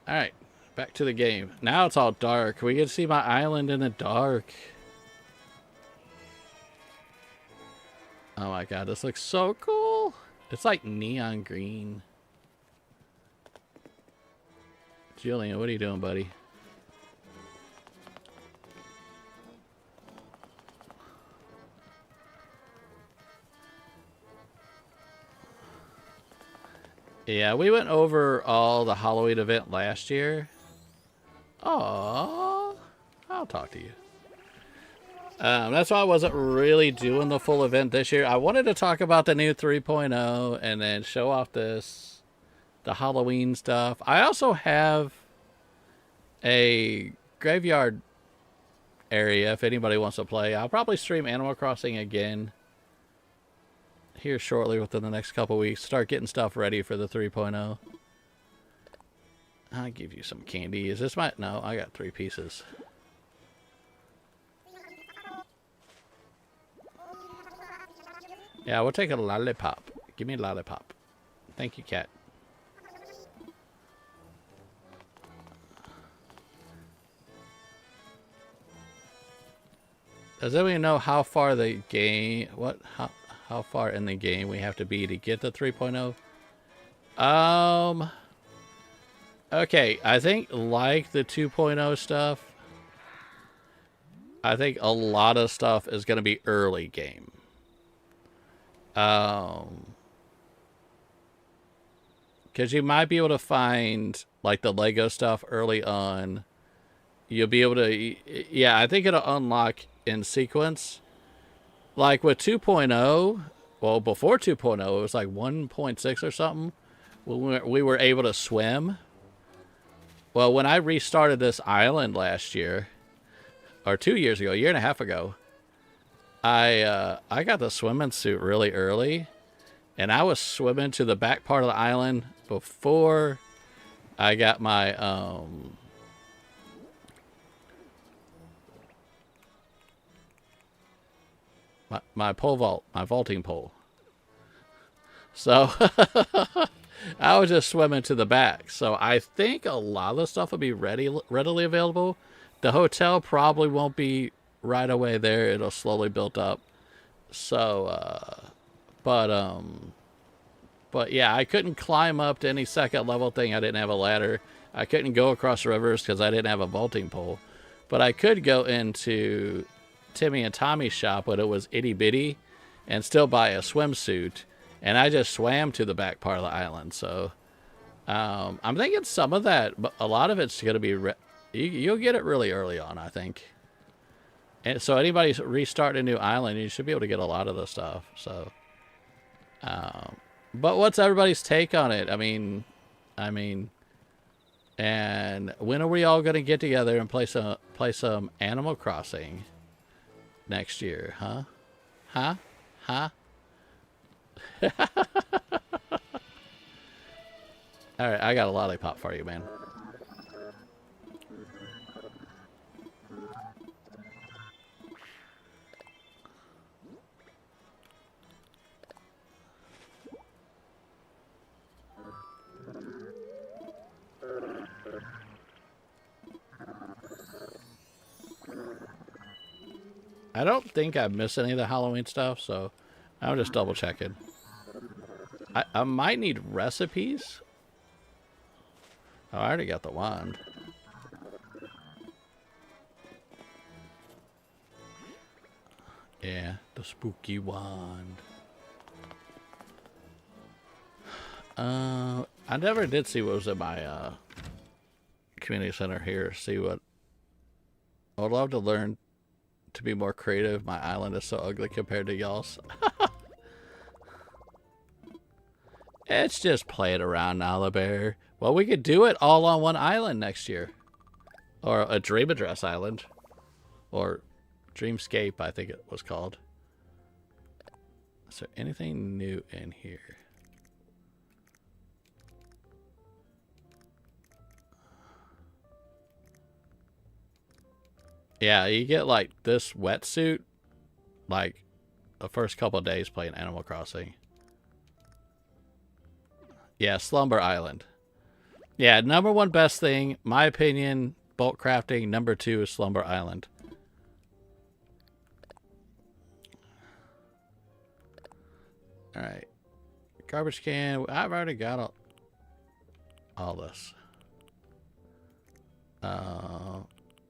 Alright, back to the game. Now it's all dark. We can see my island in the dark. Oh my god, this looks so cool. It's like neon green. Julian, what are you doing, buddy? Yeah, we went over all the Halloween event last year. Aww, I'll talk to you. That's why I wasn't really doing the full event this year. I wanted to talk about the new 3.0 and then show off the Halloween stuff. I also have a graveyard area if anybody wants to play. I'll probably stream Animal Crossing again here shortly within the next couple weeks. Start getting stuff ready for the 3.0. I'll give you some candy. Is this my... No, I got 3 pieces. Yeah, we'll take a lollipop. Give me a lollipop. Thank you, cat. Does anyone know how far the game... How far in the game we have to be to get the 3.0? Okay, I think like the 2.0 stuff, I think a lot of stuff is going to be early game. Because you might be able to find like the Lego stuff early on. You'll be able to... Yeah, I think it'll unlock in sequence. Like with 2.0, well, before 2.0, it was like 1.6 or something. We were able to swim. Well, when I restarted this island last year, or 2 years ago, a year and a half ago, I got the swimming suit really early, and I was swimming to the back part of the island before I got my my pole vault, my vaulting pole. So I was just swimming to the back. So I think a lot of the stuff will be readily available. The hotel probably won't be right away there. It'll slowly build up. So, but yeah, I couldn't climb up to any second level thing. I didn't have a ladder. I couldn't go across rivers because I didn't have a vaulting pole. But I could go into Timmy and Tommy's shop when it was itty bitty and still buy a swimsuit. And I just swam to the back part of the island. So I'm thinking some of that, but a lot of it's going to be... You'll get it really early on, I think. And so anybody's restarting a new island, you should be able to get a lot of the stuff. So, but what's everybody's take on it? I mean, and when are we all going to get together and play some Animal Crossing next year? Huh? All right, I got a lollipop for you, man. I don't think I missed any of the Halloween stuff, so I'm just double checking. I might need recipes. Oh, I already got the wand. Yeah, the spooky wand. I never did see what was in my community center here. See what... I would love to learn to be more creative. My island is so ugly compared to y'all's. It's just playing around, Bear. Well, we could do it all on one island next year. Or a Dream Address Island. Or Dreamscape, I think it was called. Is there anything new in here? Yeah, you get like this wetsuit like the first couple of days playing Animal Crossing. Yeah, Slumber Island. Yeah, number one best thing, my opinion, bulk crafting. Number two is Slumber Island. Alright. Garbage can. I've already got all this.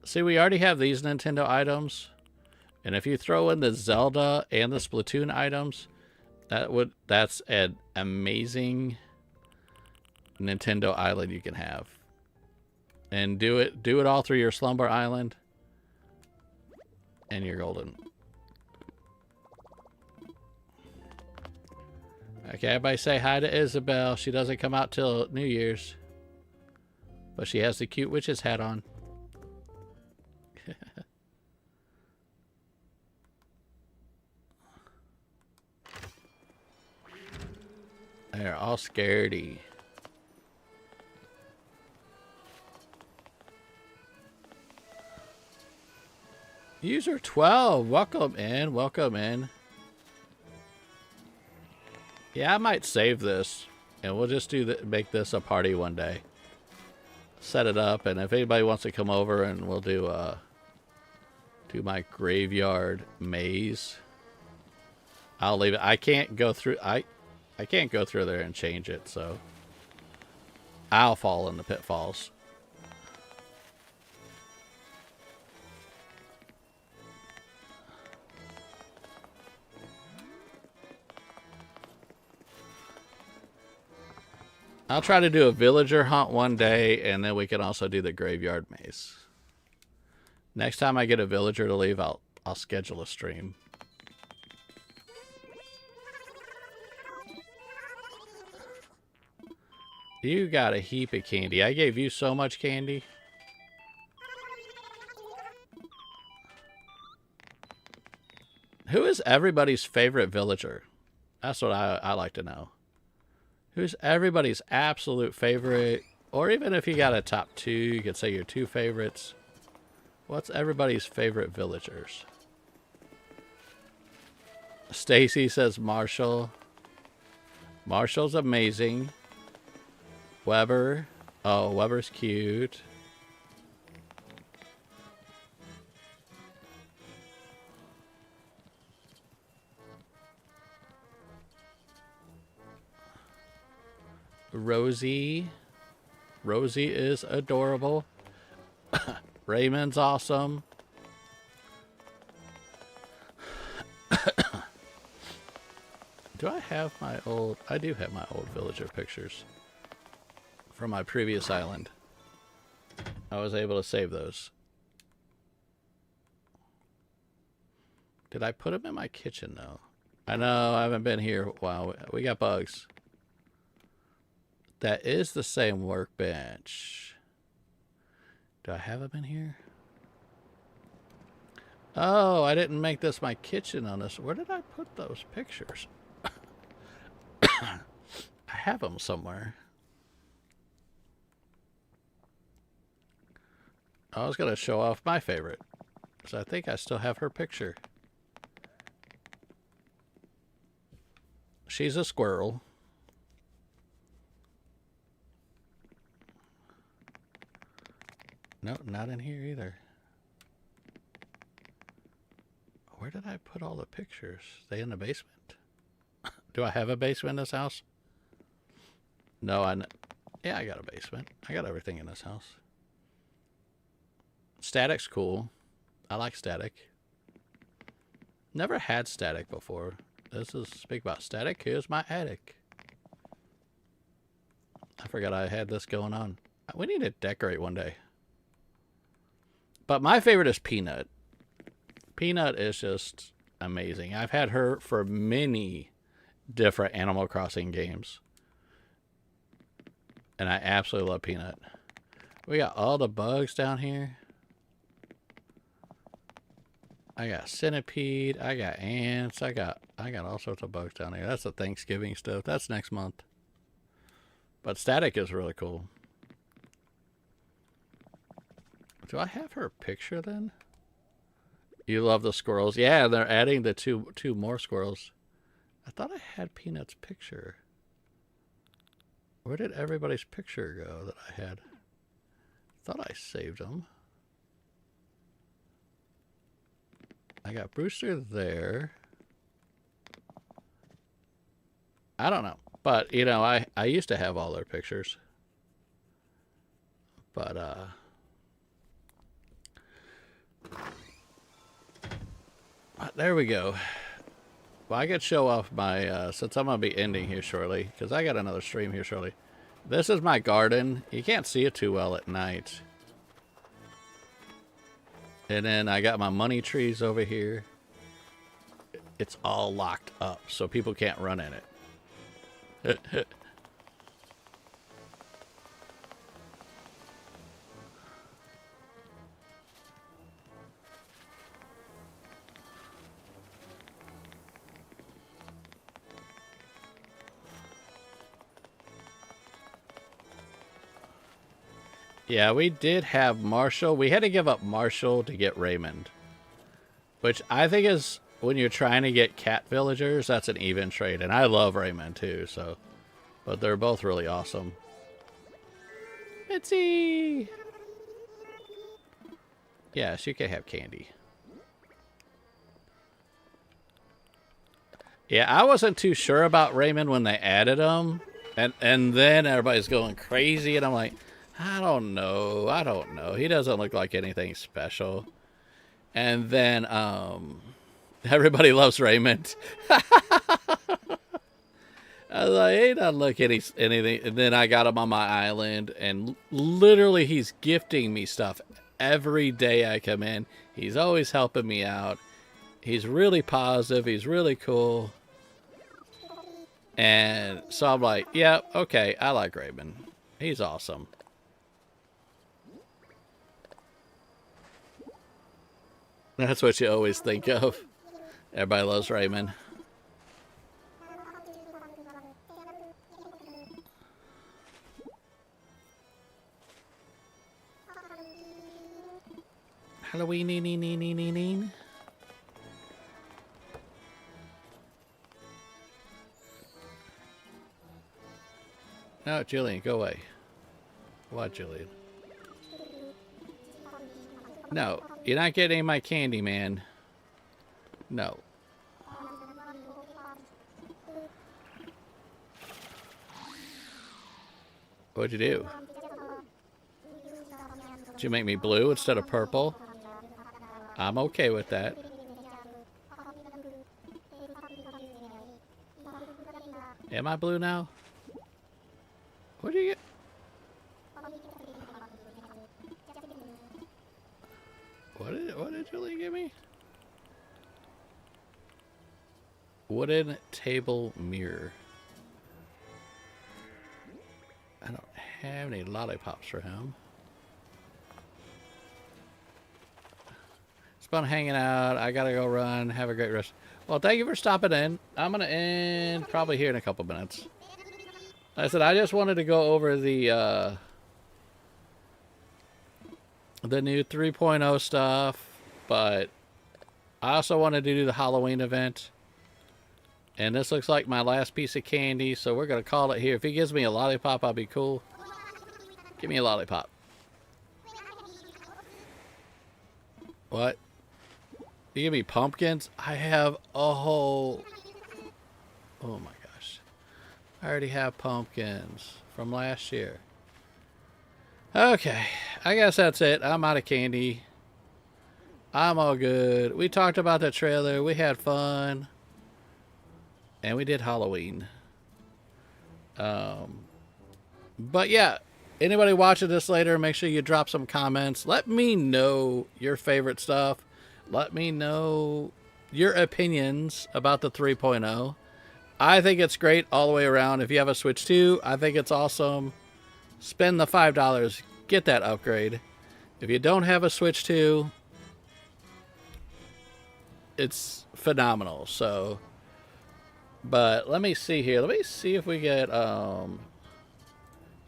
See, we already have these Nintendo items. And if you throw in the Zelda and the Splatoon items, that's an amazing Nintendo island you can have. And do it all through your Slumber Island. And you're golden. Okay, everybody say hi to Isabel. She doesn't come out till New Year's. But she has the cute witch's hat on. They're all scaredy. User 12, welcome in, welcome in. Yeah, I might save this, and we'll just make this a party one day. Set it up, and if anybody wants to come over, and we'll do my graveyard maze. I'll leave it. I can't go through. I can't go through there and change it, so I'll fall in the pitfalls. I'll try to do a villager hunt one day, and then we can also do the graveyard maze. Next time I get a villager to leave, I'll schedule a stream. You got a heap of candy. I gave you so much candy. Who is everybody's favorite villager? That's what I like to know. Who's everybody's absolute favorite? Or even if you got a top two, you could say your two favorites. What's everybody's favorite villagers? Stacy says Marshall. Marshall's amazing. Weber. Oh, Weber's cute. Rosie. Rosie is adorable. Raymond's awesome. Do I have my old... I do have my old villager pictures from my previous island. I was able to save those. Did I put them in my kitchen, though? I know, I haven't been here. Wow, we got bugs. That is the same workbench. Do I have them in here? Oh, I didn't make this my kitchen on this. Where did I put those pictures? I have them somewhere. I was going to show off my favorite, because I think I still have her picture. She's a squirrel. No, not in here either. Where did I put all the pictures? They in the basement? Do I have a basement in this house? No, yeah, I got a basement. I got everything in this house. Static's cool. I like static. Never had static before. This is speak about static. Here's my attic. I forgot I had this going on. We need to decorate one day. But my favorite is Peanut. Peanut is just amazing. I've had her for many different Animal Crossing games. And I absolutely love Peanut. We got all the bugs down here. I got centipede. I got ants. I got all sorts of bugs down here. That's the Thanksgiving stuff. That's next month. But Static is really cool. Do I have her picture then? You love the squirrels. Yeah, they're adding the two more squirrels. I thought I had Peanut's picture. Where did everybody's picture go that I had? Thought I saved them. I got Brewster there. I don't know. But, you know, I used to have all their pictures. But, there we go. Well, I could show off my, since I'm going to be ending here shortly, because I got another stream here shortly. This is my garden. You can't see it too well at night. And then I got my money trees over here. It's all locked up, so people can't run in it. Yeah, we did have Marshall. We had to give up Marshall to get Raymond. Which I think is, when you're trying to get cat villagers, that's an even trade. And I love Raymond too, so. But they're both really awesome. Mitzi! Yes, you can have candy. Yeah, I wasn't too sure about Raymond when they added him. And then everybody's going crazy, and I'm like, I don't know. He doesn't look like anything special. And then, everybody loves Raymond. I was like, he doesn't look anything. And then I got him on my island, and literally he's gifting me stuff every day I come in. He's always helping me out. He's really positive. He's really cool. And so I'm like, yeah, okay, I like Raymond. He's awesome. That's what you always think of. Everybody loves Raymond. Halloween. No, Julian, go away. What, Julian? No, you're not getting any of my candy, man. No. What'd you do? Did you make me blue instead of purple? I'm okay with that. Am I blue now? What did you get? What did Julie give me? Wooden table mirror. I don't have any lollipops for him. It's fun hanging out. I gotta go run. Have a great rest. Well, thank you for stopping in. I'm gonna end probably here in a couple minutes. Like I said, I just wanted to go over the new 3.0 stuff, but I also wanted to do the Halloween event. And this looks like my last piece of candy, so we're going to call it here. If he gives me a lollipop, I'll be cool. Give me a lollipop. What? You give me pumpkins? I have a whole... Oh my gosh. I already have pumpkins from last year. Okay, I guess that's it. I'm out of candy. I'm all good. We talked about the trailer. We had fun. And we did Halloween. But yeah, anybody watching this later, make sure you drop some comments. Let me know your favorite stuff. Let me know your opinions about the 3.0. I think it's great all the way around. If you have a Switch 2, I think it's awesome. spend the $5, get that upgrade. If you don't have a Switch 2, it's phenomenal. So, but let me see here. Let me see if we get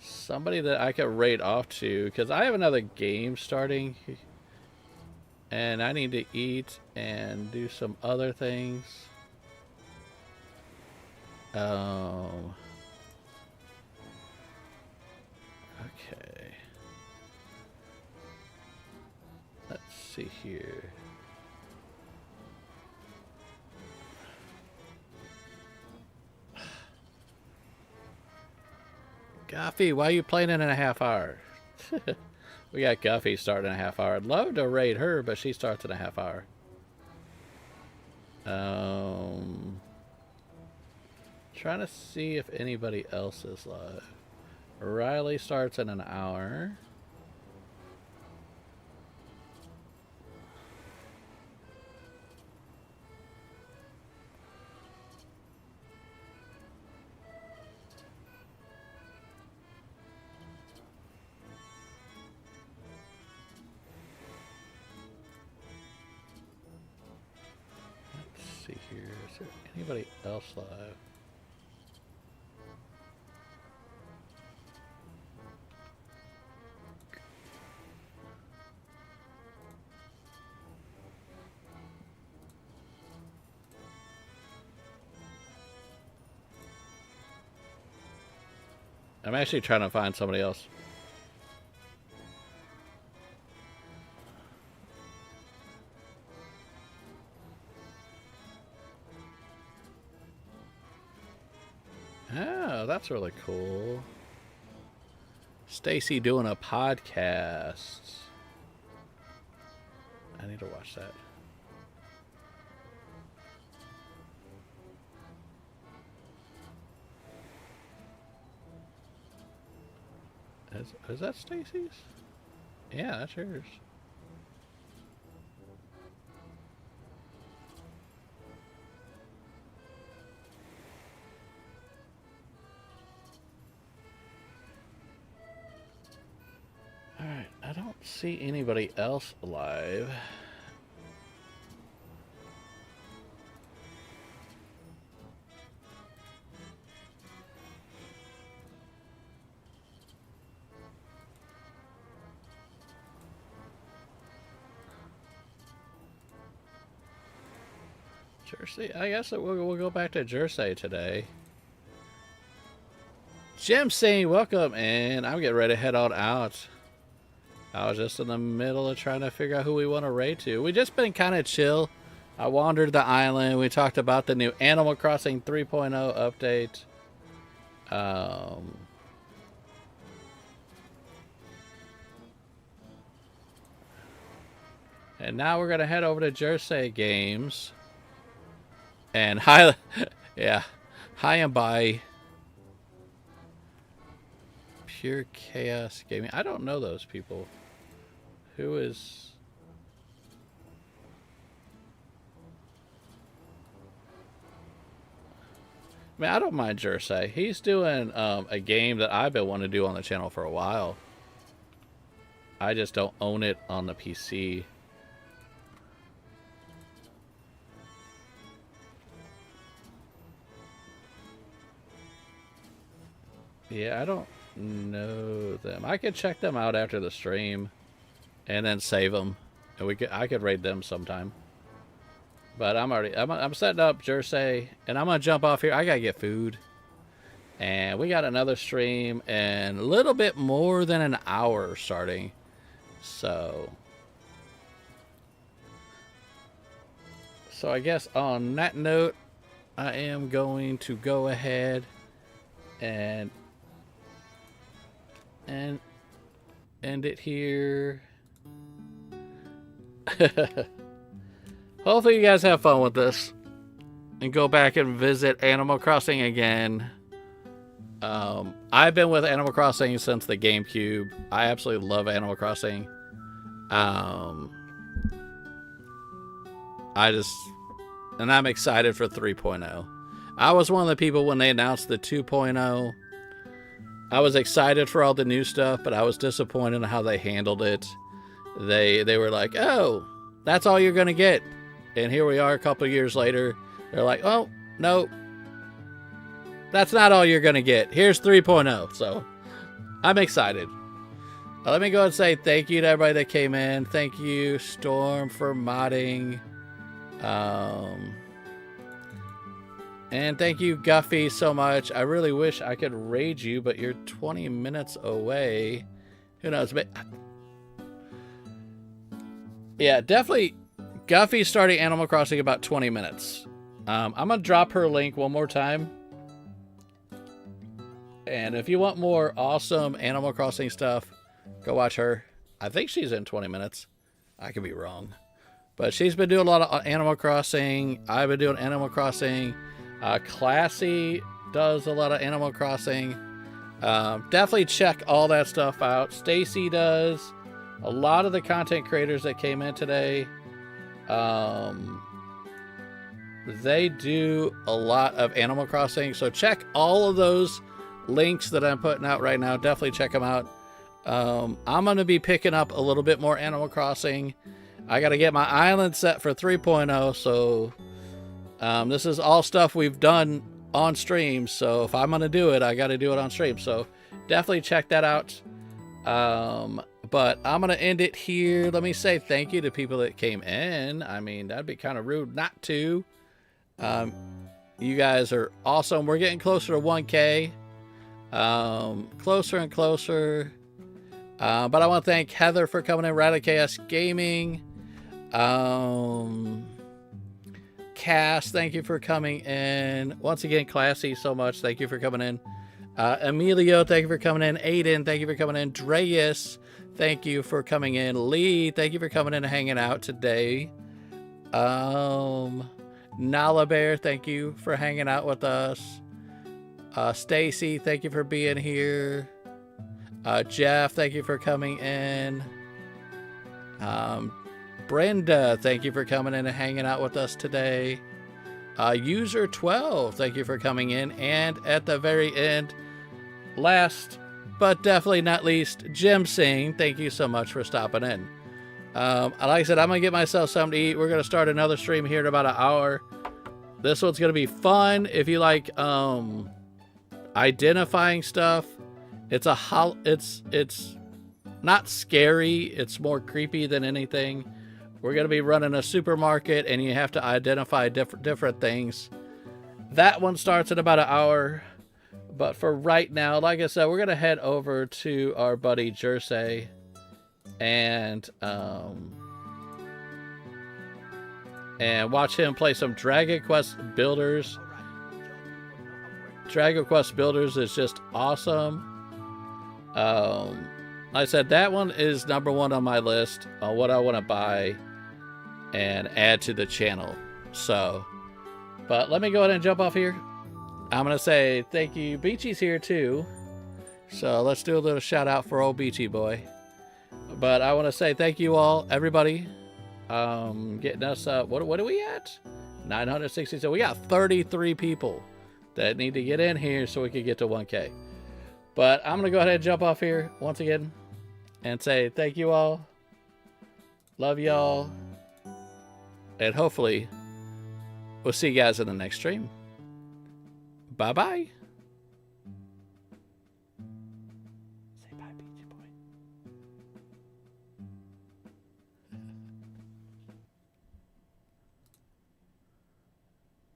somebody that I could rate off to, because I have another game starting and I need to eat and do some other things. Okay. Let's see here. Guffy, why are you playing in a half hour? We got Guffy starting in a half hour. I'd love to raid her, but she starts in a half hour. Trying to see if anybody else is live. Riley starts in an hour. Let's see here. Is there anybody else live? I'm actually trying to find somebody else. Oh, that's really cool. Stacy doing a podcast. I need to watch that. Is that Stacy's? Yeah, that's yours. Alright, I don't see anybody else alive. Jersey, I guess we'll go back to Jersey today. Jim saying welcome, and I'm getting ready to head on out. I was just in the middle of trying to figure out who we want to raid to. We just been kind of chill. I wandered the island. We talked about the new Animal Crossing 3.0 update. And now we're gonna head over to Jersey Games. And hi, yeah, hi and bye. Pure Chaos Gaming. I don't know those people. Who is? I mean, I don't mind Jersey. He's doing a game that I've been wanting to do on the channel for a while. I just don't own it on the PC. Yeah, I don't know them. I could check them out after the stream, and then save them, and I could raid them sometime. But I'm setting up Jersey, and I'm gonna jump off here. I gotta get food, and we got another stream and a little bit more than an hour starting. So I guess on that note, I am going to go ahead and end it here. Hopefully you guys have fun with this and go back and visit Animal Crossing again. I've been with Animal Crossing since the GameCube. I absolutely love Animal Crossing. And I'm excited for 3.0. I was one of the people when they announced the 2.0. I was excited for all the new stuff, but I was disappointed in how they handled it. They were like, oh, that's all you're going to get. And here we are a couple of years later. They're like, oh, no, that's not all you're going to get. Here's 3.0. So I'm excited. Let me go ahead and say thank you to everybody that came in. Thank you, Storm, for modding. And thank you, Guffy, so much. I really wish I could raid you, but you're 20 minutes away. Who knows? But yeah, definitely. Guffy starting Animal Crossing about 20 minutes. I'm going to drop her link one more time. And if you want more awesome Animal Crossing stuff, go watch her. I think she's in 20 minutes. I could be wrong. But she's been doing a lot of Animal Crossing. I've been doing Animal Crossing. Classy does a lot of Animal Crossing. Definitely check all that stuff out. Stacy does. A lot of the content creators that came in today, they do a lot of Animal Crossing. So check all of those links that I'm putting out right now. Definitely check them out. I'm going to be picking up a little bit more Animal Crossing. I got to get my island set for 3.0. So this is all stuff we've done on stream. So if I'm going to do it, I got to do it on stream. So definitely check that out. But I'm going to end it here. Let me say thank you to people that came in. I mean, that'd be kind of rude not to. You guys are awesome. We're getting closer to 1K. Closer and closer. But I want to thank Heather for coming in. Riley KS Gaming. Cass, thank you for coming in. Once again, Classy, so much. Thank you for coming in. Emilio, thank you for coming in. Aiden, thank you for coming in. Dreas, thank you for coming in. Lee, thank you for coming in and hanging out today. Nala Bear, thank you for hanging out with us. Stacy, thank you for being here. Jeff, thank you for coming in. Brenda, thank you for coming in and hanging out with us today. User 12, thank you for coming in. And at the very end, last but definitely not least, Jim Singh, thank you so much for stopping in. Like I said, I'm going to get myself something to eat. We're going to start another stream here in about an hour. This one's going to be fun. If you like identifying stuff, it's not scary. It's more creepy than anything. We're going to be running a supermarket and you have to identify different things. That one starts in about an hour. But for right now, like I said, we're going to head over to our buddy Jersey and watch him play some Dragon Quest Builders. Dragon Quest Builders is just awesome. Like I said, that one is number one on my list on what I want to buy and add to the channel. So, but let me go ahead and jump off here. I'm going to say thank you. Beachy's here too. So let's do a little shout out for old Beachy boy. But I want to say thank you all, everybody. Getting us up. What are we at? 960. So we got 33 people that need to get in here so we can get to 1K. But I'm going to go ahead and jump off here once again and say thank you all. Love y'all. And hopefully we'll see you guys in the next stream. Bye-bye.